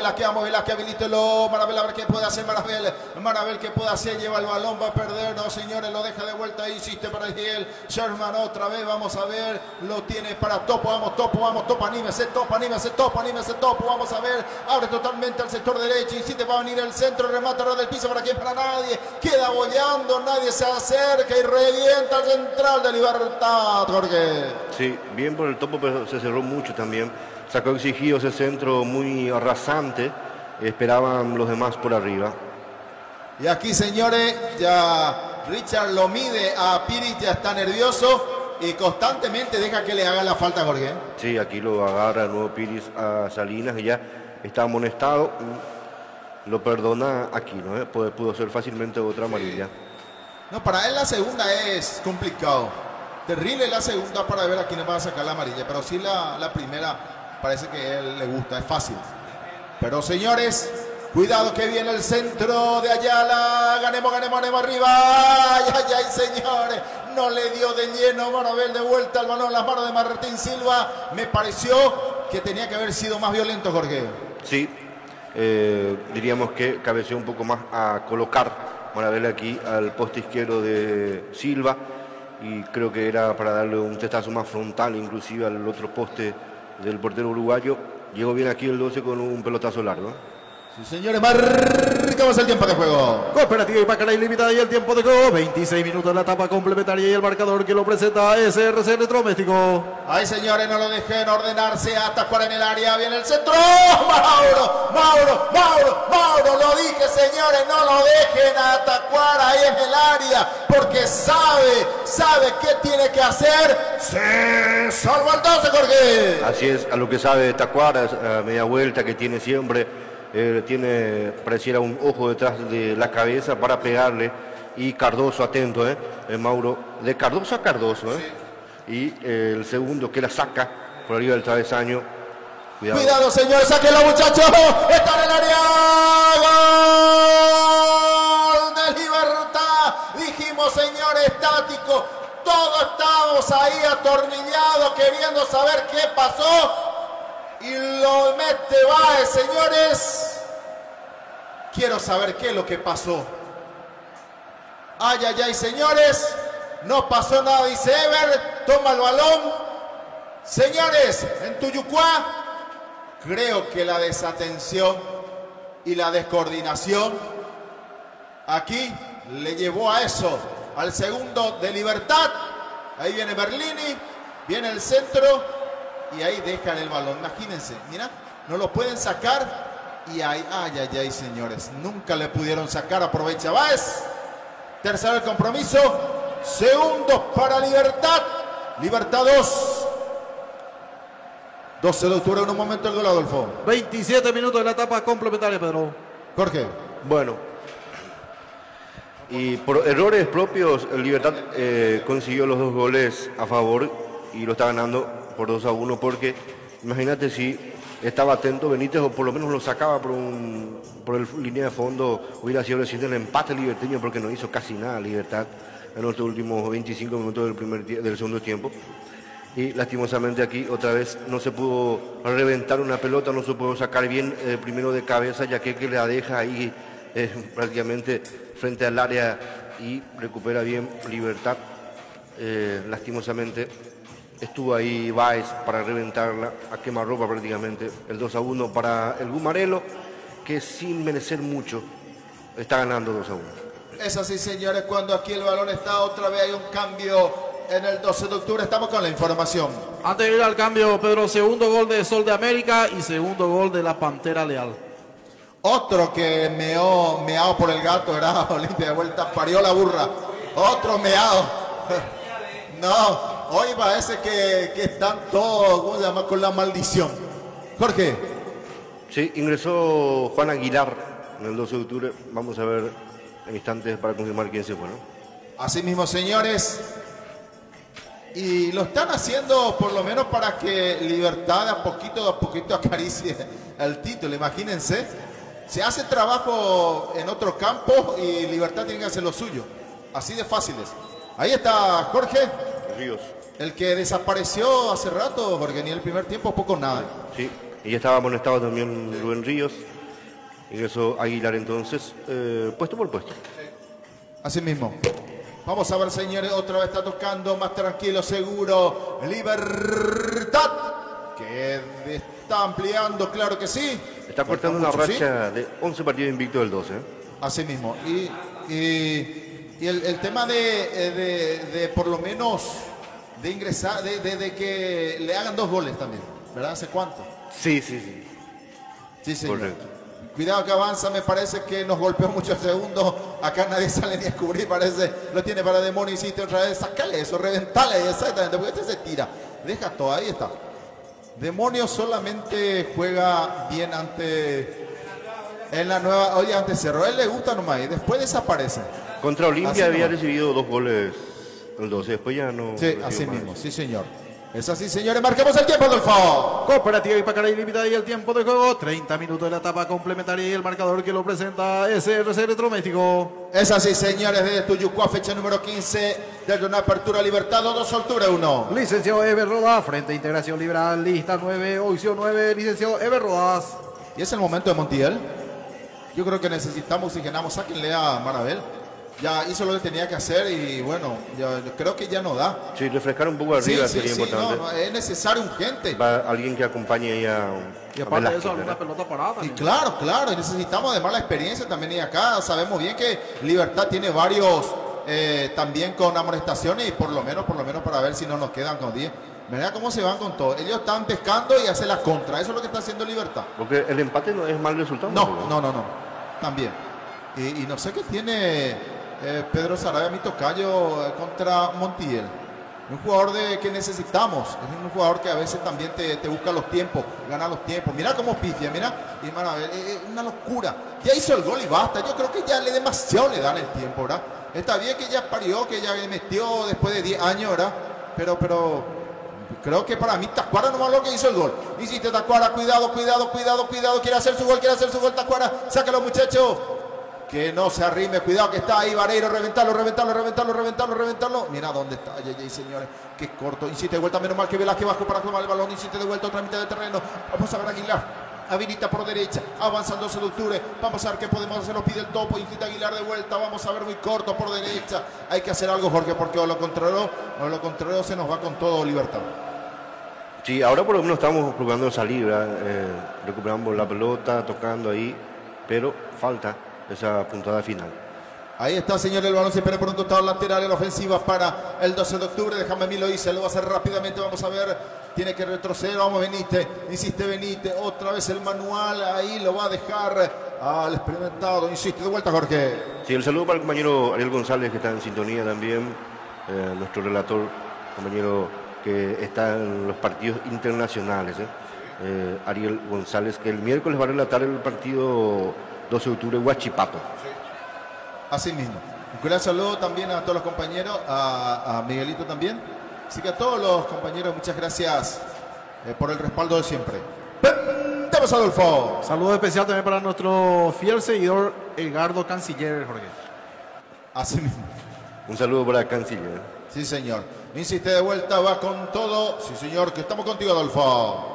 aquí, habilítelo, Marabel, a ver qué puede hacer Marabel, qué puede hacer, lleva el balón, va a perder, no señores, lo deja de vuelta, insiste para Israel, Sherman otra vez, vamos a ver, lo tiene para Topo, vamos, Topo, anímese, Topo, vamos a ver, abre totalmente al sector derecho, insiste, va a venir el centro, remata del piso, para quién, para nadie, queda bollando, nadie se acerca y revienta al central de Libertad, Jorge. Sí, bien por el Topo, pero se cerró mucho también. Sacó exigido ese centro muy rasante, esperaban los demás por arriba. Y aquí, señores, ya Richard lo mide a Piris, ya está nervioso y constantemente deja que le haga la falta, Jorge. Sí, aquí lo agarra el nuevo Piris a Salinas, que ya está amonestado, lo perdona aquí, ¿no? Pudo ser fácilmente otra amarilla. No, para él la segunda es complicado. Terrible la segunda para ver a quién le va a sacar la amarilla, pero sí la primera parece que a él le gusta, es fácil. Pero señores, cuidado que viene el centro de Ayala. Ganemos arriba. Ay, señores. No le dio de lleno Marabel, de vuelta al balón en las manos de Martín Silva. Me pareció que tenía que haber sido más violento, Jorge. Sí, diríamos que cabeceó un poco más a colocar Marabel aquí al poste izquierdo de Silva. Y creo que era para darle un testazo más frontal, inclusive al otro poste del portero uruguayo. Llegó bien aquí el 12 con un pelotazo largo. Sí, señores, marcamos el tiempo de juego. Cooperativa Hipacara Ilimitada y el tiempo de juego. 26 minutos en la etapa complementaria y el marcador que lo presenta SRC Electrodoméstico. Ay, señores, no lo dejen ordenarse. Atacar en el área. Viene el centro. Mauro. Lo dije, señores, no lo dejen atacar ahí en el área. Porque sabe qué tiene que hacer. Se salva el 12, Jorge. Así es, a lo que sabe Tacuara, a media vuelta que tiene siempre. Pareciera un ojo detrás de la cabeza para pegarle, y Cardoso atento, Mauro, de Cardoso a Cardoso, y el segundo que la saca por arriba del travesaño. Cuidado, señor, sáquenlo, muchachos, está en el área, gol de Libertad. Dijimos, señor, estático, todos estábamos ahí atornillados queriendo saber qué pasó. Y lo mete Báez, señores. Quiero saber qué es lo que pasó. Ay, señores. No pasó nada, dice Ever. Toma el balón. Señores, en Tuyucuá, creo que la desatención y la descoordinación aquí le llevó a eso. Al segundo de Libertad. Ahí viene Berlini. Viene el centro. Y ahí dejan el balón, imagínense, mira, no lo pueden sacar. Y ahí, ay, señores, nunca le pudieron sacar, aprovecha Báez. Tercero el compromiso, segundo para Libertad, Libertad 2. 12 de octubre, en un momento el gol, Adolfo. 27 minutos de la etapa complementaria, Pedro. Jorge. Bueno, y por errores propios, el Libertad consiguió los 2 goles a favor y lo está ganando por 2-1, porque imagínate si estaba atento Benítez, o por lo menos lo sacaba por el línea de fondo, hubiera sido reciente el empate liberteño, porque no hizo casi nada Libertad en los últimos 25 minutos del segundo tiempo. Y lastimosamente aquí otra vez no se pudo reventar una pelota, no se pudo sacar bien primero de cabeza, ya que la deja ahí prácticamente frente al área y recupera bien Libertad. Lastimosamente estuvo ahí Báez para reventarla a quemarropa prácticamente. El 2-1 para el Gumarelo, que sin merecer mucho está ganando 2-1. Es así, señores, cuando aquí el balón está otra vez, hay un cambio en el 12 de octubre. Estamos con la información. Antes de ir al cambio, Pedro, segundo gol de Sol de América y segundo gol de la Pantera Leal. Otro que meao por el gato, era Olimpia de vuelta, parió la burra. Otro meao. No. Hoy parece que están todos, ¿cómo se llama?, con la maldición. Jorge. Sí, ingresó Juan Aguilar en el 12 de octubre. Vamos a ver en instantes para confirmar quién se fue, ¿no? Así mismo, señores. Y lo están haciendo por lo menos para que Libertad de a poquito acaricie el título. Imagínense. Se hace trabajo en otro campo y Libertad tiene que hacer lo suyo. Así de fáciles. Ahí está Jorge Ríos. El que desapareció hace rato, porque ni el primer tiempo poco nada. Sí, y ya estaba amonestado también Rubén Ríos. Ingresó Aguilar entonces, puesto por puesto. Así mismo. Vamos a ver, señores, otra vez está tocando más tranquilo, seguro. Libertad, que está ampliando, claro que sí. Está cortando una racha de 11 partidos invictos del 12. Así mismo. Y el tema de por lo menos de ingresar, de que le hagan 2 goles también, ¿verdad? ¿Hace cuánto? Sí. Sí, señor. Correcto. Cuidado que avanza, me parece que nos golpeó mucho el segundo. Acá nadie sale ni a cubrir, parece. Lo tiene para Demonio, insiste otra vez. Sacale eso, reventale, exactamente, porque este se tira. Deja todo, ahí está. Demonio solamente juega bien en la nueva, oye, ante Cerro. A él le gusta nomás y después desaparece. Contra Olimpia así había nomás recibido 2 goles el 12, después ya no. Sí, así mismo, sí señor. Es así, señores, marquemos el tiempo, Adolfo. Cooperativa Ipacaraí Limitada y el tiempo de juego, 30 minutos de la etapa complementaria y el marcador que lo presenta SRC Electrodoméstico. Es así, señores, desde Tuyucuá, fecha número 15 de una apertura Libertad, 2 Soltura 1. Licenciado Eber Rodas, Frente a Integración Liberal, lista 9, opción 9, licenciado Eber Rodas. Y es el momento de Montiel. Yo creo que necesitamos oxigenamos, sáquenle a Marabel. Ya hizo lo que tenía que hacer y bueno, yo creo que ya no da. Sí, refrescar un poco arriba sería importante. No, es necesario urgente. Va alguien que acompañe ahí a y aparte de eso, alguna pelota parada. Y claro, y necesitamos además la experiencia también. Y acá sabemos bien que Libertad tiene varios también con amonestaciones y por lo menos para ver si no nos quedan con 10. Mirá cómo se van con todo. Ellos están pescando y hacen la contra. Eso es lo que está haciendo Libertad. Porque el empate no es mal resultado. No. También. Y no sé qué tiene Pedro Sarabia, mi tocayo, contra Montiel. Un jugador que necesitamos. Es un jugador que a veces también te busca los tiempos, gana los tiempos. Mira cómo pifia, mira. Y es una locura. Ya hizo el gol y basta. Yo creo que ya demasiado le dan el tiempo, ¿verdad? Está bien que ya parió, que ya metió después de 10 años, ¿verdad? Pero creo que para mí Tacuara nomás lo que hizo el gol. Hiciste Tacuara, cuidado. Quiere hacer su gol, Tacuara. Sácalo, muchachos. Que no se arrime, cuidado que está ahí Vareiro, reventarlo. Mira dónde está, ay, señores, qué corto. Insiste de vuelta, menos mal que Velázquez bajó para tomar el balón, insiste de vuelta otra mitad del terreno. Vamos a ver a Aguilar, habilita por derecha, avanzando hacia el octubre. Vamos a ver qué podemos hacer, lo pide el topo, insiste Aguilar de vuelta, vamos a ver muy corto por derecha. Hay que hacer algo, Jorge, porque o lo contrario se nos va con todo Libertad. Sí, ahora por lo menos estamos jugando salir, recuperamos la pelota, tocando ahí, pero falta esa puntada final. Ahí está, señor, el balón se espera por un total lateral en la ofensiva para el 12 de octubre. Déjame a mí lo hice, lo va a hacer rápidamente. Vamos a ver, tiene que retroceder. Vamos, Benítez, insiste Benítez. Otra vez el manual, ahí lo va a dejar al experimentado. Insiste de vuelta, Jorge. Sí, el saludo para el compañero Ariel González, que está en sintonía también. Nuestro relator, compañero que está en los partidos internacionales. Ariel González, que el miércoles va a relatar el partido 12 de octubre, Huachipato. Sí. Así mismo. Un gran saludo también a todos los compañeros, a Miguelito también. Así que a todos los compañeros, muchas gracias por el respaldo de siempre. ¡Vamos, Adolfo! Saludo especial también para nuestro fiel seguidor, Edgardo Canciller, Jorge. Así mismo. Un saludo para Canciller. Sí, señor. Insiste de vuelta, va con todo. Sí, señor, que estamos contigo, Adolfo.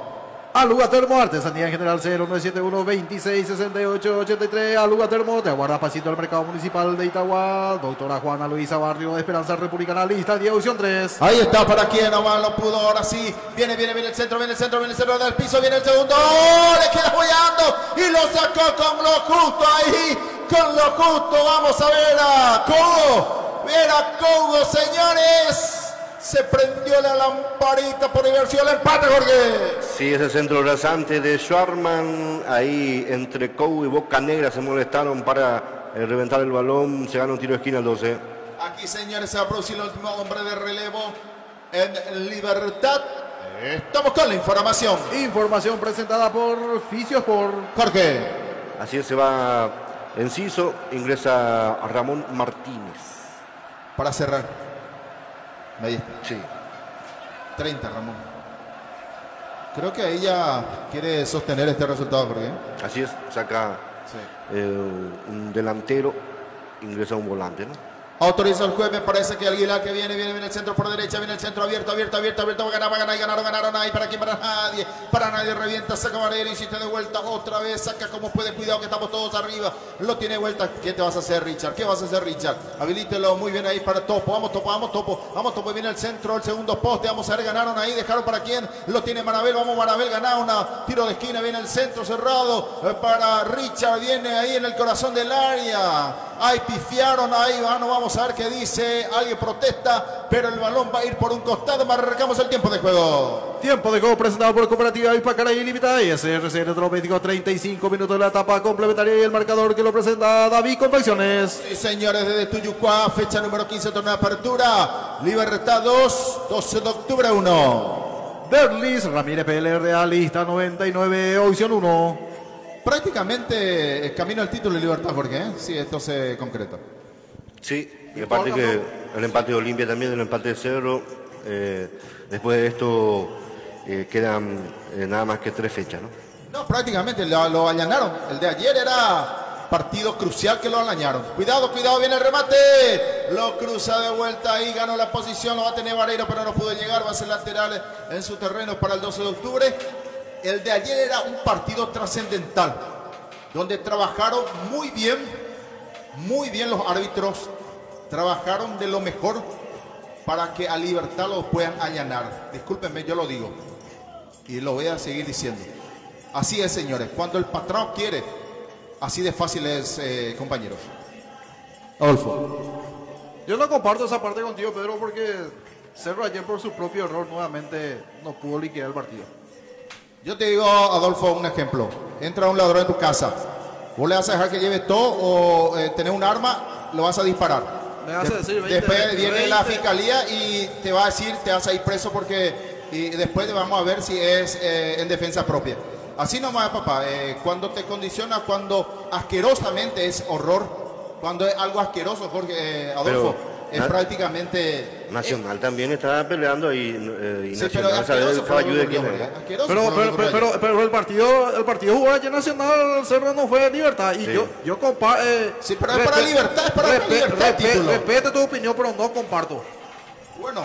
Aluga Termo, Artesanía en General 0971 26 68 83. Aluga Termo, te aguarda pasito al mercado municipal de Itagua. Doctora Juana Luisa Barrio de Esperanza Republicana, lista de opción 3. Ahí está, para quien nomás lo pudo, ahora sí. Viene el centro del piso, viene el segundo. ¡Oh! Le queda apoyando y lo sacó con lo justo ahí. Con lo justo, vamos a ver a Cogo. Ver a Cogo, señores. Se prendió la lamparita por diversión, el empate, Jorge. Sí, ese centro rasante de Schwarman, ahí entre Cou y Boca Negra se molestaron para reventar el balón, se gana un tiro de esquina al 12. Aquí, señores, se va a producir el último hombre de relevo en Libertad. Estamos con la información. Información presentada por Fisios por Jorge. Así es, se va Enciso, ingresa Ramón Martínez. Para cerrar. Ahí está. Sí. 30, Ramón. Creo que ella quiere sostener este resultado, Jorge. Así es, saca un delantero ingresa un volante, ¿no? Autoriza el juez, me parece que Aguilar que viene el centro por derecha, viene el centro abierto, va a ganar, ganaron ahí, para quién, para nadie, revienta, saca Varela, insiste de vuelta, otra vez, saca como puede, cuidado que estamos todos arriba, lo tiene de vuelta, ¿qué te vas a hacer, Richard? ¿Qué vas a hacer, Richard? Habilítelo muy bien ahí para Topo, vamos Topo, viene el centro, el segundo poste, vamos a ver, ganaron ahí, dejaron para quién, lo tiene Marabel, vamos Marabel, gana una tiro de esquina, viene el centro cerrado, para Richard, viene ahí en el corazón del área, ahí pifiaron, ahí vamos a ver qué dice, alguien protesta, pero el balón va a ir por un costado, marcamos el tiempo de juego. Tiempo de juego presentado por Cooperativa Ipacaraí Limitada y SRC Electrodoméstico, 35 minutos de la etapa complementaria y el marcador que lo presenta David Confecciones. Sí, señores, desde Tuyucuá, fecha número 15, torneo de apertura, Libertad 2, 12 de octubre 1. Derlis Ramírez PLR, lista 99, opción 1. Prácticamente es camino al título de Libertad, Jorge, ¿eh? Sí, esto se concreta. Sí, y aparte que el empate de Olimpia también, el empate de Cerro, después de esto quedan nada más que 3 fechas, ¿no? No, prácticamente lo allanaron. El de ayer era partido crucial que lo allanaron. Cuidado, viene el remate. Lo cruza de vuelta ahí, ganó la posición, lo va a tener Vareiro, pero no pudo llegar, va a ser lateral en su terreno para el 12 de octubre. El de ayer era un partido trascendental, donde trabajaron muy bien los árbitros, trabajaron de lo mejor para que a Libertad lo puedan allanar. Discúlpenme, yo lo digo y lo voy a seguir diciendo. Así es, señores, cuando el patrón quiere, así de fácil es, compañeros. Adolfo. Yo no comparto esa parte contigo, Pedro, porque Cerro ayer por su propio error nuevamente no pudo liquidar el partido. Yo te digo, Adolfo, un ejemplo. Entra un ladrón en tu casa. ¿Vos le vas a dejar que lleve todo o tenés un arma, lo vas a disparar? Me vas a decir 20, después viene 20. la fiscalía y te va a decir, te vas a ir preso porque... Y después vamos a ver si es en defensa propia. Así nomás, papá. Cuando te condiciona, cuando asquerosamente es horror, cuando es algo asqueroso, Jorge, Adolfo, es prácticamente... Nacional también estaba peleando y sí, Nacional sabe el fallo de quién era. Pero el partido jugó ayer Nacional, Cerro no fue de Libertad. Y Sí. yo comparto... sí, pero es para Libertad, es para Libertad título. Respete tu opinión, pero no comparto. Bueno,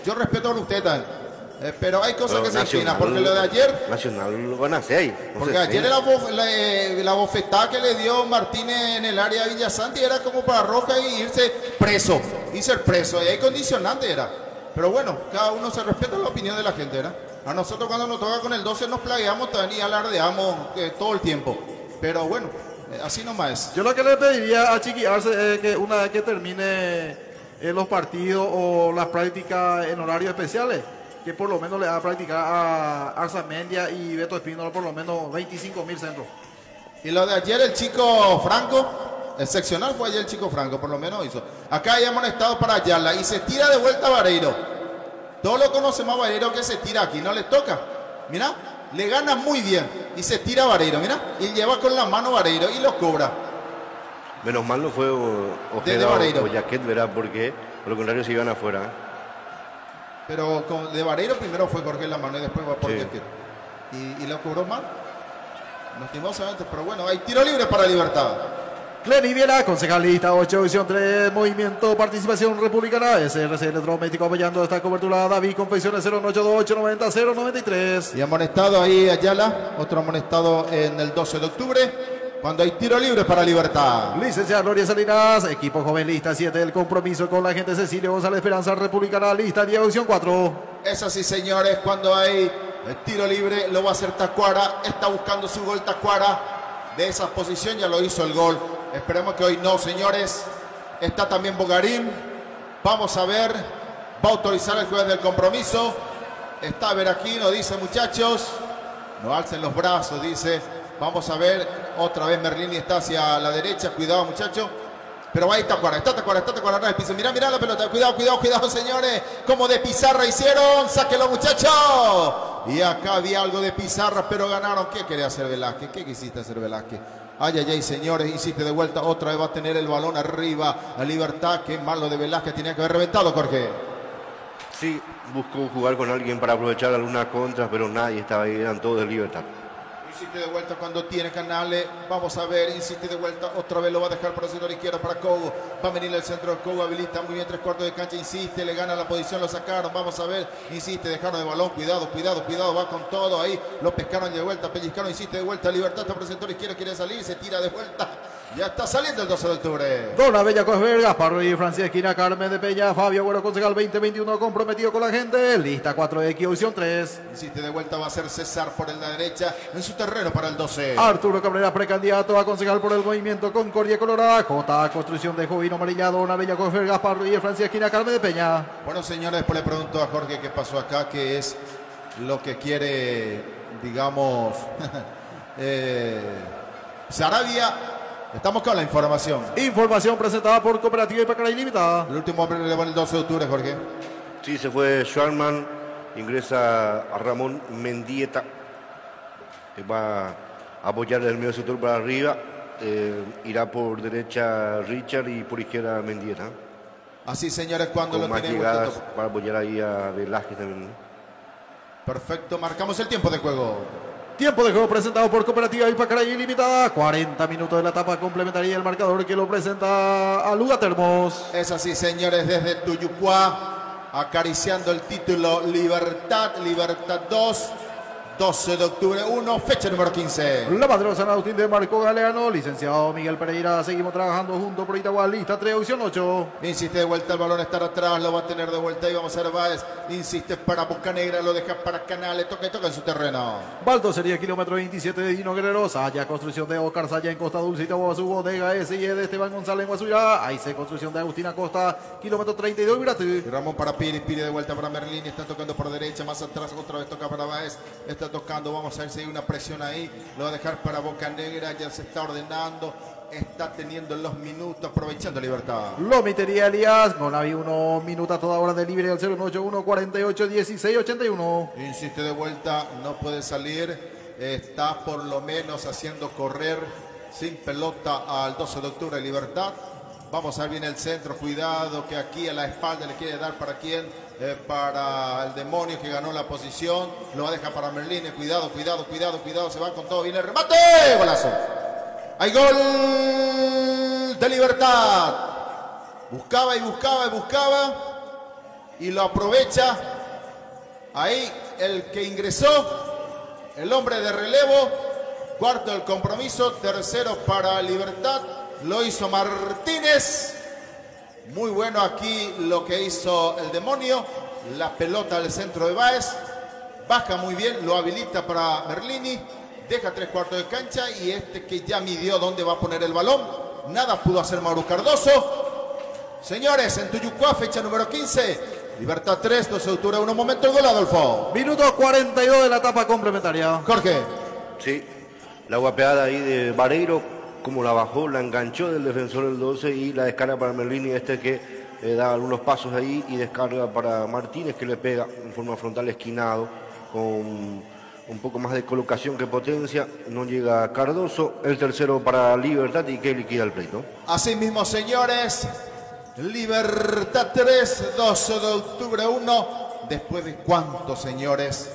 yo respeto a usted también. Pero hay cosas Pero que se inclinan, porque lo de ayer... Nacional lo van a hacer ahí. Porque ayer la bofetada que le dio Martínez en el área de Villasanti era como para Roja y irse preso. Y ser preso, y ahí condicionante era. Pero bueno, cada uno se respeta la opinión de la gente, ¿verdad? A nosotros cuando nos toca con el 12 nos plagueamos también y alardeamos todo el tiempo. Pero bueno, así nomás es. Yo lo que le pediría a Chiqui Arce es que una vez que termine los partidos o las prácticas en horarios especiales, que por lo menos le va a practicar a Arzamendia y Beto Espínola por lo menos 25.000 centros. Y lo de ayer el chico Franco, el seccional fue ayer el chico Franco, por lo menos hizo. Acá ya hemos estado para Ayala y se tira de vuelta a Vareiro. Todos lo conocemos a Vareiro que se tira aquí, no le toca. Mira, le gana muy bien y se tira a Vareiro, mira, y lleva con la mano Vareiro y lo cobra. Menos mal no fue Ojeda o Jaquet, ¿verdad? Porque por lo contrario se iban afuera. Pero de Vareiro primero fue Jorge en la mano y después va por Jaquet. Y lo cobró mal. Lastimosamente, pero bueno, hay tiro libre para Libertad. Cleni Viera, concejalista 8, visión 3, Movimiento Participación Republicana, SRC Electrodoméstico apoyando esta cobertura, David Confecciones 0182890 093. Y amonestado ahí Ayala, otro amonestado en el 12 de octubre. Cuando hay tiro libre para Libertad. Licenciada Gloria Salinas, equipo joven lista 7 del compromiso con la gente Cecilio González Esperanza Republicana, lista 10, opción 4. Es así, señores, cuando hay tiro libre lo va a hacer Tacuara, está buscando su gol Tacuara, de esa posición ya lo hizo el gol, esperemos que hoy no, señores. Está también Bogarín, vamos a ver, va a autorizar el juez del compromiso, está Veraquino, dice muchachos, no alcen los brazos, dice. Vamos a ver, otra vez Merlini está hacia la derecha, cuidado muchachos. Pero ahí está Tacuara en el piso. Mirá la pelota, cuidado señores. Como de pizarra hicieron, sáquelo muchachos. Y acá había algo de pizarra, pero ganaron. ¿Qué quería hacer Velázquez? ¿Qué quisiste hacer Velázquez? Ay, señores, hiciste de vuelta, otra vez va a tener el balón arriba. A Libertad, qué malo de Velázquez, tenía que haber reventado, Jorge. Sí, buscó jugar con alguien para aprovechar alguna contra, pero nadie estaba ahí, eran todos de Libertad. Insiste de vuelta cuando tiene Canales. Vamos a ver, insiste de vuelta. Otra vez lo va a dejar por el sector izquierdo para Cogo. Va a venir el centro de Cogo. Habilita muy bien 3/4 de cancha. Insiste, le gana la posición, lo sacaron. Vamos a ver, insiste, dejaron el balón. Cuidado, cuidado, cuidado. Va con todo ahí. Lo pescaron de vuelta. Pellizcaron, insiste de vuelta. Libertad está por el sector izquierdo. Quiere salir, se tira de vuelta. Ya está saliendo el 12 de octubre. Dona Bella Cosberg, Gaspar y Francia Esquina, Carmen de Peña, Fabio Güero Concejal 2021 comprometido con la gente. Lista 4X, opción 3. Insiste de vuelta, va a ser César por la derecha en su terreno para el 12. Arturo Cabrera, precandidato a concejal por el movimiento Concordia Colorada. J, construcción de Jovino Amarilla, Dona Bella Cosberg, Gaspar y Francia Esquina, Carmen de Peña. Bueno, señores, después le pregunto a Jorge qué pasó acá, qué es lo que quiere, digamos, Sarabia. Estamos con la información. Información presentada por Cooperativa Ipacaraí Limitada. El último hombre le va el 12 de octubre, Jorge. Sí, se fue Schwarman, ingresa a Ramón Mendieta, que va a apoyar el medio sector para arriba. Irá por derecha Richard y por izquierda Mendieta. Así, señores, cuando con lo más tenemos. llegadas para apoyar ahí a Velázquez también. Perfecto, marcamos el tiempo de juego. Tiempo de juego presentado por Cooperativa Ipacaraí Limitada. 40 minutos de la etapa complementaria del marcador que lo presenta a Luga Termos. Es así, señores, desde Tuyucuá, acariciando el título Libertad, Libertad 2. 12 de octubre 1, fecha número 15. La Madre San Agustín de Marco Galeano, licenciado Miguel Pereira. Seguimos trabajando junto por Itagua, lista 3, opción 8. Insiste de vuelta, el balón estará atrás, lo va a tener de vuelta y vamos a ver Báez. Insiste para Bocanegra, lo deja para Canales, toca y toca en su terreno. Baldo sería kilómetro 27 de Dino Guerrero. Saya, construcción de Oscar Saya en Costa Dulce, Itagua, su bodega S&E de Esteban González en Guasuyá. Ahí se construcción de Agustina Costa, kilómetro 32, Viratu. Ramón para Piri, Piri de vuelta para Merlín, está tocando por derecha, más atrás, otra vez toca para Báez. Está tocando, vamos a ver si hay una presión ahí, lo va a dejar para Bocanegra, ya se está ordenando, está teniendo los minutos, aprovechando Libertad. Lomitería Elías, Monavi 1 minuto a toda hora de libre al 081 48 16 81. Insiste de vuelta, no puede salir, está por lo menos haciendo correr sin pelota al 12 de octubre Libertad. Vamos a ver bien el centro, cuidado que aquí a la espalda le quiere dar para quién. Para el demonio que ganó la posición, lo va a dejar para Merlín, cuidado, cuidado, cuidado, cuidado, se va con todo, viene el remate, golazo. Hay gol de Libertad. Buscaba y buscaba y buscaba y lo aprovecha. Ahí el que ingresó, el hombre de relevo, cuarto del compromiso, tercero para Libertad, lo hizo Martínez. Muy bueno aquí lo que hizo el demonio. La pelota al centro de Báez. Baja muy bien, lo habilita para Merlini. Deja 3/4 de cancha y este que ya midió dónde va a poner el balón. Nada pudo hacer Mauro Cardoso. Señores, en Tuyucuá, fecha número 15. Libertad 3, 12 de octubre, 1 momento el gol, Adolfo. Minuto 42 de la etapa complementaria. Jorge. Sí, la guapeada ahí de Vareiro. Como la bajó, la enganchó del defensor del 12 y la descarga para Merlini, que da algunos pasos ahí y descarga para Martínez, que le pega en forma frontal esquinado con un poco más de colocación que potencia. No llega Cardoso, el tercero para Libertad y que liquida el pleito. Así mismo, señores, Libertad 3, 12 de octubre 1. Después de cuánto, señores,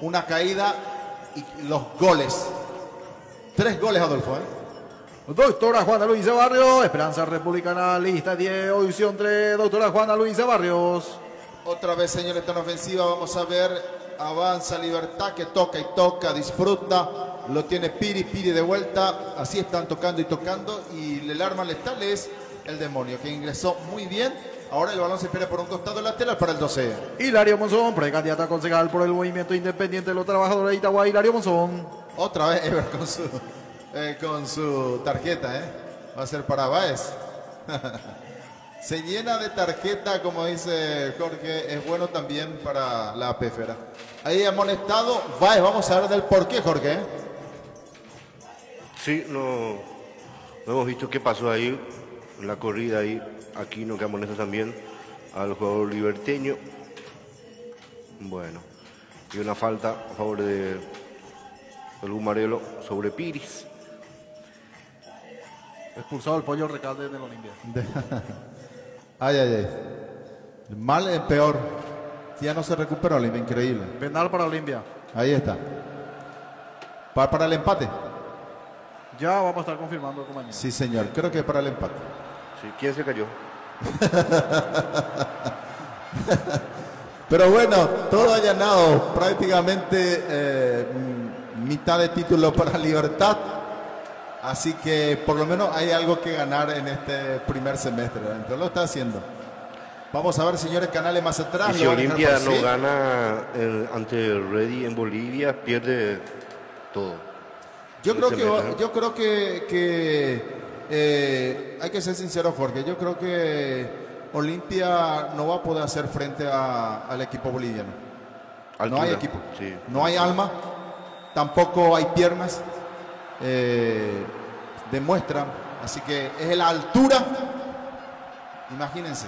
una caída y los goles. 3 goles, Adolfo, Doctora Juana Luisa Barrios, Esperanza Republicana, lista 10, audición 3, doctora Juana Luisa Barrios. Otra vez, señores, está en ofensiva, vamos a ver, avanza Libertad, que toca y toca, disfruta, lo tiene Piri, Piri de vuelta, así están tocando y tocando, y el arma letal es el demonio, que ingresó muy bien. Ahora el balón se espera por un costado lateral para el 12. Hilario Monzón, precandidato a concejal por el movimiento independiente de los trabajadores de Itagua, Hilario Monzón. Otra vez Ever con su tarjeta, va a ser para Báez. Se llena de tarjeta, como dice Jorge, es bueno también para la pefera. Ahí amonestado Báez, vamos a ver del por qué, Jorge. Sí, no hemos visto qué pasó ahí, la corrida ahí, Aquino que amonesta también al jugador liberteño. Bueno, y una falta a favor de Lumarelo sobre Piris. Expulsado el Pollo Recalde del Olimpia. Ay, ay, ay. Mal es peor. Ya no se recuperó Olimpia, increíble. Penal para Olimpia. Ahí está. Para el empate. Ya vamos a estar confirmando, compañero. Sí, señor. Creo que para el empate. Sí, ¿quién se cayó? Pero bueno, todo allanado. Prácticamente mitad de título para Libertad. Así que por lo menos hay algo que ganar en este primer semestre. Entonces lo está haciendo. Vamos a ver, señores, canales más atrás. Y si Olimpia no gana ante el Ready en Bolivia, pierde todo. Yo creo que hay que ser sincero, Jorge. Yo creo que Olimpia no va a poder hacer frente al equipo boliviano. Altura. No hay equipo. Sí. No hay alma. Tampoco hay piernas. Demuestran. Así que es la altura. Imagínense.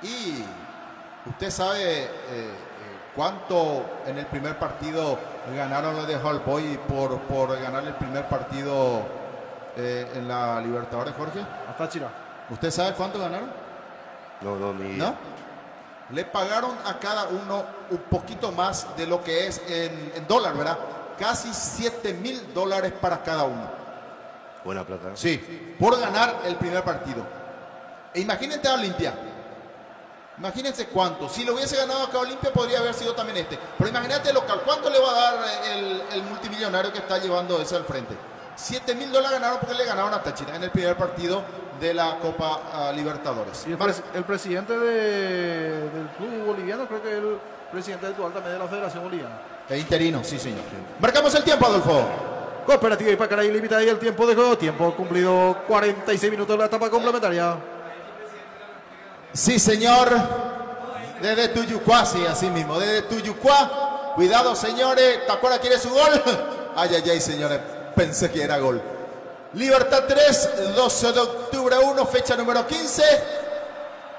Y usted sabe cuánto en el primer partido ganaron los de Hallboy por ganar el primer partido en la Libertadores, Jorge. Hasta Chira. ¿Usted sabe cuánto ganaron? No, ni idea. ¿No? Le pagaron a cada uno un poquito más de lo que es en dólar, ¿verdad? Casi $7,000 para cada uno. Buena plata. Sí, por ganar el primer partido. E imagínate a Olimpia. Imagínense cuánto. Si lo hubiese ganado acá Olimpia, podría haber sido también este. Pero imagínate local, ¿cuánto le va a dar el multimillonario que está llevando eso al frente? $7,000 ganaron porque le ganaron a Táchira en el primer partido de la Copa Libertadores. Y el presidente del club boliviano, creo que el presidente actual también de la Federación Boliviana. Interino, sí, señor. Marcamos el tiempo, Adolfo. Cooperativa Ipacaraí Limitada y el tiempo de juego. Tiempo cumplido, 46 minutos de la etapa complementaria. Sí, señor. Desde Tuyucuá, sí, así mismo. Desde Tuyucuá. Cuidado, señores. ¿Tacuara quiere su gol? Ay, ay, ay, señores. Pensé que era gol. Libertad 3, 12 de octubre 1, fecha número 15.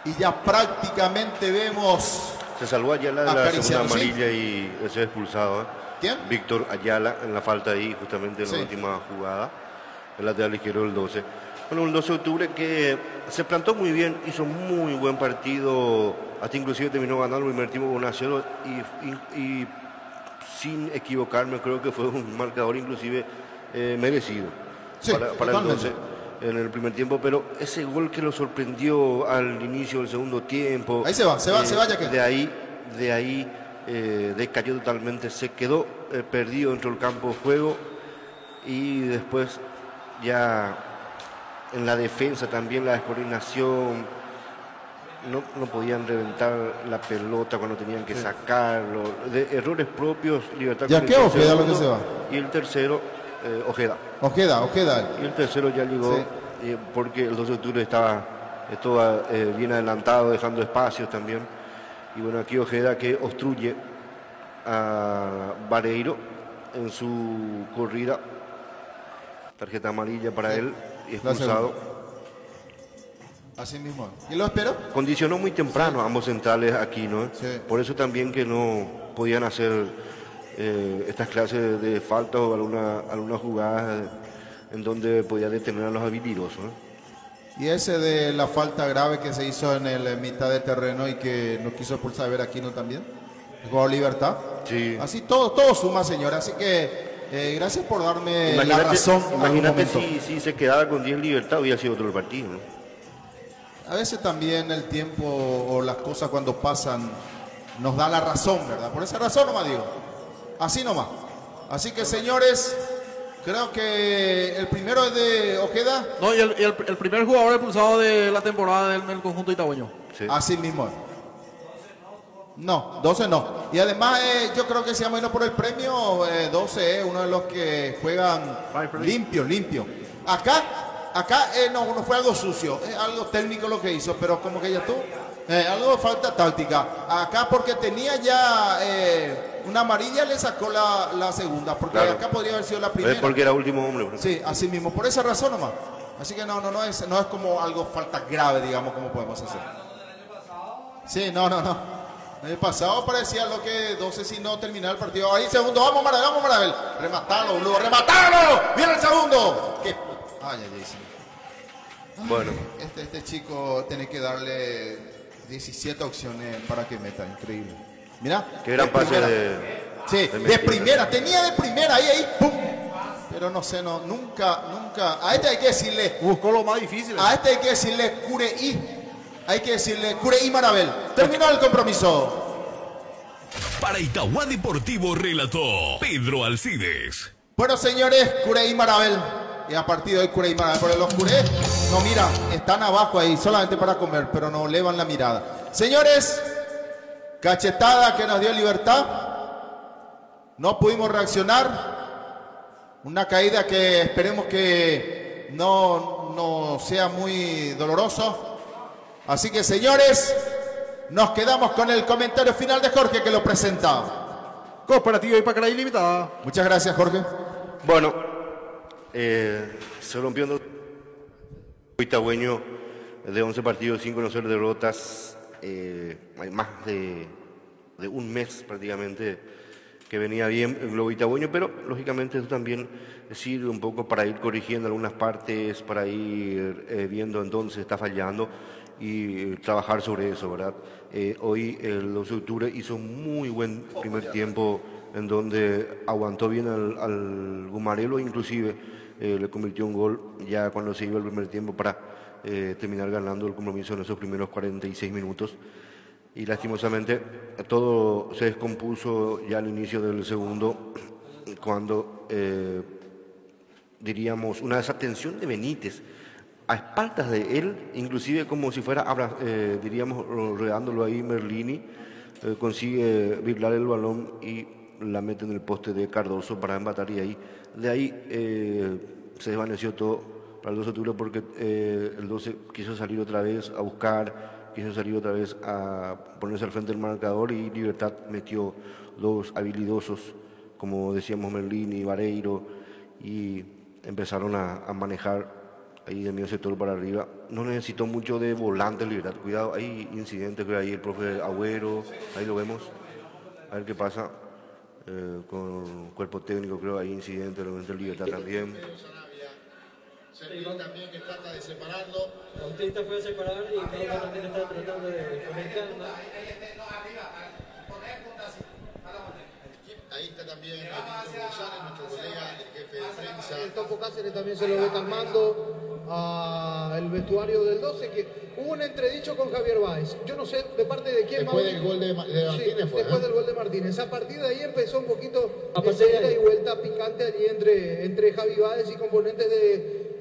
Y ya prácticamente vemos... Se salvó Ayala de la segunda amarilla y ese expulsado. ¿Quién? Víctor Ayala en la falta ahí, justamente en la última jugada. El lateral izquierdo del 12. Bueno, un 12 de octubre que se plantó muy bien, hizo muy buen partido, hasta inclusive terminó ganando el primer tiempo 1-0 y sin equivocarme creo que fue un marcador inclusive merecido para el 12 en el primer tiempo, pero ese gol que lo sorprendió al inicio del segundo tiempo. Ahí se va ya que. De ahí decayó totalmente, se quedó perdido dentro del campo de juego y después ya en la defensa también la descoordinación, no podían reventar la pelota cuando tenían que sacarlo, de errores propios. Libertad. ¿Ya qué Ojeda lo que se va? Y el tercero, Ojeda. Y el tercero ya llegó, porque el 12 de octubre estaba todo bien adelantado, dejando espacios también. Y bueno, aquí Ojeda que obstruye a Vareiro en su corrida. Tarjeta amarilla para él y expulsado. Así mismo. ¿Y lo esperó? Condicionó muy temprano a ambos centrales aquí, ¿no? Sí. Por eso también que no podían hacer estas clases de falta o alguna jugada en donde podía detener a los habilidosos, ¿no? Y ese de la falta grave que se hizo en el mitad de terreno y que no quiso expulsar a Veraquino también. Jugó Libertad. Sí. Así todo suma, señora. Así que gracias por darme la razón. Imagínate si se quedaba con 10 Libertad, hubiera sido otro partido, ¿no? A veces también el tiempo o las cosas cuando pasan nos da la razón, ¿verdad? Por esa razón nomás digo. Así nomás. Así que, señores, creo que el primero es de Ojeda. No, y el primer jugador expulsado de la temporada en el conjunto itagüeño. Sí. Así mismo. No, 12 no. Y además yo creo que se llama por el premio 12 es uno de los que juegan limpio. Acá no fue algo sucio, es algo técnico lo que hizo, pero como que ya tú, algo de falta táctica. Acá porque tenía ya una amarilla le sacó la segunda, porque claro, acá podría haber sido la primera. Porque era último hombre. Bro. Sí, así mismo, por esa razón nomás. Así que no es como algo falta grave, digamos, como podemos hacer. Sí, no. El pasado parecía lo que 12 si no terminaba el partido. Ahí segundo, vamos Marabel. Rematalo, boludo, rematalo. Viene el segundo. ¿Qué? Ay, sí. Bueno. Este chico tiene que darle 17 opciones para que meta, increíble. Mira. Qué gran pase de primera. Tenía de primera, ahí, pum. pero no sé, no, nunca. A este hay que decirle. Buscó lo más difícil. A este hay que decirle Cureí. Hay que decirle Cureí Marabel. Terminó el compromiso. Para Itagua Deportivo relató Pedro Alcides. Bueno, señores, Cureí Marabel. Y a partir de hoy Cureí Marabel. Pero los Curé no miran, están abajo ahí solamente para comer, pero no elevan la mirada. Señores, cachetada que nos dio Libertad. No pudimos reaccionar. Una caída que esperemos que no sea muy doloroso. Así que, señores, nos quedamos con el comentario final de Jorge, que lo presenta. Cooperativa Ipacaraí Limitada. Muchas gracias, Jorge. Bueno, se rompió el itagüeño de 11 partidos sin conocer derrotas. Hay más de un mes prácticamente que venía bien el globo itagüeño, pero lógicamente eso también sirve un poco para ir corrigiendo algunas partes, para ir viendo en dónde se está fallando y trabajar sobre eso, ¿verdad? Hoy el 12 de octubre hizo un muy buen primer tiempo en donde aguantó bien al Gumarelo, inclusive le convirtió un gol ya cuando se iba el primer tiempo para terminar ganando el compromiso en esos primeros 46 minutos. Y lastimosamente todo se descompuso ya al inicio del segundo, cuando diríamos una desatención de Benítez a espaldas de él, inclusive como si fuera, diríamos, rodeándolo ahí Merlini, consigue driblar el balón y la mete en el poste de Cardoso para empatar, y ahí, de ahí se desvaneció todo para el 12 de octubre, porque el 12 quiso salir otra vez a buscar, quiso salir otra vez a ponerse al frente del marcador, y Libertad metió dos habilidosos, como decíamos, Merlini y Vareiro, y empezaron a manejar ahí de medio sector para arriba. No necesitó mucho de volante Libertad. Cuidado, hay incidentes, creo ahí el profe Agüero, ahí lo vemos. A ver qué pasa con cuerpo técnico, creo hay incidentes, el Libertad también. Servín también, que trata de separarlo. Bautista fue a separar y Carlos también está tratando de conectar. Ahí está también Víctor González, nuestro colega, el jefe de prensa. El Topo Cáceres también se lo ve calmando al vestuario del 12, que hubo un entredicho con Javier Báez. Yo no sé de parte de quién. Después del gol de Martínez, sí, fue, después del gol de Martínez. A partir de ahí empezó un poquito de ida y vuelta picante allí entre Javi Báez y componentes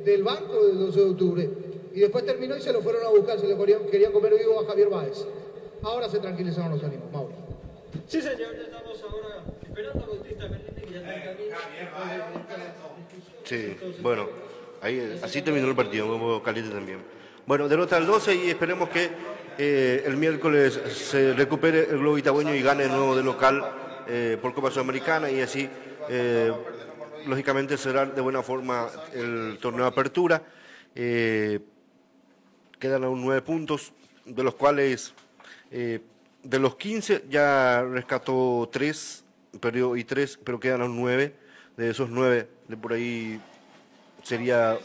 del banco del 12 de octubre. Y después terminó y se lo fueron a buscar, se le querían comer vivo a Javier Báez. Ahora se tranquilizaron los ánimos, Mauro. Sí, señor, ya estamos ahora esperando a Bautista Merlini, que ya está en camino. Sí, bueno, ahí, así terminó el partido, hubo caliente también. Bueno, derrota al 12 y esperemos que el miércoles se recupere el globo itagüeño y gane de nuevo de local por Copa Sudamericana, y así lógicamente cerrar de buena forma el torneo de apertura. Quedan aún 9 puntos, de los cuales de los 15 ya rescató 3, perdió y 3, pero quedan aún 9. De esos 9, de por ahí sería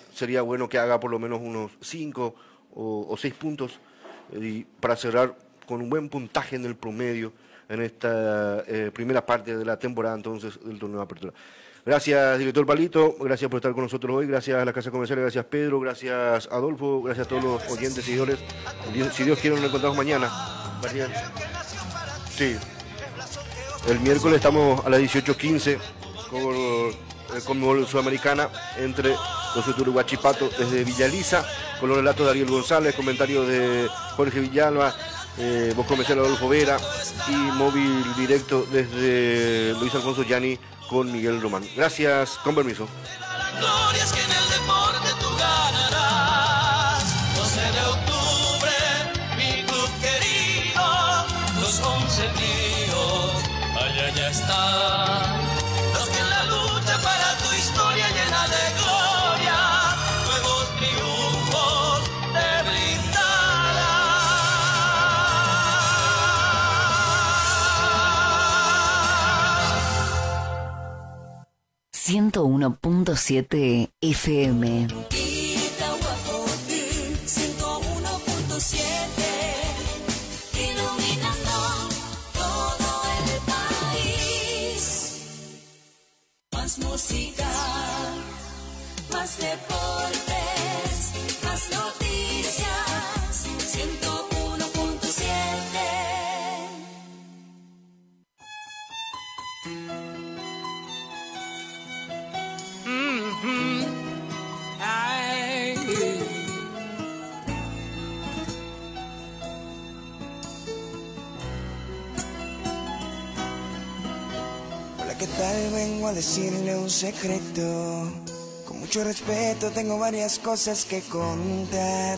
bueno que haga por lo menos unos 5 o 6 puntos y para cerrar con un buen puntaje en el promedio en esta primera parte de la temporada entonces del torneo de apertura. Gracias, director Palito, gracias por estar con nosotros hoy, gracias a la Casa Comercial, gracias Pedro, gracias Adolfo, gracias a todos los oyentes, seguidores. Si Dios quiere, nos encontramos mañana. Gracias. Sí. El miércoles estamos a las 18:15 con el Conmebol Sudamericana entre los futuros Huachipato desde Villaliza, con los relatos de Ariel González, comentarios de Jorge Villalba, voz comercial Adolfo Vera y móvil directo desde Luis Alfonso Yani con Miguel Román. Gracias, con permiso. La gloria es que en el deporte tú ganarás. 12 de octubre, mi club querido, los 11 míos, allá ya están. Los que en la lucha para tu historia llena de gloria, nuevos triunfos te brindarán. 101.7 FM. Itagua por ti, 101.7, iluminando todo el país. Más música. deportes, más noticias, 101.7. Ay. Hola, ¿qué tal? Vengo a decirle un secreto. Con mucho respeto tengo varias cosas que contar.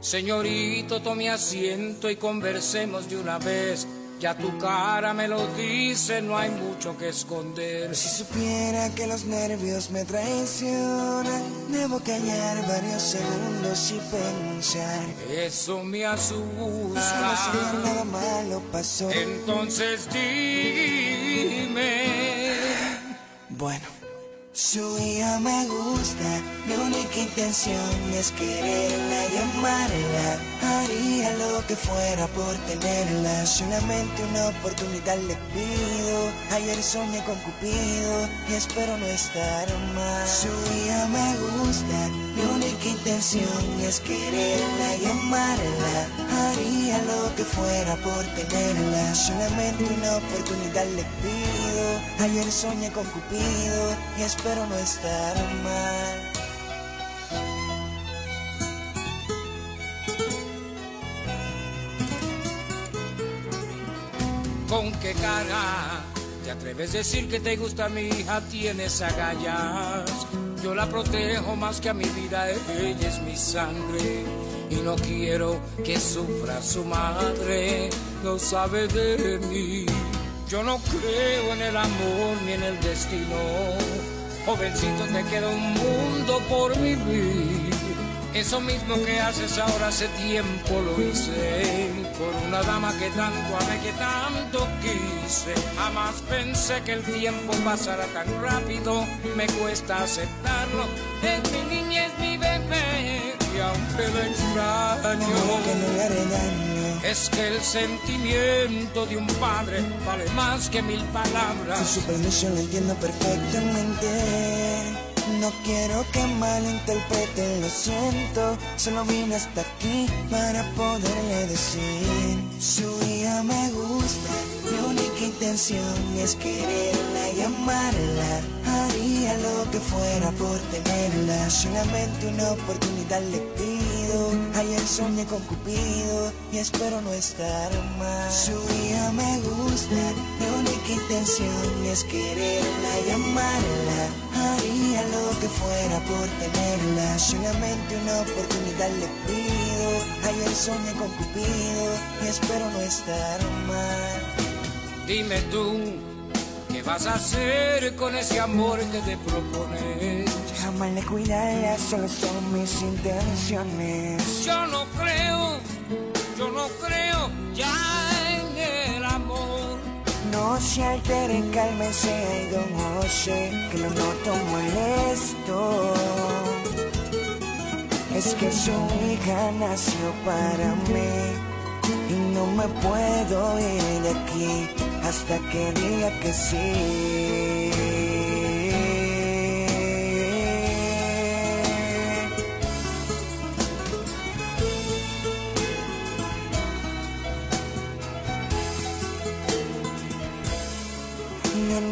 Señorito, tome asiento y conversemos de una vez. Ya tu cara me lo dice, no hay mucho que esconder. Si supiera que los nervios me traicionan, debo callar varios segundos y pensar. Eso me asusta. Solo si nada malo pasó. Entonces dime. Bueno, su hija me gusta. Mi única intención es quererla y amarla. Haría lo que fuera por tenerla. Solamente una oportunidad le pido. Ayer soñé con Cupido y espero no estar mal. Su hija me gusta. Mi única intención es quererla y amarla. Haría lo que fuera por tenerla. Solamente una oportunidad le pido. Ayer soñé con Cupido y espero no estar mal. ¿Con qué cara te atreves a decir que te gusta mi hija? Tienes agallas. Yo la protejo más que a mi vida, ella es mi sangre. Y no quiero que sufra su madre, lo sabe de mí. Yo no creo en el amor ni en el destino. Jovencito, te queda un mundo por vivir. Eso mismo que haces ahora hace tiempo lo hice por una dama que tanto amé, que tanto quise. Jamás pensé que el tiempo pasara tan rápido, me cuesta aceptarlo. Es mi niña, es mi bebé y aunque la extraño, que no le haré daño. Es que el sentimiento de un padre vale más que 1000 palabras. Con su permiso lo entiendo perfectamente. No quiero que malinterpreten, lo siento. Solo vine hasta aquí para poderle decir. Su hija me gusta. Mi única intención es quererla y amarla. Haría lo que fuera por tenerla. Solamente una oportunidad le pido. Ayer soñé con Cupido y espero no estar mal. Su hija me gusta. Mi única intención es quererla y amarla. Haría lo que fuera por tenerla. Solamente una oportunidad le pido. Ayer soñé con Cupido y espero no estar mal. Dime tú, ¿qué vas a hacer con ese amor que te propones? Jamás le cuidarla, solo son mis intenciones. Yo no creo ya en el amor. No se altere, cálmese, ay, don José, que lo noto molesto. Es que su hija nació para mí y no me puedo ir de aquí hasta que diga que sí.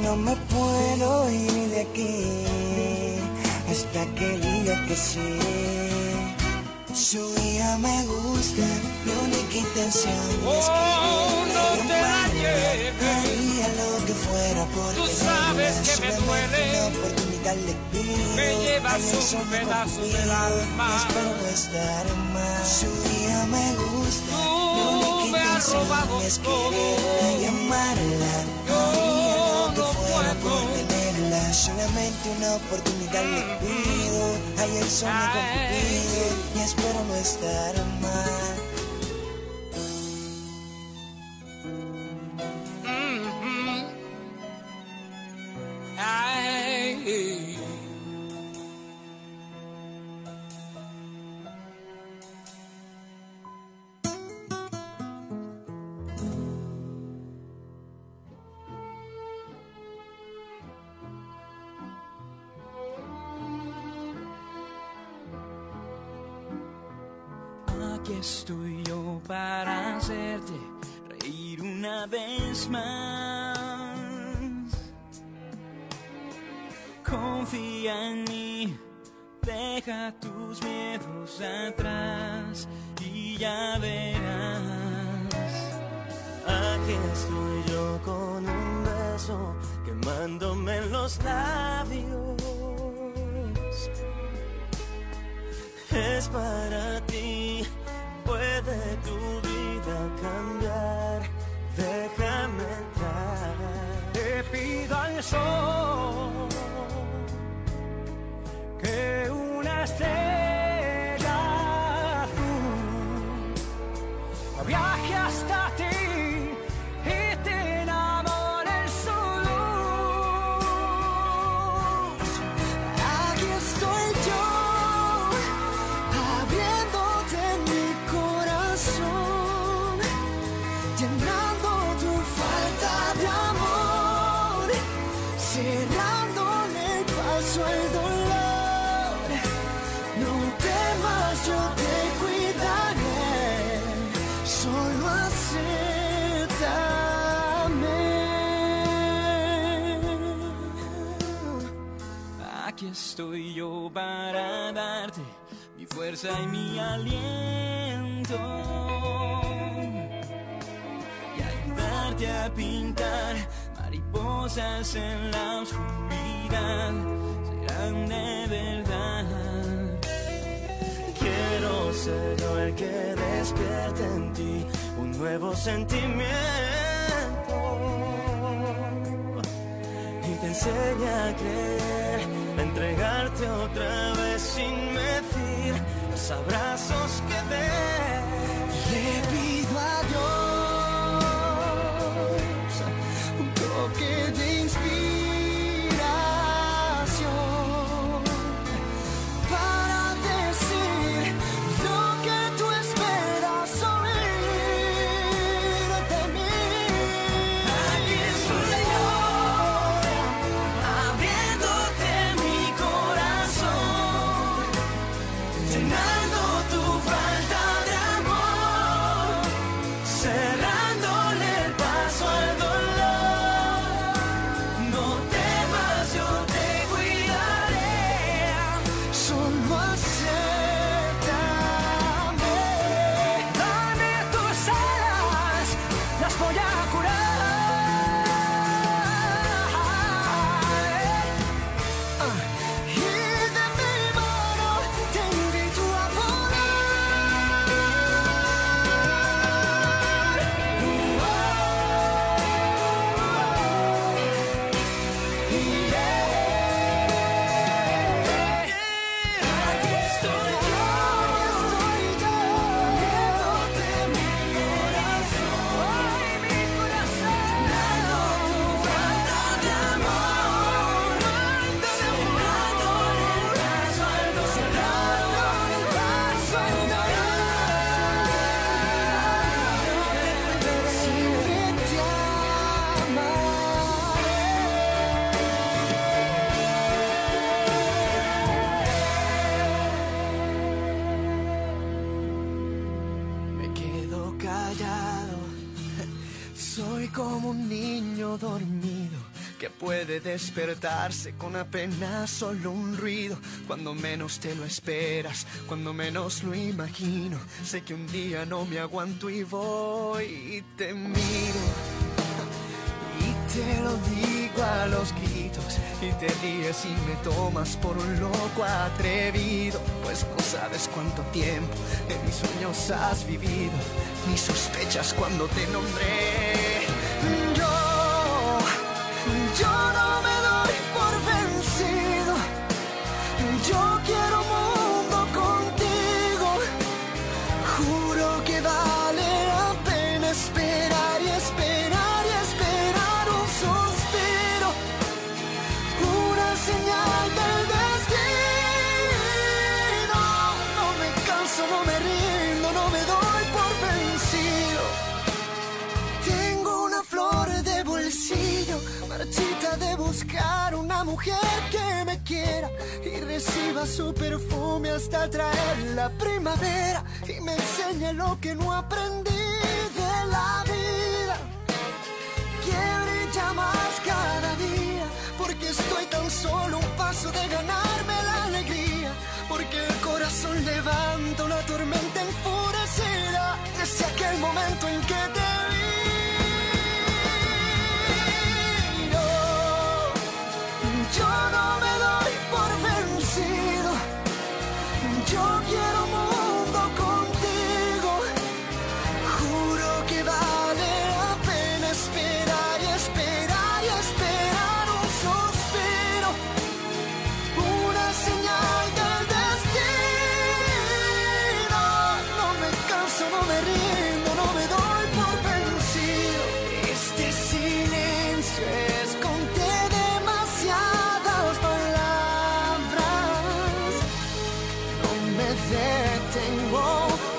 No me puedo ir de aquí hasta que diga que sí. Su hija me gusta, mi única intención es que no te la lleves. Haría lo que fuera por Tú sabes que me duele. Una oportunidad le pido. Me llevas un pedazo del alma. Espero no estar mal. Su hija me gusta. Tú me has robado es todo. quererla y amarla. Haría lo que fuera por tenerla. Solamente una oportunidad le pido. Ayer soñé con Cupido y espero no estar mal. Ay. Aquí estoy yo para hacerte reír una vez más. Confía en mí, deja tus miedos atrás y ya verás. Aquí estoy yo con un beso quemándome en los labios. Es para ti, puede tu vida cambiar. Déjame entrar. Te pido al sol que una estrella azul viaje hasta ti y te enamore en su luz. Aquí estoy yo, abriéndote mi corazón, llenando tu falta de amor, cerrándole el paso al dolor. No temas, yo te cuidaré, solo acéptame. Aquí estoy yo para darte mi fuerza y mi aliento y ayudarte a pintar mariposas en la oscuridad. Serán de verdad. Quiero ser yo el que despierte en ti un nuevo sentimiento y te enseñe a creer, a entregarte otra vez sin medir los abrazos que des. Le pido a Dios un toque de inspiración para decir lo que tú esperas oír de mí. Aquí estoy yo, abriéndote mi corazón, llenando tu falta de amor, cerrándole el paso al dolor. No temas, yo te cuidaré, solo acéptame. dame tus alas, las voy a curar. Y de mi mano te invito a Aquí estoy yo, viéndote mi corazón, llenando tu falta de amor, cerrándole el paso al dolor, cerrándole el paso al dolor. Siempre te Me quedo callado. Soy como un niño dormido que puede despertarse con apenas solo un ruido. Cuando menos te lo esperas, cuando menos lo imagino, sé que un día no me aguanto y voy y te miro y te lo digo a los gritos y te ríes y me tomas por un loco atrevido, pues no sabes cuánto tiempo en mis sueños has vivido, ni sospechas cuando te nombré. Yo no me doy por vencido, yo quiero un mundo contigo, juro que vale la pena esperar y esperar y esperar un suspiro, una señal del destino. No me canso, no me rindo, no me doy por vencido. Tengo una flor de bolsillo, marchita de buscar una mujer que me quiera y reciba su perfume hasta traer la primavera. primavera y me enseñe lo que no aprendí de la vida. Que brilla más cada día, porque estoy tan solo un paso de ganarme la alegría. Porque el corazón levanta una tormenta enfurecida desde aquel momento en que te vi. Yo no me doy por vencido. Yo quiero un mundo contigo. Juro que vale la pena esperar y esperar y esperar un suspiro, una señal del destino. No me canso, no me rindo, no me doy por vencido. Este silencio esconde demasiadas palabras. No me detengo,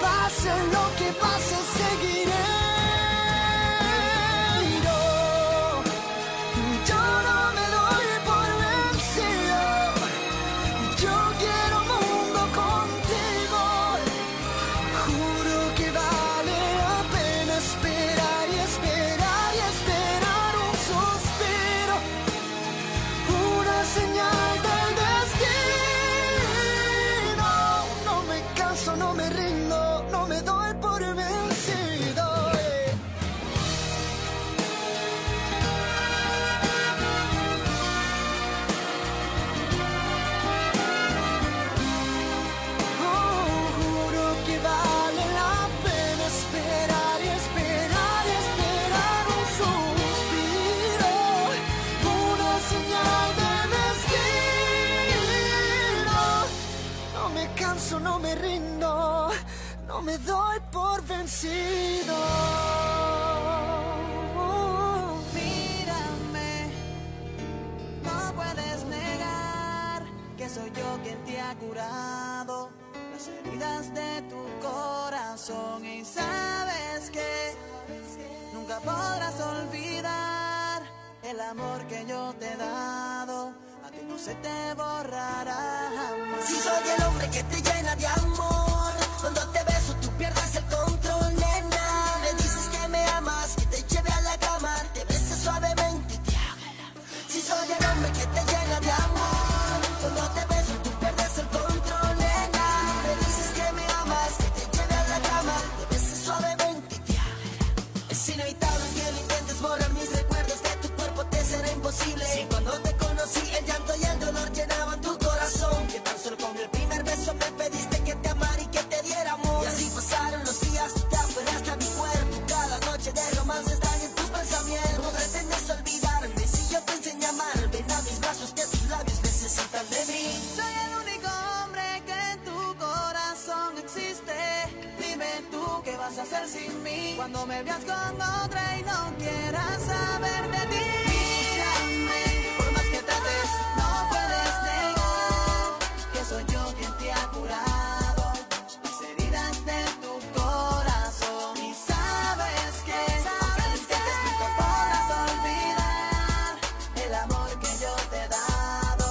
pase lo que pase, seguiré. Yo no me doy por vencido. Yo quiero un mundo contigo. Juro que vale la pena esperar y esperar y esperar un suspiro, una señal del destino. No me canso, no me rindo, no me doy por vencido. Juro que vale la pena esperar y esperar y esperar un suspiro, una señal de destino. No me canso, no me rindo, no me doy por vencido. Mírame, no puedes negar que soy yo quien te ha curado las heridas de tu corazón. Y sabes que nunca podrás olvidar el amor que yo te he dado. A ti no se te borrará jamás. Si soy el hombre que te llena de amor, cuando te beso tú pierdes el control, nena. Me dices que me amas, que te lleve a la cama, te bese suavemente y te haga el amor. Si soy el hombre que te llena de amor, cuando te beso tú pierdes el control, nena. Me dices que me amas, que te lleve a la cama, te bese suavemente y te haga el amor. Es inevitable que lo intentes borrar mis recuerdos, de tu cuerpo te será imposible. Si cuando te conocí el llanto y el dolor llenaban tu corazón, que tan solo con el primer beso me pediste que te amara y que te diera amor. Y así pasaron los días, tú te aferraste a mi cuerpo. Cada noche de romance están en tus pensamientos. No pretendes olvidarme si yo te enseño a amar. Ven a mis brazos que tus labios necesitan de mí. Soy el único hombre que en tu corazón existe. Dime tú qué vas a hacer sin mí cuando me veas con otra y no quieras saber de ti. Mírame, por más que trates, no puedes negar que soy yo quien te ha curado las heridas de tu corazón. Y sabes que nunca podrás olvidar el amor que yo te he dado.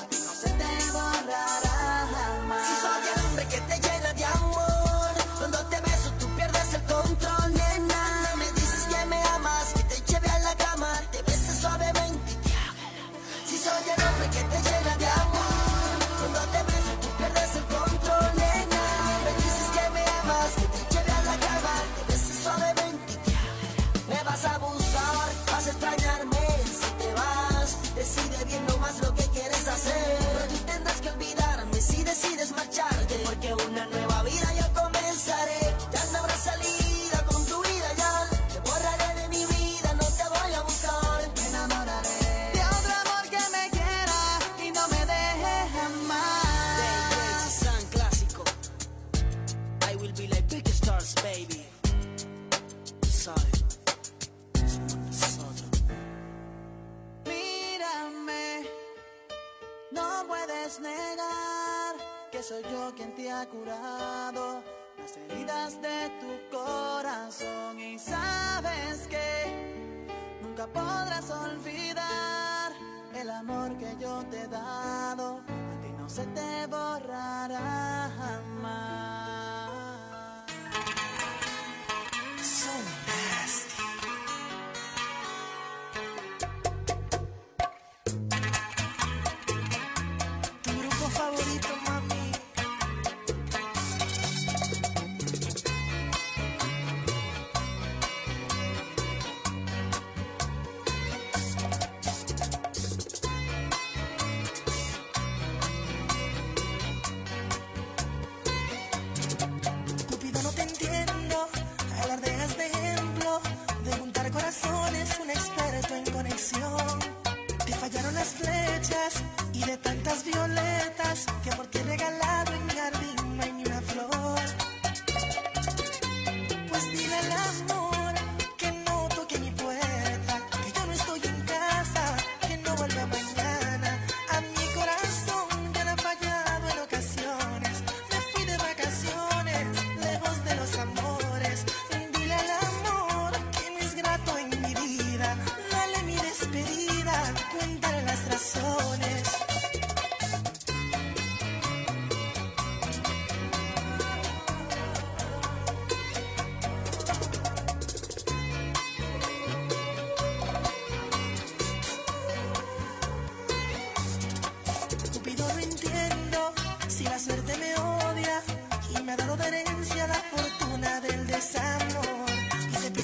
A ti no se te borrará jamás. Si soy el hombre que te llena de amor, cuando te beso tú pierdes el control, nena. Me dices que me amas, que te lleve a la cama, te bese suavemente y te haga el amor. Si soy el hombre que te llena de amor, cuando te beso tú pierdes el control, nena. Me dices que me amas, que te lleve a la cama, te bese suavemente y te haga el amor. Me vas a buscar, vas a extrañarme. Si te vas, decide bien nomás lo que quieres hacer. Pero tú tendrás que olvidarme si decides marcharte, porque una nueva vida yo comenzaré. Ya no habrá salida con tu vida, ya te borraré de mi vida, no te voy a buscar. Me enamoraré de otro amor que me quiera y no me deje jamás. San clásico. I will be like big stars, baby. Sabes, somos nosotros. Mírame, no puedes negar que soy yo quien te ha curado las heridas de tu corazón. Y sabes que nunca podrás olvidar el amor que yo te he dado. A ti no se te borrará jamás.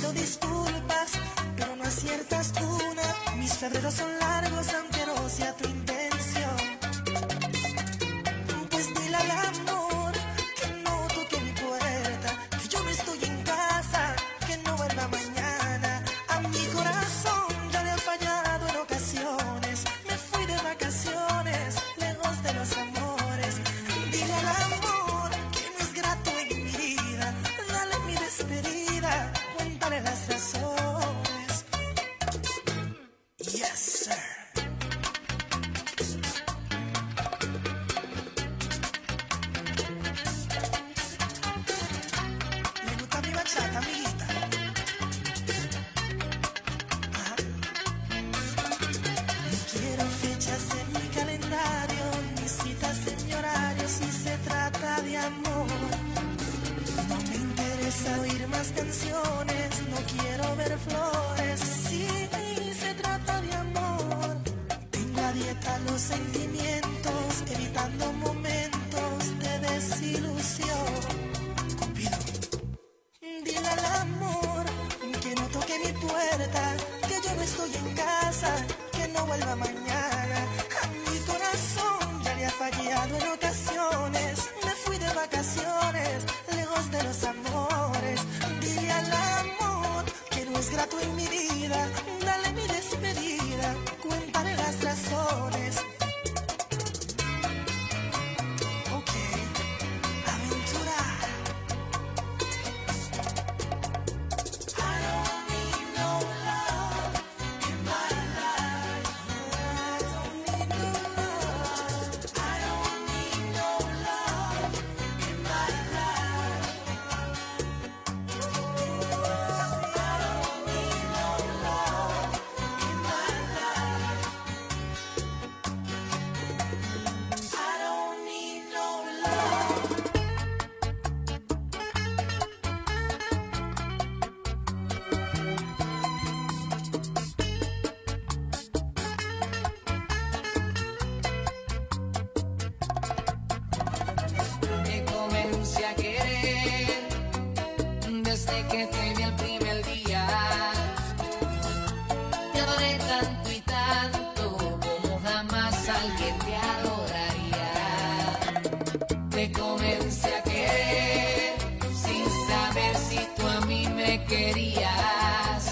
pido disculpas, pero no aciertas una. Mis febreros son largos, aunque no sea tu intención. Pues dile al amor que no toque mi puerta, que yo no estoy en casa, que no vuelva mañana. A mi corazón ya le ha fallado en ocasiones. Me fui de vacaciones, lejos de los amores. Dile al amor que no es grato en mi vida. Dale mi despedida, cuéntale las razones. Yes, sir. Me gusta mi bachata, amiguita. Ajá. No quiero fechas en mi calendario, ni citas en mi horario si se trata de amor. No me interesa oír más canciones, no quiero ver flores si se trata de amor. Tengo a dieta los sentimientos, evitando momentos de desilusión. Cupido, dile al amor que no toque mi puerta, que yo no estoy en casa, que no vuelva mañana. A mi corazón ya le ha fallado en ocasiones. Me fui de vacaciones, lejos de los amores. Dile al amor que no es grato en mi vida. Dale mi despedida, cuéntale las razones. Ok, aventura. I don't need no love in my life. I don't need no love. I don't need no love in my life. I don't need no love in my life. I don't need no love. Te comencé a querer desde que te vi el primer día. Te adoré tanto y tanto como jamás alguien te adoraría. Te comencé a querer sin saber si tú a mí me querías.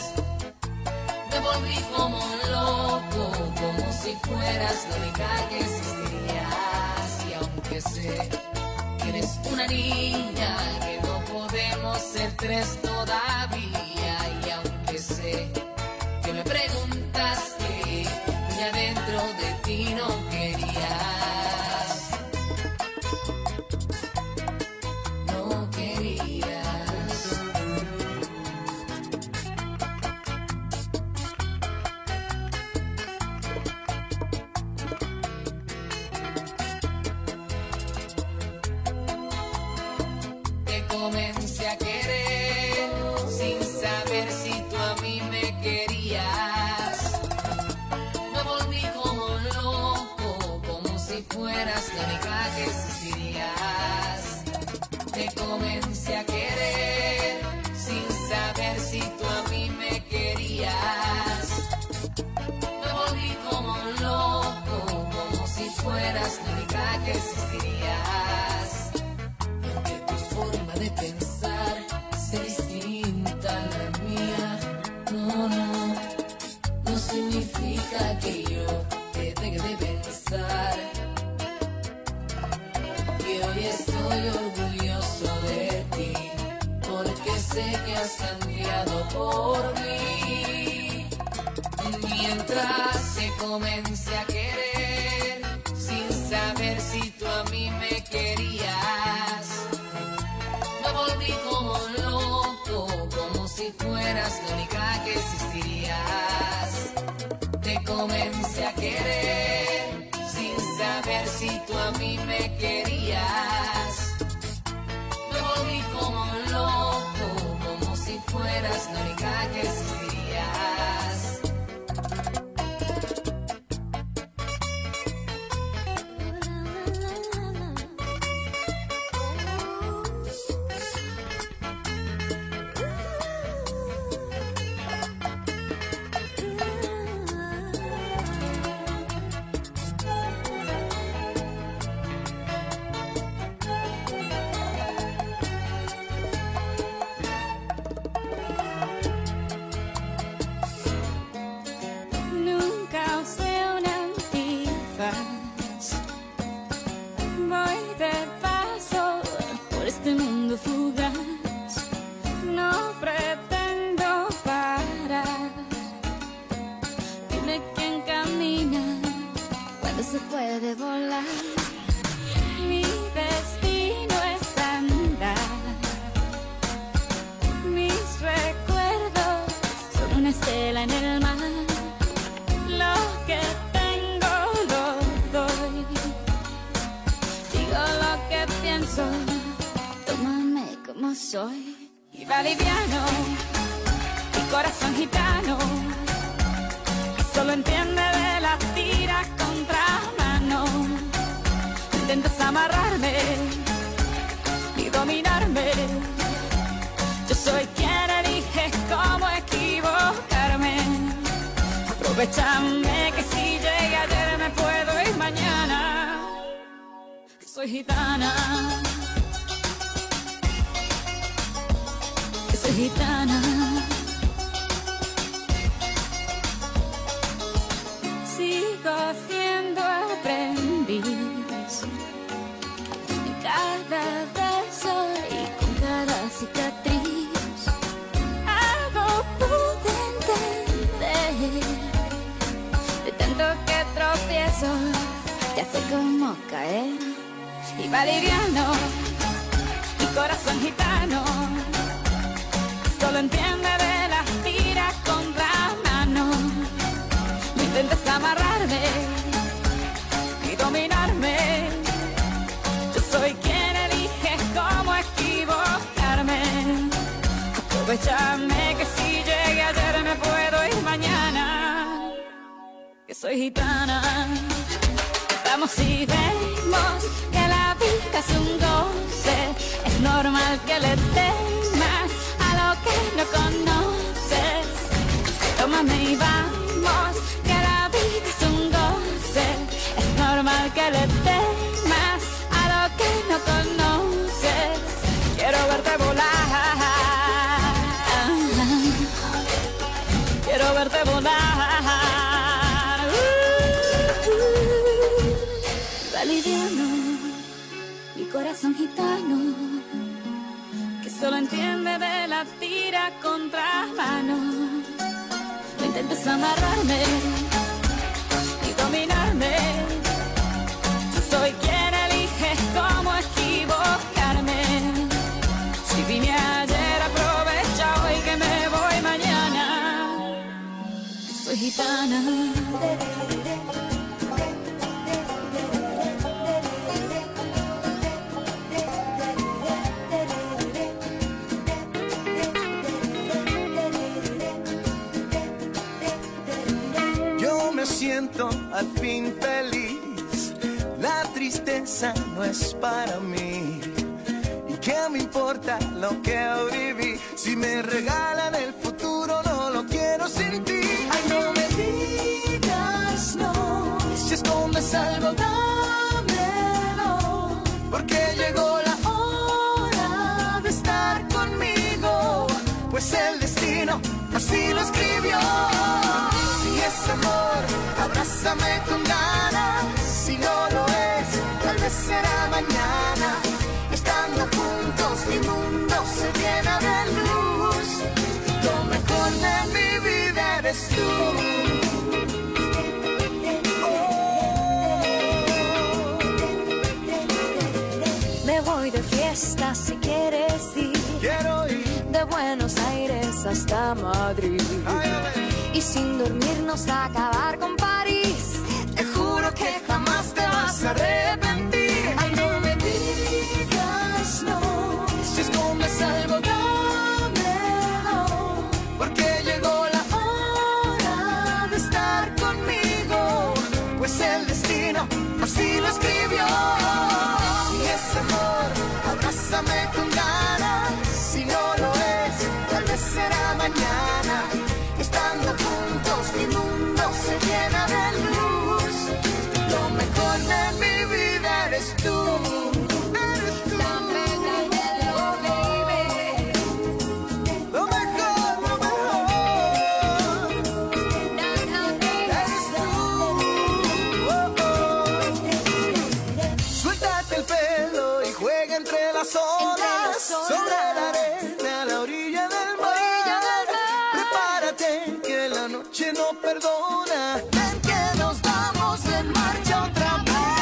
Me volví como un loco, como si fueras la única que existirías. Y aunque sé que eres una niña, que no podemos ser tres todavía. Y aunque sé que me preguntaste y adentro de ti no querías. No querías. Te comencé a querer sin saber si tú a mí me querías. Me volví como un loco, como si fueras la única que existirías. Te comencé a querer sin saber si tú a mí me querías. Me volví como un loco, como si fueras la única que existirías. Y aunque tu forma de pensar sea distinta a la mía, no significa que yo te deje de pensar. Y hoy estoy orgulloso de ti, porque sé que has cambiado por mí. Mientras te comencé a querer, sin saber si tú a mí me querías. Me volví como un loco, como si fueras la única que existirías. Te comencé a querer, sin saber si tú a mí me querías. Me volví como un loco, como si fueras la única que existirías. puede volar. Mi destino es andar. Mis recuerdos son una estela en el mar. Lo que tengo lo doy. Digo lo que pienso, tómame como soy. Y va liviano, mi corazón gitano, que solo entiende de las tiras contra mano. Intentas amarrarme y dominarme. Yo soy quien elige cómo equivocarme. Aprovechame que si llegué ayer me puedo ir mañana. Que soy gitana. Que soy gitana. Sigo siendo aprendiz en cada beso y con cada cicatriz. Algo pude entender de tanto que tropiezo, ya sé cómo caer. Y va liviano mi corazón gitano, solo entiende de las tiras contra mano. No intentes amarrarme y dominarme. Yo soy quien elige cómo equivocarme. Aprovechame que si llegué ayer me puedo ir mañana. Que soy gitana. Vamos y vemos que la vida es un goce. Es normal que le temas a lo que no conoces. Tómame y vamos, que la vida es un goce. Es normal que le temas a lo que no conoces. Quiero verte volar. Quiero verte volar. Validiano, mi corazón gitano, que solo entiende de la tira contra mano. No intentes amarrarme y dominarme. Yo soy quien elige cómo equivocarme. Si vine ayer, aprovecha hoy que me voy mañana. Soy gitana. Me siento al fin feliz, la tristeza no es para mí. ¿Y qué me importa lo que hoy viví? Si me regalan el futuro no lo quiero sin ti. Ay, no me digas no, si escondes algo dámelo, porque llegó la hora de estar conmigo, pues el destino así lo escribió. Si es amor, abrázame con ganas. Si no lo es, tal vez será mañana. Estando juntos, mi mundo se llena de luz. Lo mejor de mi vida eres tú. Me voy de fiesta si quieres ir. Quiero ir de Buenos Aires hasta Madrid. Y sin dormirnos a acabar con París. Te juro que jamás te vas a arrepentir. Ay, no me digas no, si escondes algo dámelo, porque llegó la hora de estar conmigo, pues el destino así lo escribió. Si es amor, abrázame con ganas. Si no lo es, tal vez será mañana. Estando juntos mi mundo se llena de luz. Lo mejor de mi vida eres tú. Eres tú. Lo mejor, lo mejor. Eres tú. Suéltate el pelo y juega entre las olas. Sobre la arena a la orilla del mar. Que la noche no perdona. Ven que nos vamos en marcha otra vez.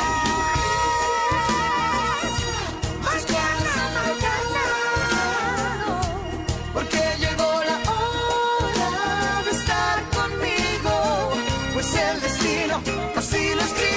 destino, así lo escribió.